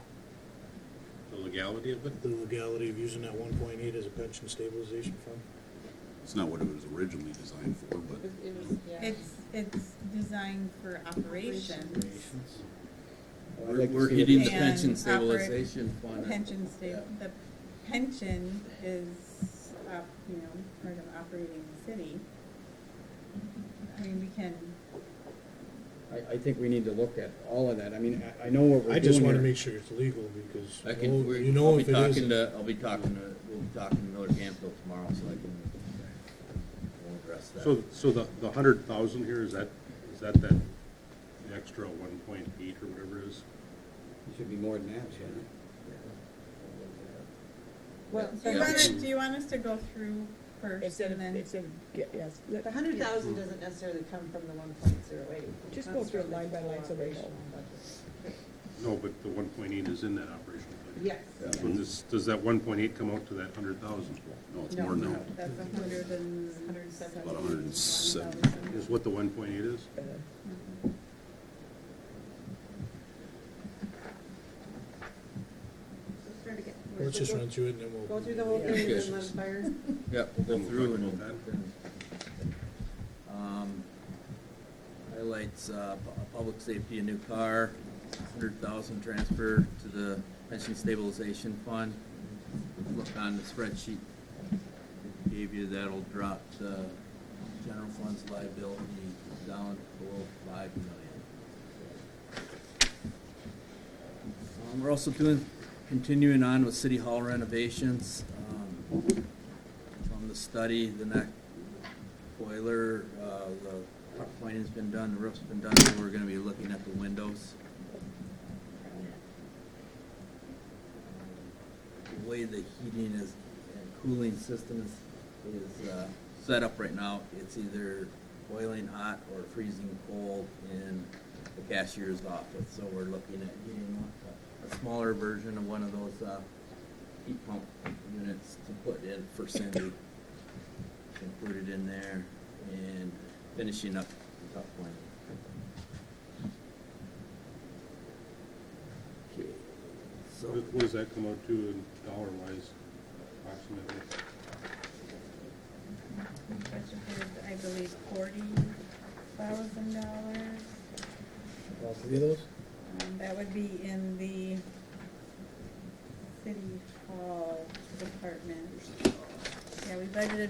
Speaker 9: The legality of it?
Speaker 6: The legality of using that 1.8 as a pension stabilization fund?
Speaker 9: It's not what it was originally designed for, but
Speaker 3: It was, yeah.
Speaker 2: It's designed for operations.
Speaker 11: I'd like to
Speaker 4: We're
Speaker 11: see it-
Speaker 4: hitting the
Speaker 2: And
Speaker 4: pension
Speaker 2: operate-
Speaker 4: stabilization fund.
Speaker 2: Pension the pension is, part of operating the city. I mean, we can,
Speaker 11: I think we need to look at all of that. I mean, I know what we're doing
Speaker 6: I just wanna
Speaker 11: here.
Speaker 6: make sure it's legal, because,
Speaker 4: I can, we'll be talking to, we'll be talking to Miller Campbell tomorrow, so I can, we'll address that.
Speaker 8: So the 100,000 here, is that the extra 1.8 or whatever it is?
Speaker 11: It should be more than that, shouldn't it?
Speaker 3: Well,
Speaker 2: do you want us to go through first
Speaker 5: Instead
Speaker 2: and
Speaker 5: of,
Speaker 2: then?
Speaker 5: yes.
Speaker 3: the 100,000 doesn't necessarily come from the 1.08.
Speaker 5: Just go through it line by line so they know.
Speaker 8: No, but the 1.8 is in that operational budget.
Speaker 3: Yes.
Speaker 8: So does that 1.8 come out to that 100,000?
Speaker 9: no, it's
Speaker 3: No,
Speaker 9: more than
Speaker 3: no.
Speaker 9: that.
Speaker 2: That's 170.
Speaker 9: About 107.
Speaker 8: Is what the 1.8 is?
Speaker 6: let's just run through it and then we'll.
Speaker 3: Go through the whole thing and then let it fire.
Speaker 4: Yep, we'll go through and,
Speaker 8: Talk about
Speaker 4: highlights, public safety, a new car, 100,000 transfer to the pension stabilization fund. Look on the spreadsheet, it gave you, that'll drop the general fund's liability down below 5 million. We're also continuing on with City Hall renovations. From the study, the neck boiler, the truck pointing's been done, the roof's been done, so we're gonna be looking at the windows. The way the heating is, and cooling system is set up right now, it's either boiling hot or freezing cold in the cashier's office, so we're looking at getting a smaller version of one of those heat pump units to put in for Cindy. Put it in there and finishing up the top point. Okay, so
Speaker 8: What does that come out to in dollar-wise, approximately?
Speaker 2: Budgeted, I believe, $40,000.
Speaker 7: All three of those?
Speaker 2: That would be in the city hall department. Yeah, we budgeted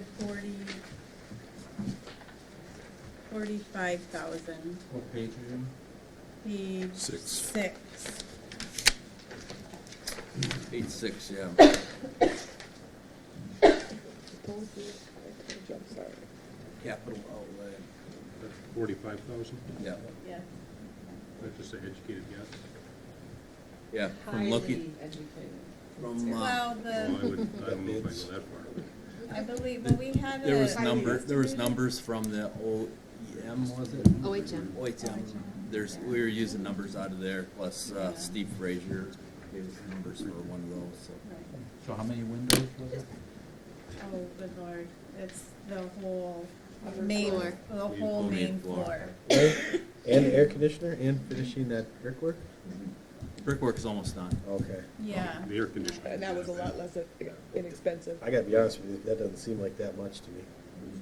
Speaker 2: 45,000.
Speaker 4: what page are you
Speaker 2: Page
Speaker 9: 6.
Speaker 2: 6.
Speaker 4: on? Page 6, yeah. Capital outlay,
Speaker 8: That's 45,000?
Speaker 4: yeah,
Speaker 2: Yes.
Speaker 8: That's just an educated guess.
Speaker 4: yeah, from looking,
Speaker 3: Highly educated.
Speaker 4: from,
Speaker 2: Well,
Speaker 8: Well, I don't know if I go that far.
Speaker 2: I believe, but we had
Speaker 4: there was
Speaker 2: a.
Speaker 4: numbers from the OEM, was it?
Speaker 10: OHM.
Speaker 4: OHM. We were using numbers out of there, plus Steve Frazier gave us numbers for one of those, so.
Speaker 1: So how many windows was it?
Speaker 2: Oh, good lord, it's the whole
Speaker 10: Upper
Speaker 2: main,
Speaker 10: floor.
Speaker 2: the whole main floor.
Speaker 7: And air conditioner and finishing that brickwork?
Speaker 4: Brickwork is almost done.
Speaker 7: Okay.
Speaker 2: Yeah.
Speaker 8: The air conditioning.
Speaker 5: And that was a lot less inexpensive.
Speaker 7: I gotta be honest with you, that doesn't seem like that much to me.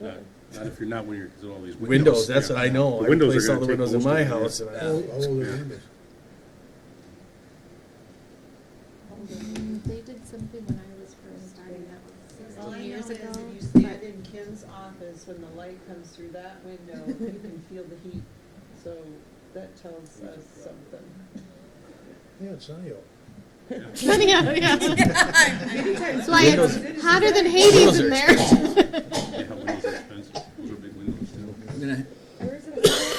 Speaker 8: Not if you're not, when you're, because of all these windows.
Speaker 7: Windows, that's what I know.
Speaker 8: The
Speaker 7: I
Speaker 8: windows are
Speaker 7: replaced all
Speaker 8: gonna
Speaker 7: the
Speaker 8: take
Speaker 7: windows in
Speaker 8: most of
Speaker 7: my
Speaker 8: the
Speaker 7: house.
Speaker 8: year.
Speaker 7: And
Speaker 6: How old are the windows?
Speaker 10: They did something when I was first starting out
Speaker 3: All I
Speaker 10: 16
Speaker 3: know
Speaker 10: years
Speaker 3: is
Speaker 10: ago.
Speaker 3: if you stand in Kim's office, when the light comes through that window, you can feel the heat. So that tells us something.
Speaker 6: Yeah, it's not yo.
Speaker 10: Yeah, yeah. That's why it's hotter than Hades
Speaker 7: Windows
Speaker 10: in
Speaker 7: are
Speaker 10: there.
Speaker 8: Yeah, windows are expensive. Those are big windows too.
Speaker 4: I'm gonna
Speaker 3: Where is it?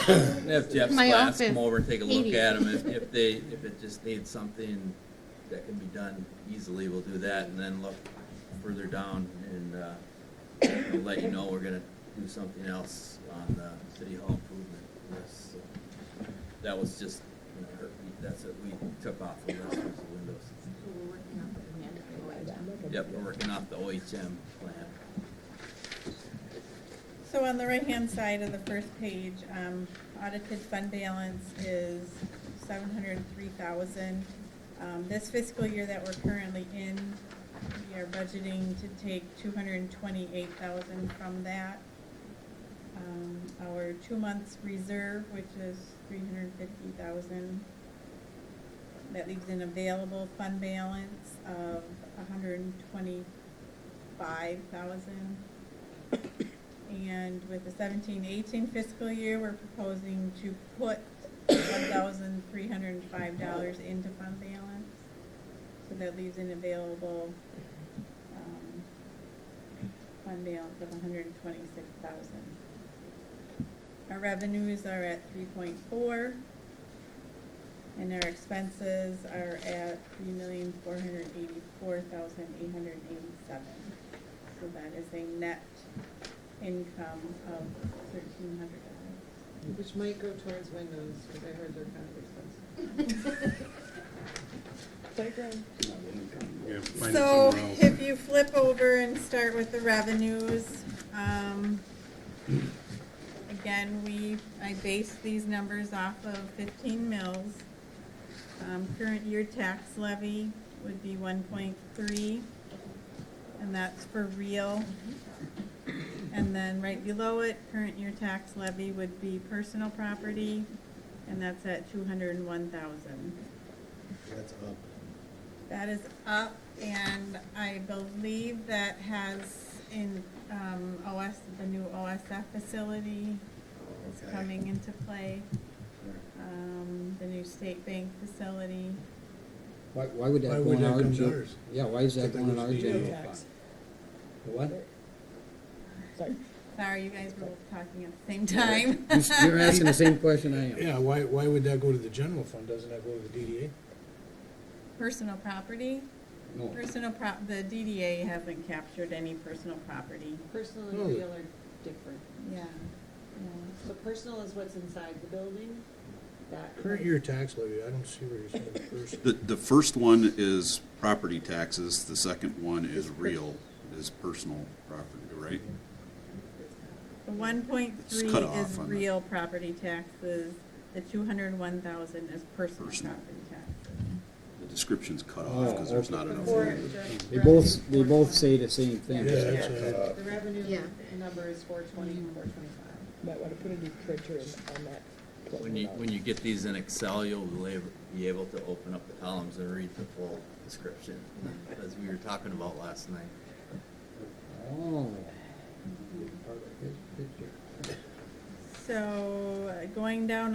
Speaker 4: I'm gonna have Jeff's
Speaker 10: My
Speaker 4: class
Speaker 10: office.
Speaker 4: come over and take a look
Speaker 10: 80.
Speaker 4: at them. If it just needs something that can be done easily, we'll do that, and then look further down and we'll let you know we're gonna do something else on the city hall improvement list. So that was just, that's what we took off the list, was the windows. Yep, we're working off the OHM plan.
Speaker 2: So on the right-hand side of the first page, audited fund balance is $703,000. This fiscal year that we're currently in, we are budgeting to take $228,000 from that. Our 2 months reserve, which is $350,000. That leaves an available fund balance of $125,000. And with the 17-18 fiscal year, we're proposing to put $1,305 into fund balance. So that leaves an available fund balance of $126,000. Our revenues are at 3.4, and our expenses are at $3,484,887. So that is a net income of $1,300.
Speaker 3: Which might go towards windows, because I heard they're kind of expensive.
Speaker 5: Playground.
Speaker 8: Yeah, find it
Speaker 2: So
Speaker 8: somewhere else.
Speaker 2: if you flip over and start with the revenues, again, I based these numbers off of 15 mills. Current year tax levy would be 1.3, and that's for real. And then right below it, current year tax levy would be personal property, and that's at 201,000.
Speaker 7: That's up.
Speaker 2: That is up, and I believe that has in the new OSF facility is
Speaker 7: Okay.
Speaker 2: coming into play. The new state bank facility.
Speaker 11: Why would
Speaker 6: Why
Speaker 11: that go
Speaker 6: would
Speaker 11: in
Speaker 6: that
Speaker 11: our?
Speaker 6: come to ours?
Speaker 11: Yeah, why is that
Speaker 6: That
Speaker 11: going in
Speaker 6: goes
Speaker 11: our
Speaker 6: to the
Speaker 11: general
Speaker 5: tax.
Speaker 11: fund? The what?
Speaker 5: Sorry.
Speaker 2: Sorry, you guys were both talking at the same time.
Speaker 11: You're asking the same question I am.
Speaker 6: Yeah, why would that go to the general fund? Doesn't that go to the DDA?
Speaker 2: Personal property.
Speaker 11: No.
Speaker 2: The DDA hasn't captured any personal property.
Speaker 3: Personal
Speaker 6: Oh.
Speaker 3: and real are different.
Speaker 2: Yeah.
Speaker 3: So personal is what's inside the building. That
Speaker 6: Current year tax levy, I don't see where you're saying first.
Speaker 9: The first one is property taxes, the second one is real, is personal property, right?
Speaker 2: The 1.3
Speaker 9: It's cut off
Speaker 2: is
Speaker 9: on the-
Speaker 2: real property taxes. The 201,000 is personal
Speaker 9: Personal.
Speaker 2: property taxes.
Speaker 9: The description's cut off because there's not enough
Speaker 3: Before
Speaker 9: room.
Speaker 11: They both say the same thing.
Speaker 6: Yeah, that's what
Speaker 3: The revenue
Speaker 10: Yeah.
Speaker 3: number is 420, 425.
Speaker 5: Might want to put a new printer in on that.
Speaker 4: When you get these in Excel, you'll be able to open up the columns and read the full description, as we were talking about last night.
Speaker 11: Oh.
Speaker 2: So going down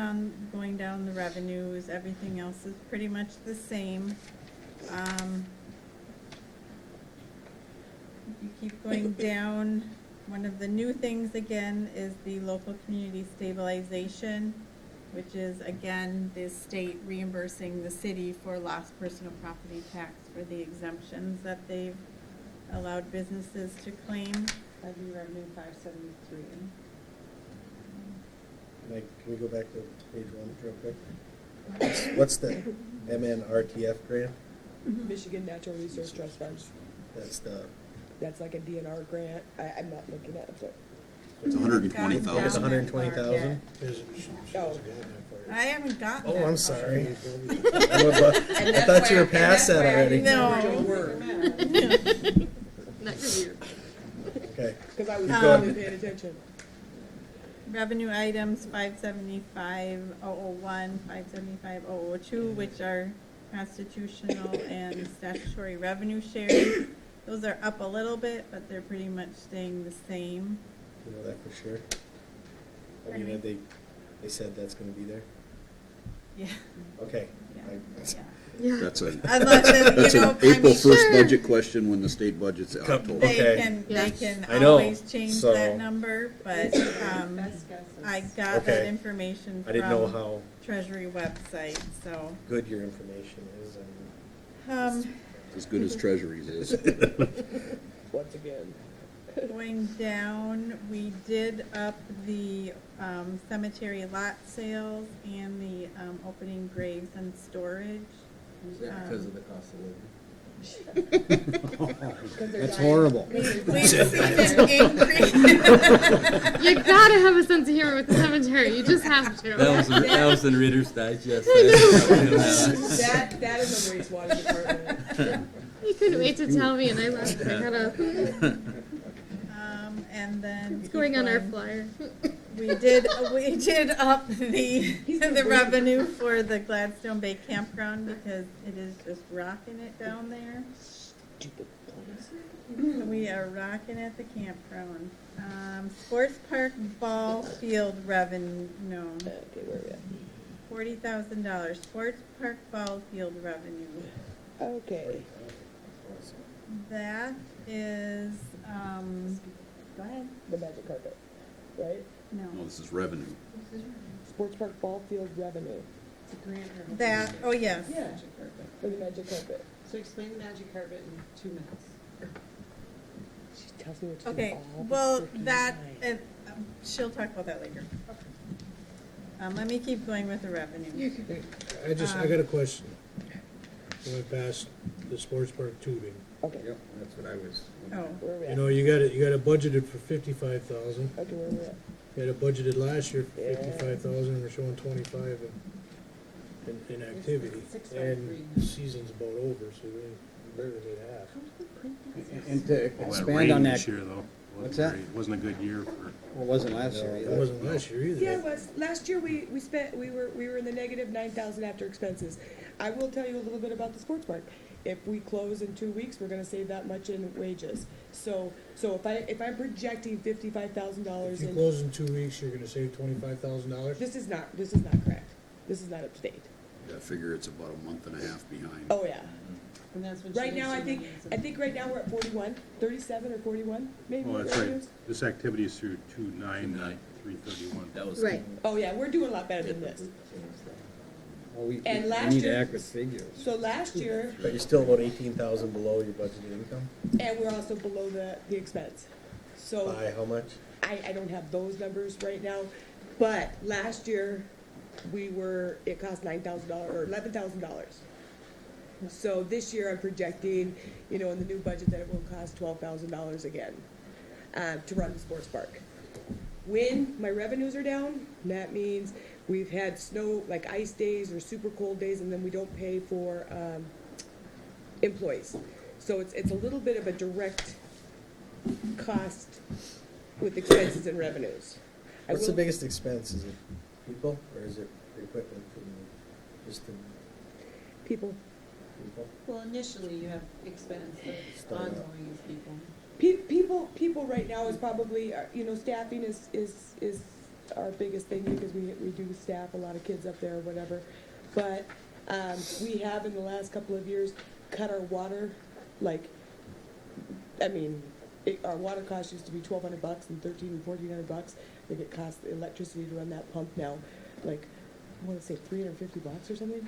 Speaker 2: the revenues, everything else is pretty much the same. If you keep going down, one of the new things again is the local community stabilization, which is again the state reimbursing the city for lost personal property tax for the exemptions that they've allowed businesses to claim.
Speaker 3: Levy revenue 573.
Speaker 7: Can we go back to page 1 real quick? What's the MNRTF grant?
Speaker 5: Michigan Natural Resource Trust Fund.
Speaker 7: That's the,
Speaker 5: That's like a DNR grant. I'm not looking at it, but
Speaker 9: It's 120,000.
Speaker 2: Got down
Speaker 7: It's
Speaker 2: that
Speaker 7: 120,000?
Speaker 2: far yet.
Speaker 5: Oh.
Speaker 2: I haven't gotten that
Speaker 7: Oh, I'm
Speaker 2: far.
Speaker 7: sorry. I thought you were past that already.
Speaker 2: No.
Speaker 10: Not your year.
Speaker 7: Okay.
Speaker 5: Because I was
Speaker 7: Keep
Speaker 5: really
Speaker 7: going.
Speaker 5: paying attention.
Speaker 2: Revenue items 575,001, 575,002, which are constitutional and statutory revenue shares. Those are up a little bit, but they're pretty much staying the same.
Speaker 7: You know that for sure? I
Speaker 2: Pardon
Speaker 7: mean,
Speaker 2: me?
Speaker 7: they said that's gonna be there?
Speaker 2: Yeah.
Speaker 7: Okay.
Speaker 2: Yeah.
Speaker 7: I-
Speaker 10: Yeah.
Speaker 9: That's a,
Speaker 2: Unless,
Speaker 9: that's
Speaker 2: you know,
Speaker 9: an
Speaker 2: I mean,
Speaker 9: April 1st
Speaker 10: Sure.
Speaker 9: budget question when the state budget's October.
Speaker 2: they
Speaker 7: Okay.
Speaker 2: can,
Speaker 10: Yeah.
Speaker 2: they can
Speaker 7: I know,
Speaker 2: always change
Speaker 7: so-
Speaker 2: that number, but,
Speaker 3: Best guess is-
Speaker 2: I got that
Speaker 7: Okay.
Speaker 2: information
Speaker 7: I didn't know
Speaker 2: from
Speaker 7: how
Speaker 2: Treasury website, so,
Speaker 7: good your information is and.
Speaker 9: As good as Treasury's is.
Speaker 5: Once again.
Speaker 2: going down, we did up the, cemetery lot sales and the, opening graves and storage.
Speaker 4: Is that because of the cost of living?
Speaker 11: That's horrible.
Speaker 2: We've seen an increase.
Speaker 10: You gotta have a sense of humor with the cemetery. You just have to.
Speaker 4: That was in Reader's Digest.
Speaker 5: That is a wastewater department.
Speaker 10: You couldn't wait to tell me, and I left. I gotta.
Speaker 2: And then.
Speaker 10: It's going on our
Speaker 2: keep
Speaker 10: flyer.
Speaker 2: We did up the revenue for the Gladstone Bay Campground because it is just rocking it down there. We are rocking at the campground. Sports park ball field revenue, no,
Speaker 5: Okay, where are we at?
Speaker 2: $40,000. Sports park ball field revenue.
Speaker 5: Okay.
Speaker 2: That is, go ahead.
Speaker 5: The magic carpet, right?
Speaker 9: No,
Speaker 2: No.
Speaker 9: this is revenue.
Speaker 5: Sports park ball field revenue
Speaker 3: It's a grant or-
Speaker 2: That, oh yes.
Speaker 5: Yeah.
Speaker 3: Magic carpet.
Speaker 5: for the magic carpet.
Speaker 3: So explain the magic carpet in 2 minutes.
Speaker 5: She tells me what to do
Speaker 2: Okay,
Speaker 5: all the
Speaker 2: well,
Speaker 5: freaking
Speaker 2: that,
Speaker 5: time.
Speaker 2: she'll talk about that later. Let me keep going with the revenue.
Speaker 6: I got a question. We went past the sports park tubing.
Speaker 5: Okay,
Speaker 11: Yep, that's what I was.
Speaker 2: Oh,
Speaker 5: where are we
Speaker 6: You
Speaker 5: at?
Speaker 6: know, you got it budgeted for 55,000.
Speaker 5: Okay, where are we at?
Speaker 6: You had it budgeted last year for
Speaker 5: Yeah.
Speaker 6: 55,000, we're showing 25 in activity.
Speaker 3: It's
Speaker 6: And
Speaker 3: 603.
Speaker 6: the season's about over, so we barely made half.
Speaker 3: How did they print that?
Speaker 11: And to
Speaker 8: Well, that
Speaker 11: expand
Speaker 8: rain
Speaker 11: on
Speaker 8: this
Speaker 11: that,
Speaker 8: year, though.
Speaker 11: What's
Speaker 8: Wasn't
Speaker 11: that?
Speaker 8: very- Wasn't a good year for,
Speaker 11: well, it wasn't last year
Speaker 6: It
Speaker 11: either.
Speaker 6: wasn't last year either.
Speaker 5: Yeah, it was. Last year we were in the negative 9,000 after expenses. I will tell you a little bit about the sports park. If we close in 2 weeks, we're gonna save that much in wages. So if I'm projecting $55,000
Speaker 6: If you
Speaker 5: in,
Speaker 6: close in 2 weeks, you're gonna save $25,000?
Speaker 5: this is not correct. This is not up to date.
Speaker 9: I figure it's about a month and a half behind.
Speaker 5: Oh, yeah.
Speaker 3: And that's when she
Speaker 5: Right now,
Speaker 3: gets
Speaker 5: I think right now we're at 41, 37 or 41, maybe.
Speaker 8: oh, that's right.
Speaker 5: revenues.
Speaker 8: This activity is through 2/9/3/31.
Speaker 4: That was.
Speaker 10: Right.
Speaker 5: Oh, yeah, we're doing a lot better than this.
Speaker 11: Well, we
Speaker 5: And last
Speaker 11: need
Speaker 5: year-
Speaker 11: accurate figures.
Speaker 5: So last year,
Speaker 7: But you're still about 18,000 below your budgeted income?
Speaker 5: and we're also below the expense. So.
Speaker 7: By how much?
Speaker 5: I don't have those numbers right now, but last year, it cost $9,000 or $11,000. So this year, I'm projecting, in the new budget, that it will cost $12,000 again, to run the sports park. When my revenues are down, that means we've had snow, like ice days or super cold days, and then we don't pay for, employees. So it's a little bit of a direct cost with expenses and revenues. I
Speaker 7: What's the
Speaker 5: will-
Speaker 7: biggest expense? Is it people or is it equipment and just the
Speaker 5: People.
Speaker 7: people?
Speaker 3: Well, initially you have expense, but
Speaker 7: Starting out.
Speaker 3: ongoing is people.
Speaker 5: People right now is probably, staffing is our biggest thing because we do staff a lot of kids up there or whatever. But, we have in the last couple of years cut our water, our water cost used to be $1,200 and $1,300 and $1,400. I think it costs the electricity to run that pump now, I want to say $350 or something.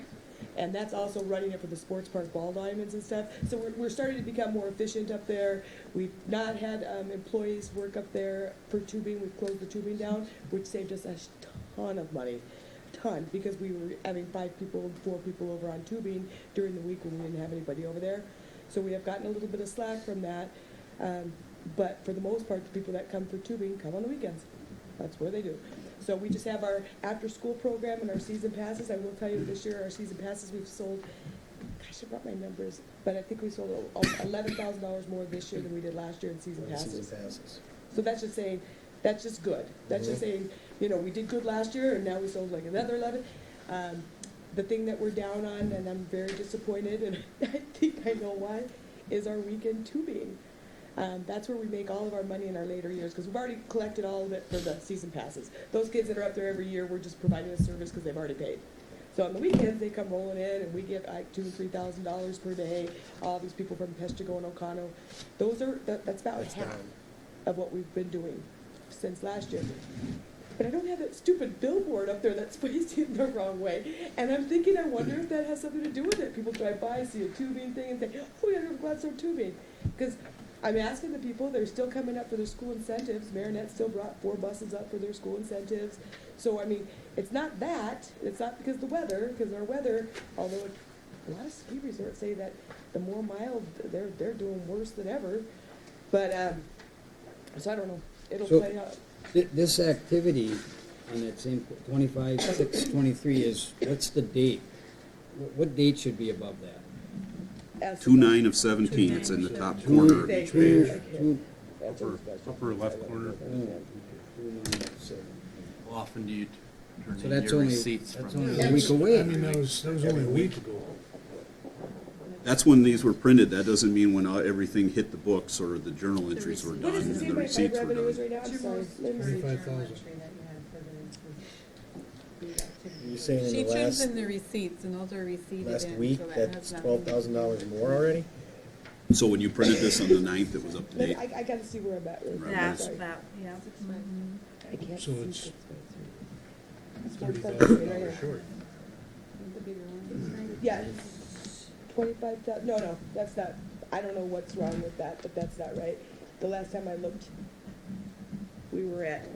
Speaker 5: And that's also running it for the sports park ball diamonds and stuff. So we're starting to become more efficient up there. We've not had employees work up there for tubing. We've closed the tubing down, which saved us a ton of money. Because we were having 4 people over on tubing during the week when we didn't have anybody over there. So we have gotten a little bit of slack from that. But for the most part, the people that come for tubing come on the weekends. That's where they do. So we just have our after-school program and our season passes. I will tell you this year, our season passes, we've sold, gosh, I brought my numbers, but I think we sold $11,000 more this year than we did last year in season passes.
Speaker 7: Season passes.
Speaker 5: So that's just saying, that's just good. That's just saying, you know, we did good last year and now we sold like another 11. The thing that we're down on, and I'm very disappointed, and I think I know why, is our weekend tubing. That's where we make all of our money in our later years, because we've already collected all of it for the season passes. Those kids that are up there every year, we're just providing a service because they've already paid. So on the weekends, they come rolling in, and we get like $2,000 and $3,000 per day. All these people from Peshtigo and O'Connell, that's about half of what we've been doing since last year. But I don't have that stupid billboard up there that's facing the wrong way. And I'm thinking, I wonder if that has something to do with it. People drive by, see a tubing thing, and think, oh, we gotta go to Gladstone tubing. Because I'm asking the people, they're still coming up for their school incentives. Marinette still brought 4 buses up for their school incentives. So, I mean, it's not that. It's not because of the weather, because our weather, although a lot of ski resorts say that the more mild, they're doing worse than ever. But, so I don't know. It'll
Speaker 11: So-
Speaker 5: play out.
Speaker 11: This activity on that same 25/6/23 is, what's the date? What date should be above that?
Speaker 9: 2/9 of 17, it's in the top corner of each page.
Speaker 8: Upper left corner.
Speaker 4: How often do you turn
Speaker 11: So
Speaker 4: in
Speaker 11: that's
Speaker 4: your
Speaker 11: only,
Speaker 4: receipts
Speaker 11: that's
Speaker 4: from?
Speaker 11: only a week away.
Speaker 6: I mean, that was only a week ago.
Speaker 9: That's when these were printed, that doesn't mean when everything hit the books or the journal entries were
Speaker 5: What
Speaker 9: done
Speaker 5: does it
Speaker 9: and
Speaker 5: say
Speaker 9: the
Speaker 5: my
Speaker 9: receipts were
Speaker 5: revenue is
Speaker 9: done.
Speaker 5: right now? I'm sorry. Let me see.
Speaker 6: 25,000.
Speaker 7: You're saying in
Speaker 2: She
Speaker 7: the
Speaker 2: turns
Speaker 7: last,
Speaker 2: in the receipts, and those are receipted in.
Speaker 7: last week,
Speaker 2: so that
Speaker 7: that's
Speaker 2: has nothing to do with
Speaker 7: $12,000
Speaker 2: it.
Speaker 7: more already?
Speaker 9: So when you printed this on the 9th, it was up to
Speaker 5: Let me-
Speaker 9: date?
Speaker 5: I gotta see where I'm at. Really quick.
Speaker 9: Yeah,
Speaker 5: Sorry.
Speaker 2: Yeah.
Speaker 5: I can't
Speaker 6: So
Speaker 5: see
Speaker 6: it's
Speaker 5: 6.3.
Speaker 6: $30,000 short.
Speaker 2: The bigger one.
Speaker 5: Yeah, it's 25,000, no, that's not, I don't know what's wrong with that, but that's not right. The last time I looked, we were at,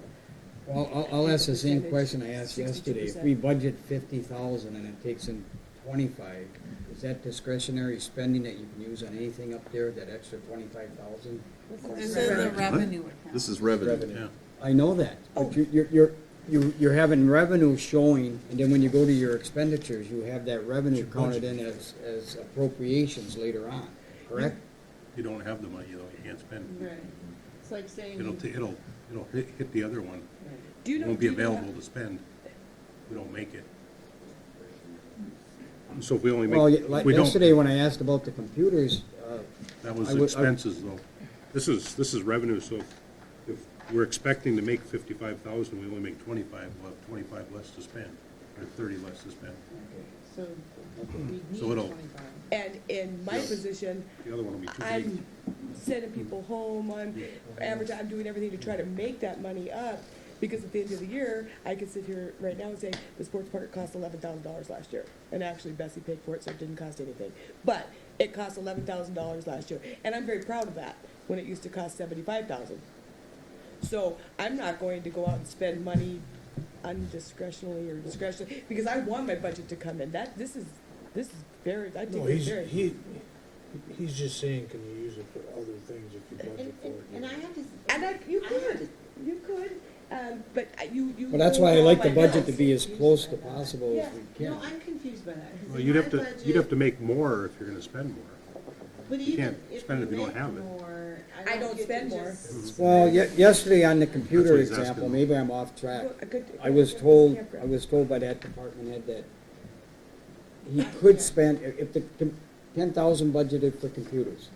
Speaker 11: Well, I'll ask the same
Speaker 5: Percentage,
Speaker 11: question I asked yesterday. If we budget 50,000 and it takes in 25, is that discretionary spending that you can use on anything up there, that extra 25,000?
Speaker 2: This is a revenue account.
Speaker 9: This is revenue.
Speaker 8: Yeah.
Speaker 11: I know that, but you're having revenue showing, and then when you go to your expenditures, you have that revenue counted in as appropriations later on, correct?
Speaker 8: You don't have the money, though, you can't spend it.
Speaker 3: Right. It's like saying.
Speaker 8: It'll hit the other one.
Speaker 5: do you
Speaker 8: It
Speaker 5: know?
Speaker 8: won't be
Speaker 5: do you know-
Speaker 8: available to spend. We don't make it. So if we only
Speaker 11: Well,
Speaker 8: make,
Speaker 11: like
Speaker 8: we don't,
Speaker 11: yesterday when I asked about the computers,
Speaker 8: that was
Speaker 11: I would-
Speaker 8: expenses, though. This is revenue, so if we're expecting to make 55,000, we only make 25, we'll have 25 less to spend, or 30 less to spend.
Speaker 3: So we need
Speaker 8: So it'll-
Speaker 3: 25.
Speaker 5: And in my position,
Speaker 8: The other one will be too big.
Speaker 5: I'm sending people home, I'm doing everything to try to make that money up, because at the end of the year, I could sit here right now and say, the sports park cost $11,000 last year. And actually Bessie paid for it, so it didn't cost anything. But it cost $11,000 last year, and I'm very proud of that, when it used to cost $75,000. So I'm not going to go out and spend money undiscretionally or discretionally, because I want my budget to come in. This is very, I
Speaker 6: No,
Speaker 5: think it's very.
Speaker 6: he's just saying, can you use it for other things if you budget for it?
Speaker 3: And I have to.
Speaker 5: And you could, but you.
Speaker 11: but that's why I like the
Speaker 5: override my
Speaker 11: budget to
Speaker 5: bills.
Speaker 11: be as close to possible as we
Speaker 3: No,
Speaker 11: can.
Speaker 3: I'm confused by that. 'cause
Speaker 8: Well,
Speaker 3: in
Speaker 8: you'd
Speaker 3: my
Speaker 8: have to
Speaker 3: budget-
Speaker 8: make more if you're gonna spend more.
Speaker 3: But
Speaker 8: you
Speaker 3: even
Speaker 8: can't spend it if you don't
Speaker 3: make
Speaker 8: have it.
Speaker 3: more,
Speaker 5: I don't
Speaker 3: get to
Speaker 5: spend more.
Speaker 3: just-
Speaker 11: Well, yesterday on the
Speaker 8: That's
Speaker 11: computer
Speaker 8: what he's
Speaker 11: example,
Speaker 8: asking.
Speaker 11: maybe I'm off track.
Speaker 5: Well, a good-
Speaker 11: I was told by that department head that he could spend, if the 10,000 budgeted for computers.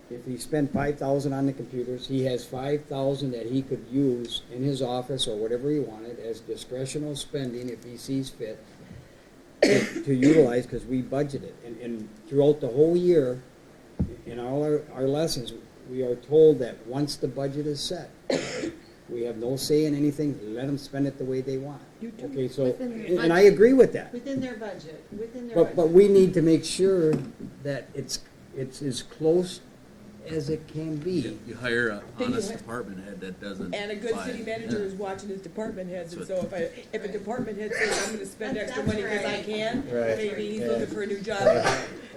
Speaker 11: If he spent 5,000 on the computers, he has 5,000 that he could use in his office or whatever he wanted as discretional spending if he sees fit to utilize, because we budgeted. And throughout the whole year, in all our lessons, we are told that once the budget is set, we have no say in anything, let them spend it the way they want.
Speaker 5: You do.
Speaker 11: Okay, so,
Speaker 10: Within their
Speaker 11: and I agree with that.
Speaker 3: Within their budget, within their
Speaker 11: But
Speaker 3: budget.
Speaker 11: we need to make sure that it's as close as it can be.
Speaker 4: You hire an
Speaker 5: Then you
Speaker 4: honest
Speaker 5: ha-
Speaker 4: department head that doesn't.
Speaker 5: And a good
Speaker 4: lie.
Speaker 5: city manager
Speaker 4: Yeah.
Speaker 5: is watching his department heads, and
Speaker 4: That's
Speaker 5: so if a department head says, I'm gonna spend
Speaker 3: That's
Speaker 5: extra money because I
Speaker 3: right.
Speaker 5: can,
Speaker 7: Right.
Speaker 5: maybe he's
Speaker 7: Yeah.
Speaker 5: looking for a new job, you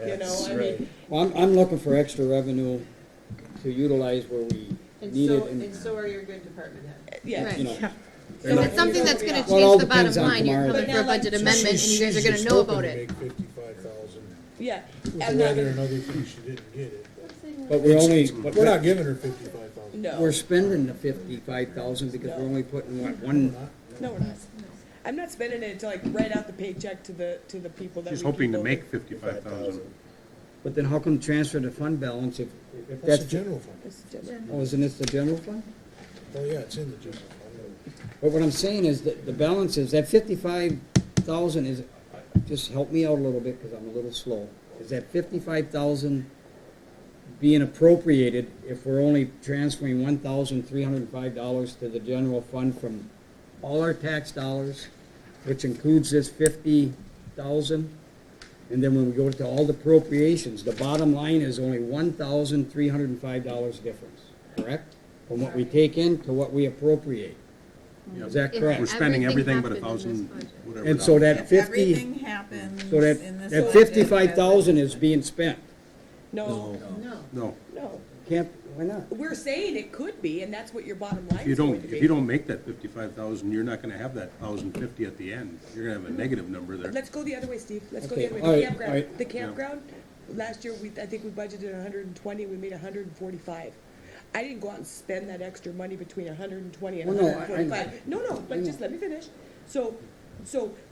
Speaker 5: know,
Speaker 7: That's
Speaker 5: I
Speaker 7: right.
Speaker 5: mean,
Speaker 11: Well, I'm looking for extra revenue to utilize where we
Speaker 3: And
Speaker 11: need
Speaker 3: so,
Speaker 11: it.
Speaker 3: and so are your good department heads.
Speaker 5: Yeah.
Speaker 10: Right.
Speaker 11: You know,
Speaker 10: So if it's something that's gonna
Speaker 11: Well, it all
Speaker 10: change the bottom
Speaker 11: depends on
Speaker 10: line, you're
Speaker 11: tomorrow.
Speaker 10: coming
Speaker 3: But
Speaker 10: for a
Speaker 3: now, like,
Speaker 10: budget
Speaker 3: so
Speaker 10: amendment, and you guys are gonna know about it.
Speaker 6: Make 55,000.
Speaker 5: Yeah.
Speaker 6: With
Speaker 5: I'm
Speaker 6: the
Speaker 5: not
Speaker 6: weather and
Speaker 5: gonna-
Speaker 6: other things, she didn't get it.
Speaker 11: But we're only,
Speaker 6: We're not giving her 55,000.
Speaker 5: No.
Speaker 11: we're spending the 55,000 because we're only putting, what, one,
Speaker 5: No, we're not. I'm not spending it to like write out the paycheck to the people that we
Speaker 8: She's hoping
Speaker 5: keep
Speaker 8: to
Speaker 5: over.
Speaker 8: make 55,000.
Speaker 11: but then how come transfer to fund balance if
Speaker 6: That's the
Speaker 11: that's,
Speaker 6: general fund.
Speaker 5: This is different.
Speaker 11: oh, isn't this the general fund?
Speaker 6: Oh, yeah, it's in the general fund.
Speaker 11: But what I'm saying is that the balance is, that 55,000 is, just help me out a little bit, because I'm a little slow. Is that 55,000 being appropriated if we're only transferring $1,305 to the general fund from all our tax dollars, which includes this 50,000? And then when we go to all the appropriations, the bottom line is only $1,305 difference, correct? From what we take in to what we appropriate. Is that
Speaker 10: If
Speaker 11: correct?
Speaker 8: We're spending everything but
Speaker 10: happened in this
Speaker 8: 1,000,
Speaker 10: budget.
Speaker 8: whatever.
Speaker 11: And so that
Speaker 2: If
Speaker 11: 50,
Speaker 2: everything happens
Speaker 11: so that,
Speaker 2: in this
Speaker 11: that
Speaker 2: budget,
Speaker 11: 55,000 is being spent.
Speaker 5: No,
Speaker 3: No.
Speaker 8: No,
Speaker 5: no.
Speaker 11: Can't, why not?
Speaker 5: We're saying it could be, and that's what your bottom line
Speaker 8: if you
Speaker 5: is going
Speaker 8: don't,
Speaker 5: to
Speaker 8: if
Speaker 5: be.
Speaker 8: you don't make that 55,000, you're not gonna have that 1,050 at the end. You're gonna have a negative number there.
Speaker 5: Let's go the other way, Steve. Let's go
Speaker 11: Okay,
Speaker 5: the other way.
Speaker 11: all
Speaker 5: The
Speaker 11: right,
Speaker 5: campground.
Speaker 11: all right.
Speaker 5: The campground. Last year, I think we budgeted 120. We made 145. I didn't go out and spend that extra money between 120 and
Speaker 11: Oh, no, I
Speaker 5: 145. No, but
Speaker 11: I
Speaker 5: just
Speaker 11: know.
Speaker 5: let me finish. So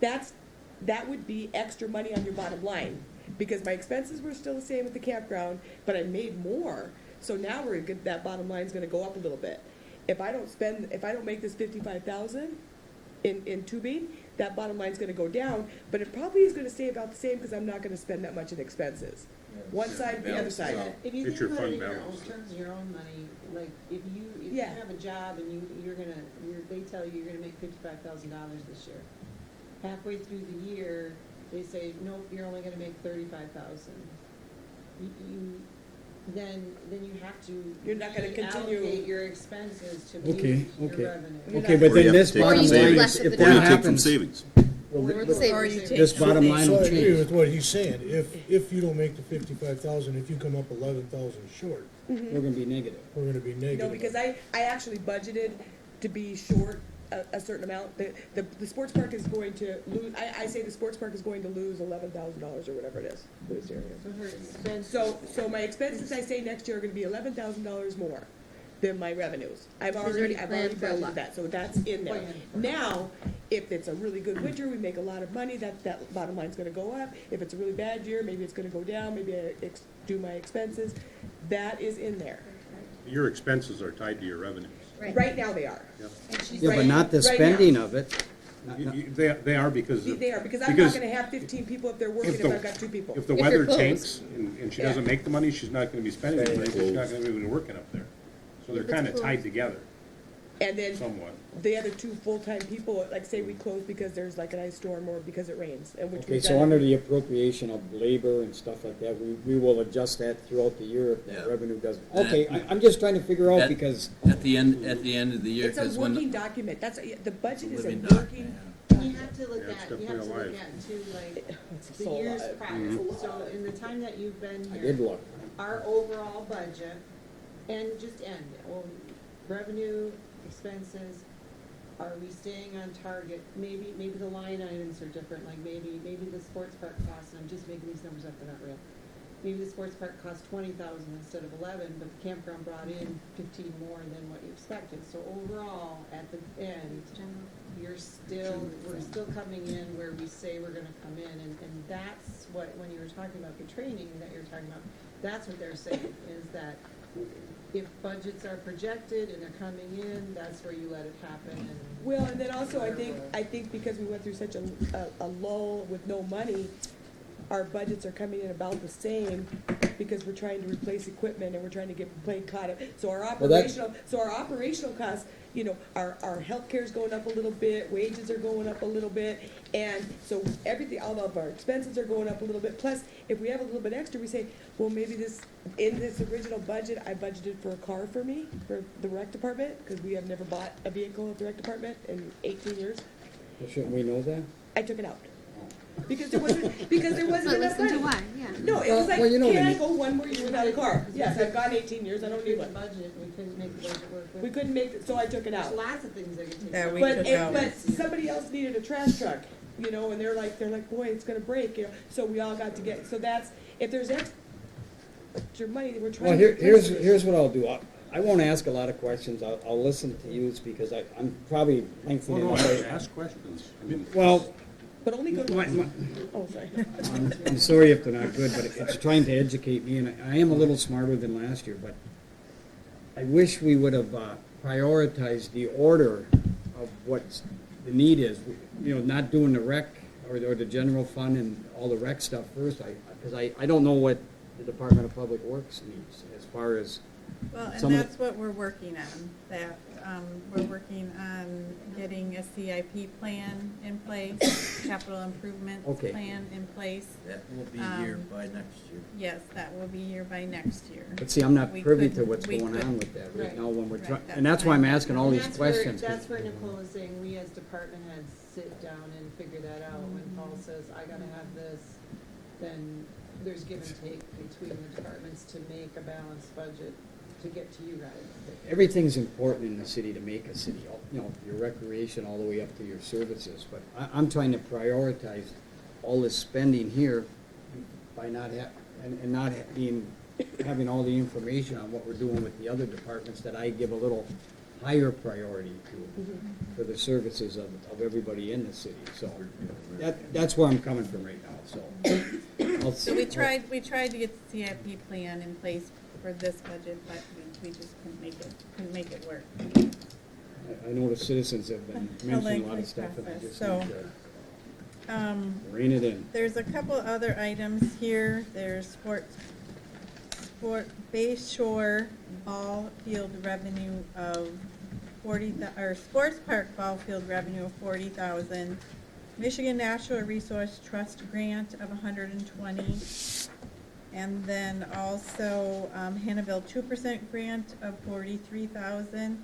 Speaker 5: that would be extra money on your bottom line because my expenses were still the same at the campground, but I made more. So now that bottom line is going to go up a little bit. If I don't make this 55,000 in tubing, that bottom line is going to go down, but it probably is going to stay about the same because I'm not going to spend that much in expenses. One side, the other side.
Speaker 3: If you
Speaker 8: It's
Speaker 3: think
Speaker 8: your
Speaker 3: about it in
Speaker 8: fund
Speaker 3: your own
Speaker 8: balance.
Speaker 3: terms of your own money, like, if you
Speaker 5: Yeah.
Speaker 3: have a job and they tell you you're gonna make $55,000 this year. Halfway through the year, they say, nope, you're only gonna make 35,000. Then you have to.
Speaker 5: You're not gonna continue-
Speaker 3: Allocate your expenses to
Speaker 11: Okay,
Speaker 3: meet your
Speaker 11: okay.
Speaker 3: revenue.
Speaker 11: Okay, but
Speaker 9: Or you
Speaker 11: then
Speaker 9: have
Speaker 11: this
Speaker 9: to take
Speaker 10: Or
Speaker 11: bottom
Speaker 10: you
Speaker 9: from
Speaker 10: do
Speaker 11: line,
Speaker 10: less
Speaker 9: savings.
Speaker 10: at
Speaker 11: if
Speaker 10: the
Speaker 11: that
Speaker 9: Or you
Speaker 10: time.
Speaker 9: take from
Speaker 11: happens,
Speaker 9: savings.
Speaker 11: well,
Speaker 10: Or
Speaker 11: th-
Speaker 10: the
Speaker 11: th-
Speaker 10: savings.
Speaker 2: Or you take
Speaker 11: this bottom line
Speaker 6: So I
Speaker 11: will
Speaker 6: agree
Speaker 11: change.
Speaker 6: with what he's saying. If you don't make the 55,000, if you come up 11,000 short,
Speaker 11: We're gonna be negative.
Speaker 6: we're gonna be negative.
Speaker 5: No, because I actually budgeted to be short a certain amount. The sports park is going to lose, I say the sports park is going to lose $11,000 or whatever it is. This year.
Speaker 3: So her expense.
Speaker 5: So my expenses, I say next year are gonna be $11,000 more than my revenues. I've
Speaker 10: She's
Speaker 5: already
Speaker 10: already planned for a
Speaker 5: budgeted
Speaker 10: lot.
Speaker 5: that, so that's in there.
Speaker 3: Planned.
Speaker 5: Now, if it's a really good winter, we make a lot of money, that bottom line's gonna go up. If it's a really bad year, maybe it's gonna go down, maybe I do my expenses. That is in there.
Speaker 8: Your expenses are tied to your revenues.
Speaker 5: Right now they are.
Speaker 11: Yeah, but not the
Speaker 5: Right now.
Speaker 11: spending of it.
Speaker 8: They are because. of-
Speaker 5: They are, because I'm not gonna have 15 people if they're working
Speaker 8: if
Speaker 5: if
Speaker 8: the-
Speaker 5: I've got 2 people.
Speaker 8: If the
Speaker 10: If
Speaker 8: weather
Speaker 10: you're closed.
Speaker 8: tanks and she doesn't
Speaker 5: Yeah.
Speaker 8: make the money, she's not gonna be spending the money, because she's not gonna be working up there. So they're
Speaker 10: If it's
Speaker 8: kinda tied
Speaker 10: closed.
Speaker 8: together
Speaker 5: And then
Speaker 8: somewhat.
Speaker 5: the other 2 full-time people, like say we close because there's like an ice storm or because it rains, and which
Speaker 11: Okay,
Speaker 5: we've
Speaker 11: so
Speaker 5: done.
Speaker 11: under the appropriation of labor and stuff like that, we will adjust that throughout the year if
Speaker 4: Yeah.
Speaker 11: the revenue doesn't. Okay, I'm just trying to figure out
Speaker 4: At-
Speaker 11: because,
Speaker 4: At the end of the year,
Speaker 5: It's a
Speaker 4: because when.
Speaker 5: working document, the budget is a
Speaker 4: living
Speaker 5: working.
Speaker 3: You have to look
Speaker 8: Yeah, it's
Speaker 3: at, you have to
Speaker 8: definitely
Speaker 3: look
Speaker 8: alive.
Speaker 3: at too, like,
Speaker 5: It's
Speaker 3: the
Speaker 5: so
Speaker 3: years
Speaker 5: alive.
Speaker 3: prior. So in the time that you've been
Speaker 11: I
Speaker 3: here.
Speaker 11: did look.
Speaker 3: Our overall budget, and just end, well, revenue, expenses, are we staying on target? Maybe the line items are different, like maybe the sports park costs, and I'm just making these numbers up, they're not real. Maybe the sports park cost 20,000 instead of 11, but the campground brought in 15 more than what you expected. So overall, at the end, we're still coming in where we say we're gonna come in, and that's what, when you were talking about the training that you're talking about, that's what they're saying, is that if budgets are projected and they're coming in, that's where you let it happen, and.
Speaker 5: Well, and then also, I think because we went through such a lull with no money, our budgets are coming in about the same because we're trying to replace equipment and we're trying to get plane caught up. So our
Speaker 11: that's-
Speaker 5: operational costs, you know, our healthcare's going up a little bit, wages are going up a little bit, and so everything, all of our expenses are going up a little bit. Plus, if we have a little bit extra, we say, well, maybe in this original budget, I budgeted for a car for me, for the rec department, because we have never bought a vehicle at the rec department in 18 years.
Speaker 11: Shouldn't we know that?
Speaker 5: I took it out. Because there wasn't
Speaker 10: But
Speaker 5: enough
Speaker 10: listen to
Speaker 5: money.
Speaker 10: why, yeah.
Speaker 5: No, it was like,
Speaker 11: Well, you know
Speaker 5: can I
Speaker 11: what I
Speaker 5: go one more year without a car? Yes, I've gone 18 years, I don't need
Speaker 3: The
Speaker 5: one.
Speaker 3: budget, we couldn't make the budget work with.
Speaker 5: We couldn't make it, so I took it
Speaker 3: There's
Speaker 5: out.
Speaker 3: lots of things that can take.
Speaker 2: That
Speaker 3: out.
Speaker 2: we
Speaker 5: But,
Speaker 2: took
Speaker 5: it-
Speaker 2: out.
Speaker 5: but somebody else needed a trash truck, you know, and they're like, boy, it's gonna break, you know, so we all got to get, so that's, if there's extra money, we're trying
Speaker 11: Well,
Speaker 5: to.
Speaker 11: here's what I'll do. I won't ask a lot of questions. I'll listen to you because I'm probably
Speaker 8: Oh,
Speaker 11: lengthening.
Speaker 8: no,
Speaker 11: it.
Speaker 8: ask questions. I mean,
Speaker 11: Well,
Speaker 5: But only good
Speaker 11: my-
Speaker 5: ones.
Speaker 11: my-
Speaker 5: Oh, sorry.
Speaker 11: I'm sorry if they're not good, but it's trying to educate me, and I am a little smarter than last year, but I wish we would have prioritized the order of what the need is. You know, not doing the rec or the general fund and all the rec stuff first, because I don't know what the Department of Public Works needs as far as,
Speaker 2: Well, and
Speaker 11: Some of the-
Speaker 2: that's what we're working on, that, we're working on getting a CIP plan in place, capital improvement
Speaker 11: Okay.
Speaker 2: plan in place.
Speaker 4: That will be here by next year.
Speaker 2: Yes, that will be here by next year.
Speaker 11: but see, I'm not
Speaker 2: We
Speaker 11: privy
Speaker 2: could-
Speaker 11: to what's
Speaker 2: we
Speaker 11: going
Speaker 2: could-
Speaker 11: on with that right
Speaker 3: Right.
Speaker 11: now when we're
Speaker 2: Right,
Speaker 11: trying,
Speaker 2: that's
Speaker 11: and that's why I'm
Speaker 2: fine.
Speaker 11: asking all
Speaker 3: And
Speaker 11: these
Speaker 3: that's where-
Speaker 11: questions. 'cause-
Speaker 3: That's where Nicole is saying, we as department heads sit down and figure that out. When Paul says, I gotta have this, then there's give and take between the departments to make a balanced budget to get to you guys.
Speaker 11: Everything's important in the city to make a city, you know, your recreation all the way up to your services, but I'm trying to prioritize all this spending here by not and not having all the information on what we're doing with the other departments that I give a little higher priority to for the services of everybody in the city, so that's where I'm coming from right now, so.
Speaker 2: So we tried to get the CIP plan in place for this budget, but we just couldn't make it work.
Speaker 11: I know the citizens have been mentioning a lot
Speaker 2: lengthy
Speaker 11: of stuff, and I
Speaker 2: process,
Speaker 11: just
Speaker 2: so-
Speaker 11: need to
Speaker 2: Um,
Speaker 11: rein it in.
Speaker 2: There's a couple other items here. There's Bay Shore ball field revenue of sports park ball field revenue of 40,000. Michigan Natural Resource Trust grant of 120. And then also, Hannahville 2% grant of 43,000.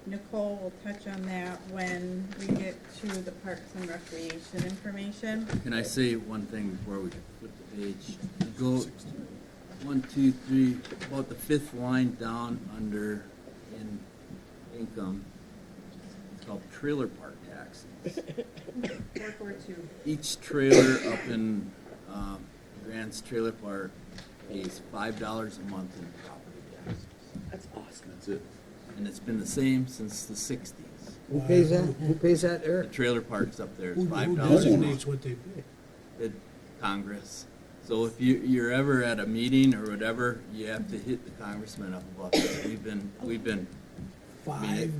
Speaker 2: Nicole will touch on that when we get to the Parks and Recreation information.
Speaker 4: Can I say one thing before we flip the page? Go 1, 2, 3, about the fifth line down under in income. It's called trailer park taxes.
Speaker 3: 442.
Speaker 4: Each trailer up in Grant's Trailer Park pays $5 a month in property taxes.
Speaker 5: That's awesome.
Speaker 9: That's it.
Speaker 4: And it's been the same since the 60s.
Speaker 11: Who pays that? Who pays that,
Speaker 4: The
Speaker 11: Eric?
Speaker 4: trailer park's up there, it's
Speaker 6: Who
Speaker 4: $5 a
Speaker 6: designates
Speaker 4: month.
Speaker 6: what they pay?
Speaker 4: It- Congress. So if you're ever at a meeting or whatever, you have to hit the congressman up about that. We've been
Speaker 6: $5.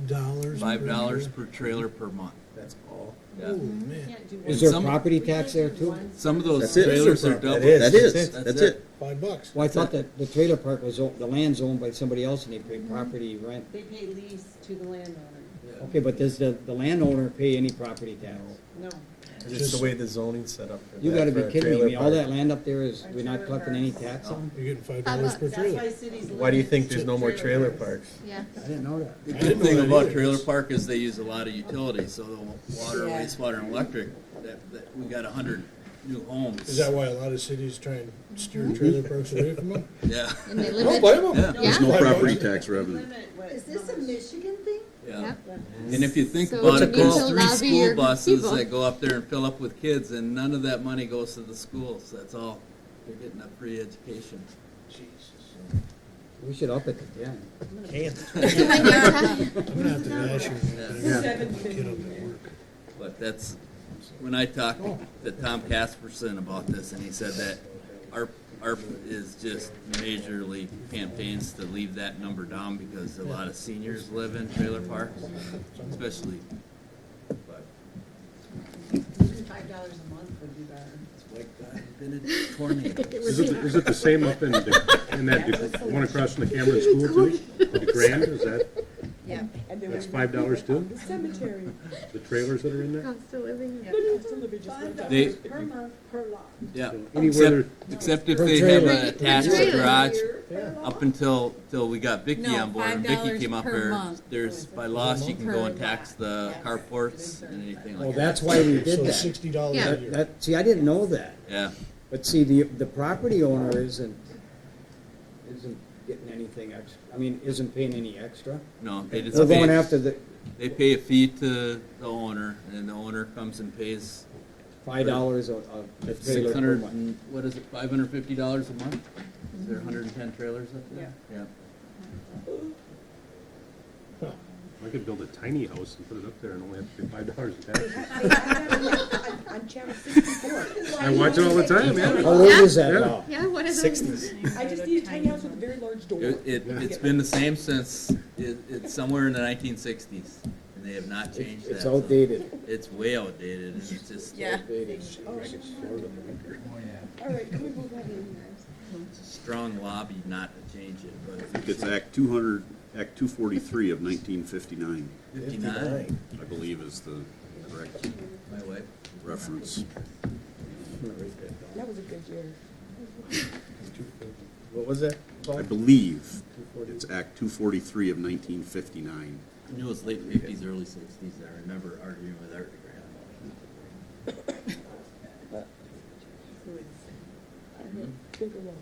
Speaker 4: $5 per trailer per month.
Speaker 11: That's all.
Speaker 4: Yeah.
Speaker 6: Oh, man.
Speaker 3: Can't do
Speaker 11: Is
Speaker 3: one.
Speaker 11: there
Speaker 4: Some-
Speaker 11: property
Speaker 3: We
Speaker 11: tax
Speaker 3: can't
Speaker 11: there
Speaker 3: do
Speaker 11: too?
Speaker 3: one.
Speaker 4: Some of those
Speaker 9: That's it.
Speaker 4: trailers are double.
Speaker 9: That is,
Speaker 4: That's
Speaker 9: that's it.
Speaker 6: $5.
Speaker 11: Well, I thought that the trailer park was, the land's owned by somebody else and they pay property rent.
Speaker 3: They pay lease to the landowner.
Speaker 11: Okay, but does the landowner pay any property tax?
Speaker 3: No.
Speaker 7: Just the way the zoning's set up for
Speaker 11: You
Speaker 7: that,
Speaker 11: gotta
Speaker 7: for
Speaker 11: be
Speaker 7: a
Speaker 11: kidding me. I
Speaker 7: trailer
Speaker 11: mean, all that
Speaker 7: park.
Speaker 11: land up there is,
Speaker 3: Our
Speaker 11: we're not
Speaker 3: trailer
Speaker 11: collecting any
Speaker 3: parks.
Speaker 11: tax on?
Speaker 6: You're getting $5 per
Speaker 3: That's why
Speaker 6: trailer.
Speaker 3: cities.
Speaker 7: Why do you think there's
Speaker 3: limit
Speaker 7: no more trailer
Speaker 3: parks?
Speaker 7: parks?
Speaker 10: Yeah.
Speaker 11: I didn't know that.
Speaker 4: The
Speaker 6: I
Speaker 4: good
Speaker 6: didn't know
Speaker 4: thing
Speaker 6: that
Speaker 4: about
Speaker 6: either.
Speaker 4: trailer park is they use a lot of utilities, so the water,
Speaker 2: Yeah.
Speaker 4: wastewater, and electric, that we got 100 new homes.
Speaker 6: Is that why a lot of cities try and steer trailer parks away from them?
Speaker 4: Yeah,
Speaker 10: And they
Speaker 6: Don't
Speaker 10: limit.
Speaker 6: blame them.
Speaker 4: yeah,
Speaker 9: There's no
Speaker 10: Yeah.
Speaker 9: property tax revenue.
Speaker 3: Limit what
Speaker 12: Is this a
Speaker 3: numbers-
Speaker 12: Michigan thing?
Speaker 4: yeah.
Speaker 10: Yep.
Speaker 4: And if you think
Speaker 10: So
Speaker 4: about
Speaker 10: you
Speaker 4: it,
Speaker 10: need
Speaker 4: there's
Speaker 10: to
Speaker 4: 3
Speaker 10: lobby
Speaker 4: school
Speaker 10: your
Speaker 4: buses
Speaker 10: people.
Speaker 4: that go up there and fill up with kids, and none of that money goes to the schools. That's all. They're getting a free education.
Speaker 11: We should up it to 10.
Speaker 10: When you're done.
Speaker 6: I'm gonna have to bash you.
Speaker 4: Yeah.
Speaker 6: Kid up at work.
Speaker 4: But that's, when I talked to Tom Casperson about this, and he said that ARP is just majorly campaigns to leave that number down because a lot of seniors live in trailer parks, especially. But
Speaker 3: Even $5 a month would be better.
Speaker 4: it's like been a tornado.
Speaker 8: Is it the same up in that one across from the Cameron School too? The Grand, is that?
Speaker 2: Yeah.
Speaker 5: And then
Speaker 8: That's
Speaker 5: we
Speaker 8: $5 too?
Speaker 5: The cemetery.
Speaker 8: The trailers that are in there?
Speaker 10: Cost of living.
Speaker 2: Yeah.
Speaker 5: No, no, it's a little bit just went down.
Speaker 4: They-
Speaker 12: Per month, per lot.
Speaker 4: Yeah,
Speaker 8: Anywhere
Speaker 4: except if
Speaker 7: Per
Speaker 4: they have
Speaker 7: trailer.
Speaker 4: an attached
Speaker 10: trailer.
Speaker 4: garage.
Speaker 5: Yeah.
Speaker 4: Up until we got Vicky
Speaker 2: No,
Speaker 4: on board, and Vicky
Speaker 2: $5
Speaker 4: came up
Speaker 2: per
Speaker 4: here,
Speaker 2: month.
Speaker 4: there's, by law, she can go
Speaker 2: Per
Speaker 4: and tax
Speaker 2: lot,
Speaker 4: the
Speaker 2: yes.
Speaker 4: carports and anything
Speaker 11: Well,
Speaker 4: like that.
Speaker 11: that's why we did
Speaker 6: So
Speaker 11: that.
Speaker 6: $60
Speaker 10: Yeah.
Speaker 6: a year.
Speaker 11: See, I didn't know that.
Speaker 4: Yeah,
Speaker 11: But see, the property owner isn't getting anything extra, isn't paying any extra.
Speaker 4: no, they just
Speaker 11: We're going
Speaker 4: pay,
Speaker 11: after the
Speaker 4: they pay a fee to the owner, and the owner comes and pays
Speaker 11: $5 a
Speaker 4: six
Speaker 11: trailer per
Speaker 4: hundred,
Speaker 11: month.
Speaker 4: what is it, $550 a month? Is there 110 trailers up there? Yeah.
Speaker 8: I could build a tiny house and put it up there and only have to pay $5 in taxes.
Speaker 5: On channel 64.
Speaker 8: I watch it all the time,
Speaker 11: How
Speaker 8: yeah.
Speaker 11: old is that
Speaker 8: Yeah.
Speaker 11: now?
Speaker 10: Yeah, what are those?
Speaker 7: 60s.
Speaker 5: I just need a tiny house with a very large door.
Speaker 4: It's been the same since, it's somewhere in the 1960s, and they have not changed that.
Speaker 11: It's outdated.
Speaker 4: It's way outdated, and it's just,
Speaker 2: Yeah.
Speaker 11: Outdated.
Speaker 1: Oh, yeah.
Speaker 5: All right, can we move on?
Speaker 4: it's a strong lobby not to change it, but
Speaker 9: I think it's Act 243 of 1959,
Speaker 4: 59,
Speaker 9: I believe is the correct
Speaker 4: my wife.
Speaker 9: reference.
Speaker 5: That was a good year.
Speaker 7: What was that?
Speaker 9: I believe it's Act 243 of 1959.
Speaker 4: I knew it was late 50s, early 60s. I remember arguing with Art DeGrand.
Speaker 5: Think along.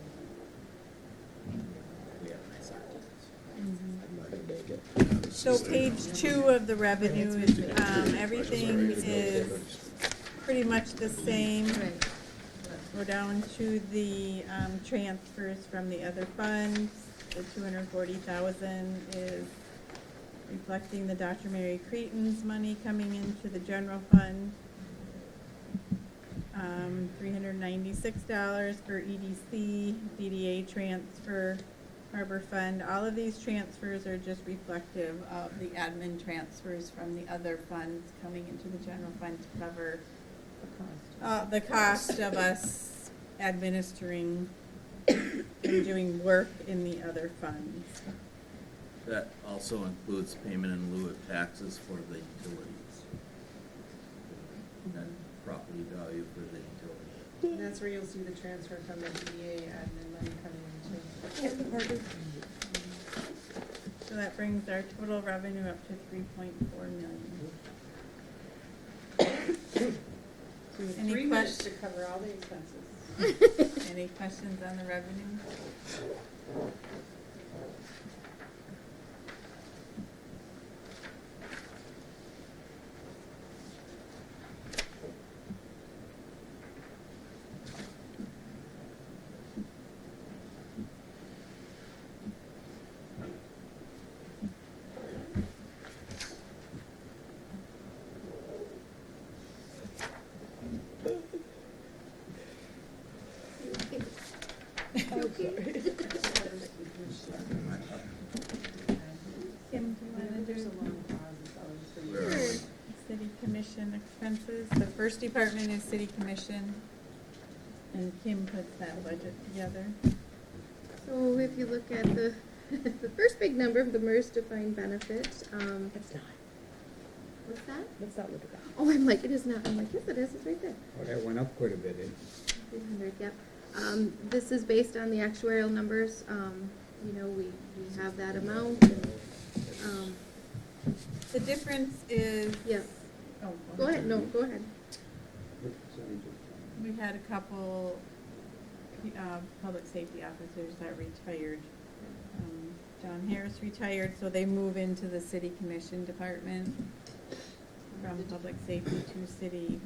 Speaker 2: So page 2 of the revenue is, everything is pretty much the same.
Speaker 10: Right.
Speaker 2: Go down to the transfers from the other funds. The 240,000 is reflecting the Dr. Mary Creighton's money coming into the general fund. $396 for EDC, DDA transfer, Harbor Fund. All of these transfers are just reflective of the admin transfers from the other funds coming into the general fund to cover the cost of us administering and doing work in the other funds.
Speaker 4: That also includes payment in lieu of taxes for the utilities. And property value for the utilities.
Speaker 3: That's where you'll see the transfer from the DDA admin money coming into.
Speaker 2: So that brings our total revenue up to 3.4 million.
Speaker 3: So we have
Speaker 2: Any
Speaker 3: 3 minutes to
Speaker 2: questions?
Speaker 3: cover all the expenses.
Speaker 2: Any questions on the revenue? Kim, do you want to
Speaker 3: There's
Speaker 2: do
Speaker 3: a long pause, it's always for you.
Speaker 4: Where are we?
Speaker 2: city commission expenses? The first department is city commission, and Kim puts that budget together.
Speaker 10: So if you look at the, the first big number, the MERS defined benefit,
Speaker 5: It's not.
Speaker 10: what's that?
Speaker 5: Let's not look at that.
Speaker 10: Oh, I'm like, it is not. I'm like, yes, it is. It's right there.
Speaker 11: Oh, that went up quite a bit,
Speaker 10: 300, yep. This is based on the actuarial numbers. You know, we have that amount. And,
Speaker 2: The difference is.
Speaker 10: yeah.
Speaker 2: Oh,
Speaker 10: Go ahead. No, go ahead.
Speaker 2: We had a couple public safety officers that retired. John Harris retired, so they move into the city commission department from public safety to city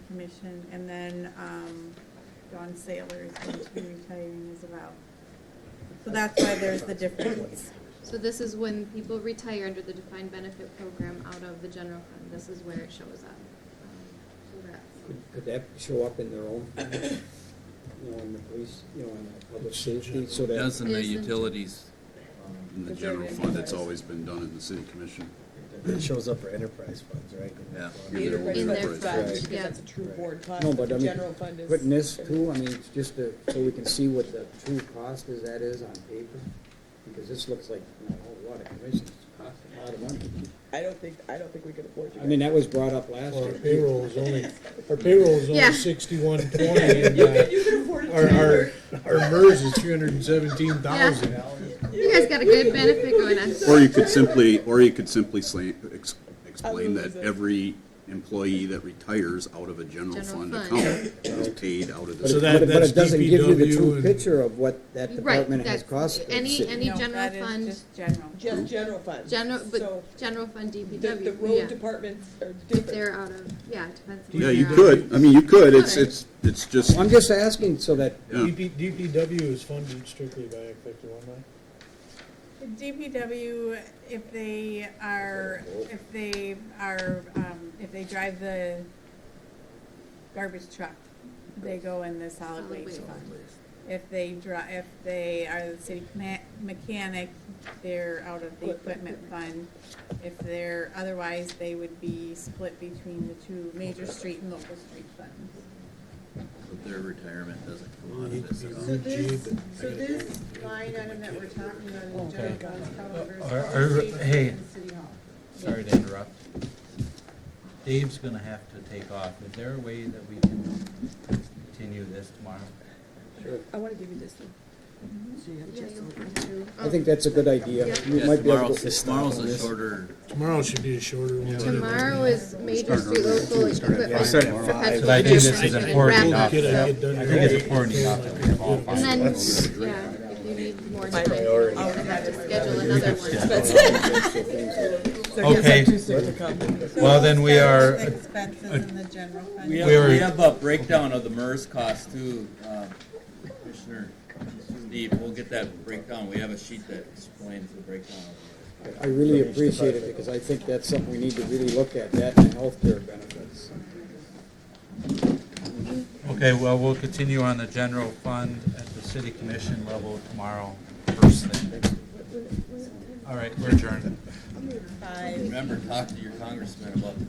Speaker 2: commission. And then Dawn Saylor is going to be retiring as well. So that's why there's the difference.
Speaker 10: So this is when people retire under the defined benefit program out of the general fund. This is where it shows up. So that's.
Speaker 11: Could that show up in their own, you know, in the police, you know, in the public safety, so
Speaker 4: It
Speaker 11: that?
Speaker 4: does in the
Speaker 10: Yes, and-
Speaker 4: utilities.
Speaker 9: In the general fund, it's always been done in the city commission.
Speaker 7: It shows up for enterprise funds, right?
Speaker 4: Yeah.
Speaker 9: Give their own
Speaker 10: In their
Speaker 9: enterprise
Speaker 10: fund,
Speaker 9: funds.
Speaker 10: yeah.
Speaker 5: That's a true board cost.
Speaker 11: No,
Speaker 5: but
Speaker 11: but
Speaker 5: the
Speaker 11: I mean,
Speaker 5: general fund is.
Speaker 11: putting this too, I mean, it's just so we can see what the true cost is, that is on paper. Because this looks like, you know, a whole lot of commissions costs a lot of money.
Speaker 5: I don't think we can afford to.
Speaker 11: I mean, that was brought up last
Speaker 6: Well,
Speaker 11: year.
Speaker 6: our payroll is only
Speaker 10: Yeah.
Speaker 6: 6120, and,
Speaker 5: You can afford it.
Speaker 6: our MERS is 317,000.
Speaker 10: You guys got a good benefit going on.
Speaker 9: Or you could simply explain that every employee that retires out of a general
Speaker 10: General
Speaker 9: fund
Speaker 10: fund.
Speaker 9: account is paid out of
Speaker 11: But
Speaker 6: So
Speaker 9: this.
Speaker 6: that-
Speaker 11: but
Speaker 6: that's
Speaker 11: it doesn't give you the
Speaker 6: DPW
Speaker 11: true
Speaker 6: and-
Speaker 11: picture of what that
Speaker 10: Right,
Speaker 11: department has
Speaker 10: that's,
Speaker 11: cost. the
Speaker 10: any
Speaker 11: city.
Speaker 2: No,
Speaker 10: general
Speaker 2: that is
Speaker 10: fund,
Speaker 2: just general.
Speaker 5: Just general fund.
Speaker 10: but
Speaker 5: So
Speaker 10: general fund
Speaker 5: the
Speaker 10: DPW,
Speaker 5: road
Speaker 10: yeah.
Speaker 5: departments are
Speaker 10: If
Speaker 5: different.
Speaker 10: they're out of, yeah, it depends. on
Speaker 9: Yeah,
Speaker 10: where
Speaker 9: you
Speaker 10: they're out of.
Speaker 9: could, I mean, you could,
Speaker 10: Could.
Speaker 9: it's just,
Speaker 11: I'm just asking so that,
Speaker 9: yeah.
Speaker 6: DPW is funded strictly by Act 51, right?
Speaker 2: The DPW, if they drive the garbage truck, they go in the solid waste fund. If they are the city mechanic, they're out of the equipment fund. If they're, otherwise, they would be split between the two major street and local street funds.
Speaker 4: But their retirement doesn't go out
Speaker 6: Hate
Speaker 4: of
Speaker 6: to
Speaker 4: this
Speaker 6: be
Speaker 4: at all.
Speaker 6: rude,
Speaker 2: So this line item that we're talking about in the general fund, however, is
Speaker 1: Are-
Speaker 2: public safety
Speaker 1: hey.
Speaker 2: and city hall.
Speaker 1: Sorry to interrupt. Dave's gonna have to take off. Is there a way that we can continue this tomorrow?
Speaker 5: I want to give you this one. So you have a chance to look at it.
Speaker 11: I think that's a good idea. You
Speaker 4: Yeah,
Speaker 11: might be able to.
Speaker 4: tomorrow's a shorter,
Speaker 6: Tomorrow should be a shorter one.
Speaker 10: Tomorrow is major street local equipment.
Speaker 7: Yeah, start at
Speaker 10: perpetual
Speaker 7: 5.
Speaker 1: But I think this is
Speaker 10: and
Speaker 1: important
Speaker 10: wrap up,
Speaker 1: enough.
Speaker 10: so-
Speaker 1: I think it's important enough that we all
Speaker 10: And
Speaker 1: find.
Speaker 10: then, yeah, if you need more time, I'll have to schedule another one.
Speaker 1: Okay. Well, then we are,
Speaker 2: Expenses in the general fund.
Speaker 4: we
Speaker 1: We are-
Speaker 4: have a breakdown of the MERS cost too, Commissioner Steve, we'll get that breakdown, we have a sheet that explains the breakdown of it.
Speaker 11: I really appreciate it because I think that's something we need to really look at, that and healthcare benefits.
Speaker 1: okay, well, we'll continue on the general fund at the city commission level tomorrow, first thing. All right, we're adjourned.
Speaker 2: Five.
Speaker 4: Remember, talk to your congressman about the